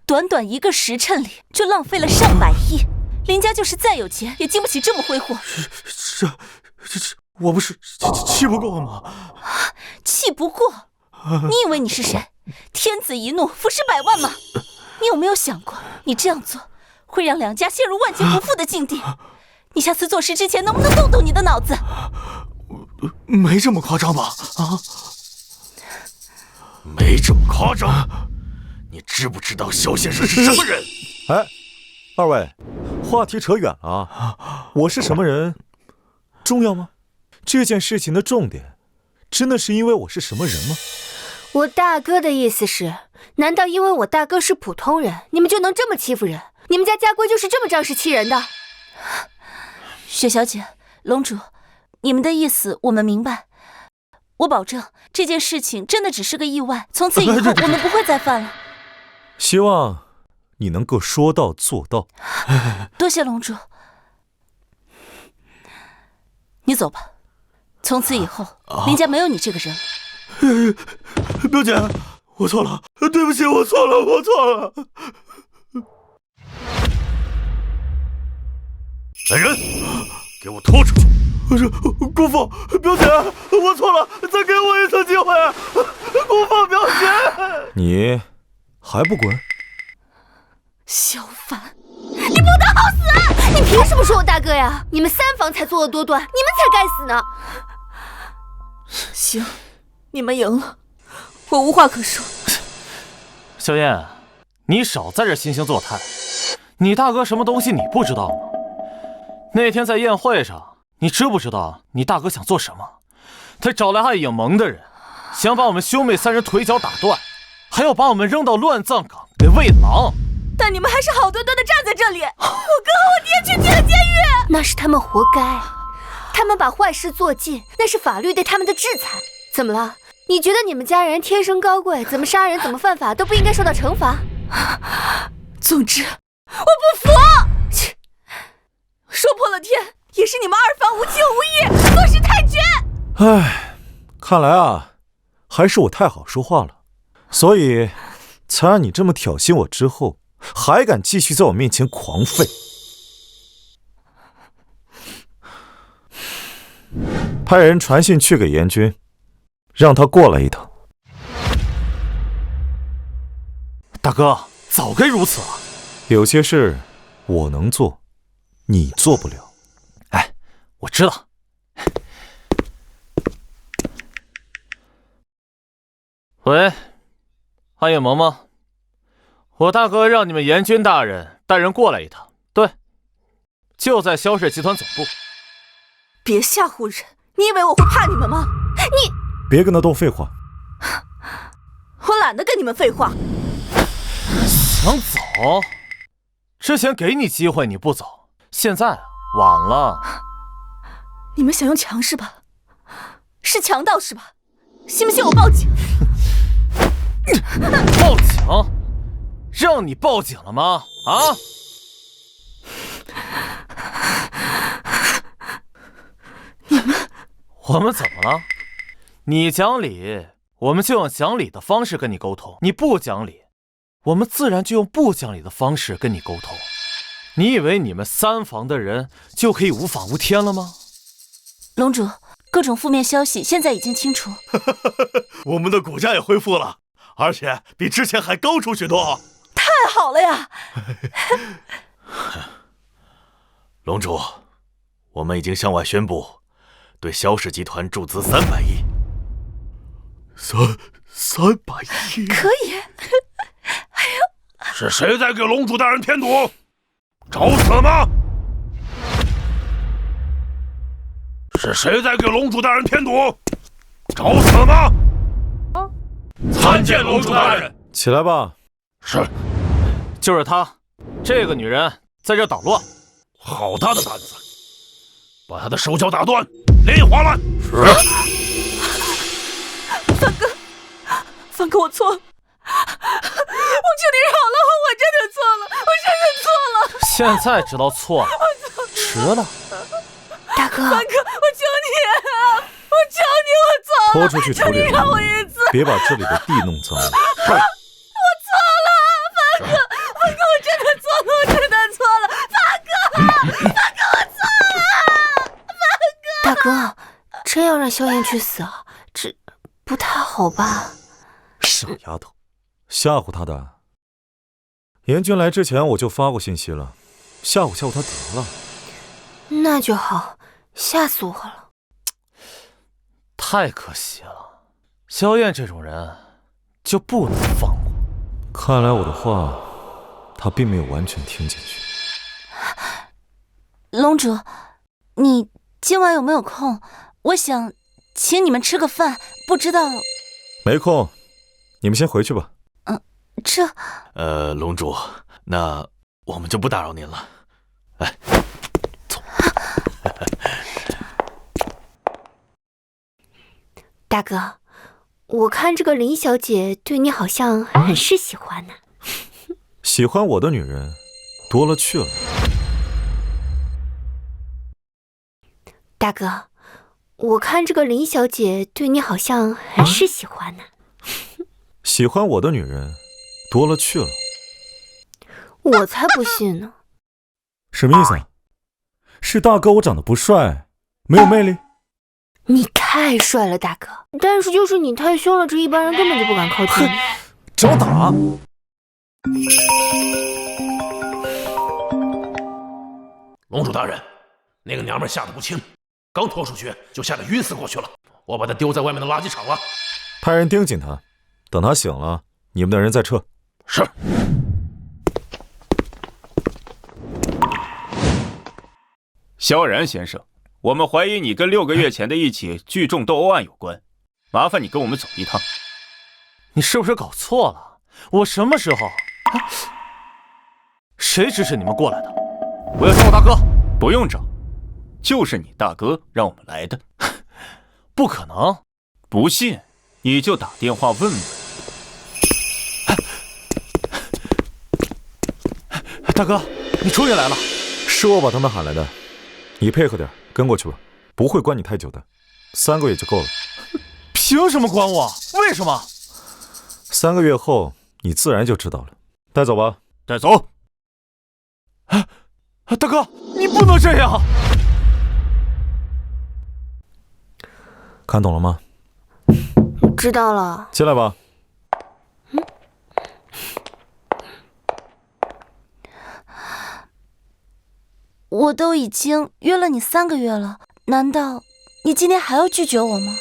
[SPEAKER 3] 短短1个时辰里就浪费了上百亿。林家就是再有钱，也经不起这么挥霍。
[SPEAKER 1] 我不是气不过吗？
[SPEAKER 3] 气不过？你以为你是谁？天子一怒，伏尸百万吗？你有没有想过，你这样做会让两家陷入万劫不复的境地？你下次做事之前能不能动动你的脑子？
[SPEAKER 1] 没这么夸张吧？没这么夸张。你知不知道萧先生是什么人？
[SPEAKER 2] 哎，二位，话题扯远了啊！我是什么人重要吗？这件事情的重点真的是因为我是什么人吗？
[SPEAKER 6] 我大哥的意思是，难道因为我大哥是普通人，你们就能这么欺负人？你们家家规就是这么仗势欺人的？
[SPEAKER 3] 雪小姐，龙主，你们的意思我们明白。我保证这件事情真的只是个意外，从此以后我们不会再犯了。
[SPEAKER 2] 希望你能够说到做到。
[SPEAKER 3] 多谢龙主。你走吧，从此以后林家没有你这个人了。
[SPEAKER 1] 表姐，我错了，对不起，我错了。来人，给我拖出去！姑父，表姐，我错了，再给我一次机会！姑父，表姐，
[SPEAKER 2] 你还不滚？
[SPEAKER 3] 萧凡，
[SPEAKER 6] 你不得好死！你凭什么说我大哥呀？你们三房才作恶多端，你们才该死呢！
[SPEAKER 3] 行，你们赢了，我无话可说。
[SPEAKER 5] 小燕，你少在这惺惺作态。你大哥什么东西你不知道吗？那天在宴会上，你知不知道你大哥想做什么？他找来爱影盟的人，想把我们兄妹3人腿脚打断，还要把我们扔到乱葬岗给喂狼。
[SPEAKER 3] 但你们还是好端端的站在这里，我哥和我爹去进了监狱。
[SPEAKER 6] 那是他们活该，他们把坏事做尽，那是法律对他们的制裁。怎么了？你觉得你们家人天生高贵，怎么杀人怎么犯法都不应该受到惩罚？
[SPEAKER 3] 总之，我不服！切，说破了天，也是你们二房无情无义，坐视太君。
[SPEAKER 2] 唉，看来啊，还是我太好说话了，所以才让你这么挑衅我之后，还敢继续在我面前狂吠。派人传信去给严军，让他过来一趟。
[SPEAKER 5] 大哥，早该如此了。
[SPEAKER 2] 有些事我能做，你做不了。
[SPEAKER 5] 哎，我知道。喂，暗夜萌萌，我大哥让你们严军大人带人过来一趟。对，就在萧氏集团总部。
[SPEAKER 3] 别吓唬人！你以为我会怕你们吗？你
[SPEAKER 2] 别跟他多废话。
[SPEAKER 3] 我懒得跟你们废话。
[SPEAKER 5] 想走？之前给你机会你不走，现在晚了。
[SPEAKER 3] 你们想用强势吧？是强盗是吧？信不信我报警？
[SPEAKER 5] 报警？让你报警了吗？啊？我们怎么了？你讲理，我们就用讲理的方式跟你沟通；你不讲理，我们自然就用不讲理的方式跟你沟通。你以为你们三房的人就可以无法无天了吗？
[SPEAKER 3] 龙主，各种负面消息现在已经清除。
[SPEAKER 1] 我们的股价也恢复了，而且比之前还高出许多。
[SPEAKER 3] 太好了呀！
[SPEAKER 1] 龙主，我们已经向外宣布，对萧氏集团注资300亿。300亿？
[SPEAKER 3] 可以。哎呦！
[SPEAKER 7] 是谁在给龙主大人添堵？找死吗？是谁在给龙主大人添堵？找死吗？参见龙主大人。
[SPEAKER 2] 起来吧。
[SPEAKER 7] 是。
[SPEAKER 5] 就是她，这个女人在这捣乱。
[SPEAKER 7] 好大的胆子！把她的手脚打断，连夜划烂。是。
[SPEAKER 3] 方哥，我错了，我求你饶了我，我真的错了，我真的错了。
[SPEAKER 5] 现在知道错了，迟了。
[SPEAKER 11] 大哥，
[SPEAKER 3] 方哥，我求你，我求你，我错了，
[SPEAKER 2] 拖出去处理，
[SPEAKER 3] 让我一次，
[SPEAKER 2] 别把这里的地弄脏了。
[SPEAKER 3] 我错了，方哥，我真的错了，我真的错了，方哥，我错了，
[SPEAKER 11] 大哥，真要让萧炎去死啊？这不太好吧？
[SPEAKER 2] 小丫头，吓唬他的。严军来之前我就发过信息了，吓唬吓唬他得了。
[SPEAKER 11] 那就好，吓死我了。
[SPEAKER 5] 太可惜了，萧燕这种人就不能放过。
[SPEAKER 2] 看来我的话，他并没有完全听进去。
[SPEAKER 3] 龙主，你今晚有没有空？我想请你们吃个饭，不知道。
[SPEAKER 2] 没空，你们先回去吧。
[SPEAKER 3] 这……
[SPEAKER 1] 龙主，那我们就不打扰您了。来，走。
[SPEAKER 11] 大哥，我看这个林小姐对你好像很是喜欢呢。
[SPEAKER 2] 喜欢我的女人多了去了。
[SPEAKER 11] 大哥，我看这个林小姐对你好像很是喜欢呢。
[SPEAKER 2] 喜欢我的女人多了去了。
[SPEAKER 11] 我才不信呢。
[SPEAKER 10] 什么意思啊？是大哥我长得不帅，没有魅力？
[SPEAKER 11] 你太帅了，大哥。但是就是你太凶了，这一般人根本就不敢靠近你。
[SPEAKER 2] 找打！
[SPEAKER 7] 龙主大人，那个娘们吓得不轻，刚拖出去就吓得晕死过去了。我把她丢在外面的垃圾场了。
[SPEAKER 2] 派人盯紧她，等她醒了，你们的人再撤。
[SPEAKER 7] 是。
[SPEAKER 12] 萧然先生，我们怀疑你跟6个月前的一起聚众斗殴案有关，麻烦你跟我们走一趟。
[SPEAKER 5] 你是不是搞错了？我什么时候？谁指使你们过来的？我要找我大哥。
[SPEAKER 12] 不用找，就是你大哥让我们来的。
[SPEAKER 5] 不可能！
[SPEAKER 12] 不信你就打电话问问。
[SPEAKER 5] 大哥，你终于来了。
[SPEAKER 2] 是我把他们喊来的，你配合点，跟过去吧，不会关你太久的，3个月就够了。
[SPEAKER 5] 凭什么关我？为什么
[SPEAKER 2] ？3个月后你自然就知道了。带走吧。
[SPEAKER 12] 带走。
[SPEAKER 5] 大哥，你不能这样。
[SPEAKER 2] 看懂了吗？
[SPEAKER 11] 知道了。
[SPEAKER 2] 进来吧。
[SPEAKER 3] 我都已经约了你3个月了，难道你今天还要拒绝我吗？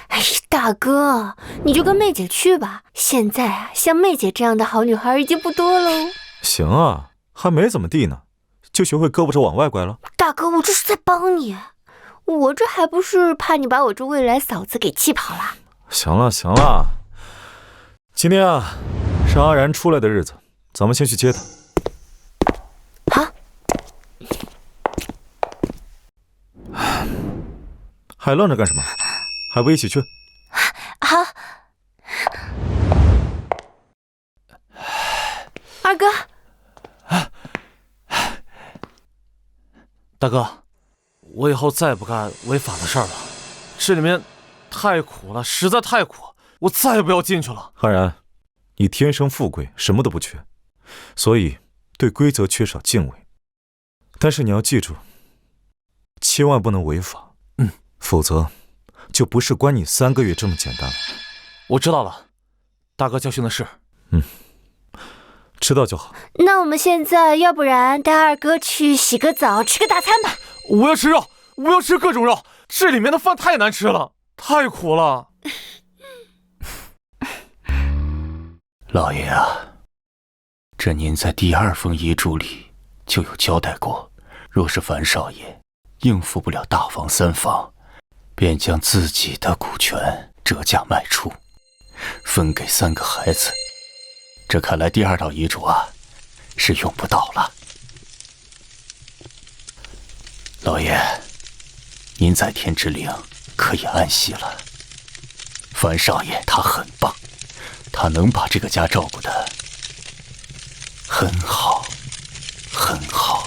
[SPEAKER 6] 哎，大哥，你就跟妹姐去吧。现在啊，像妹姐这样的好女孩已经不多喽。
[SPEAKER 2] 行啊，还没怎么地呢，就学会胳膊肘往外拐了。
[SPEAKER 6] 大哥，我这是在帮你，我这还不是怕你把我这未来嫂子给气跑了。
[SPEAKER 2] 行了行了，今天啊是阿然出来的日子，咱们先去接她。
[SPEAKER 6] 好。
[SPEAKER 2] 还愣着干什么？还不一起去？
[SPEAKER 3] 好。
[SPEAKER 6] 二哥。
[SPEAKER 5] 大哥，我以后再也不干违法的事儿了。这里面太苦了，实在太苦，我再也不要进去了。
[SPEAKER 2] 阿然，你天生富贵，什么都不缺，所以对规则缺少敬畏。但是你要记住，千万不能违法。否则就不是关你3个月这么简单了。
[SPEAKER 5] 我知道了，大哥教训的是。
[SPEAKER 2] 知道就好。
[SPEAKER 6] 那我们现在要不然带二哥去洗个澡，吃个大餐吧。
[SPEAKER 5] 我要吃肉，我要吃各种肉，这里面的饭太难吃了，太苦了。
[SPEAKER 4] 老爷啊，这您在第2封遗嘱里就有交代过，若是樊少爷应付不了大房3房，便将自己的股权折价卖出，分给3个孩子。这看来第2道遗嘱啊，是用不到了。老爷，您在天之灵可以安息了。樊少爷他很棒，他能把这个家照顾得很好，很好。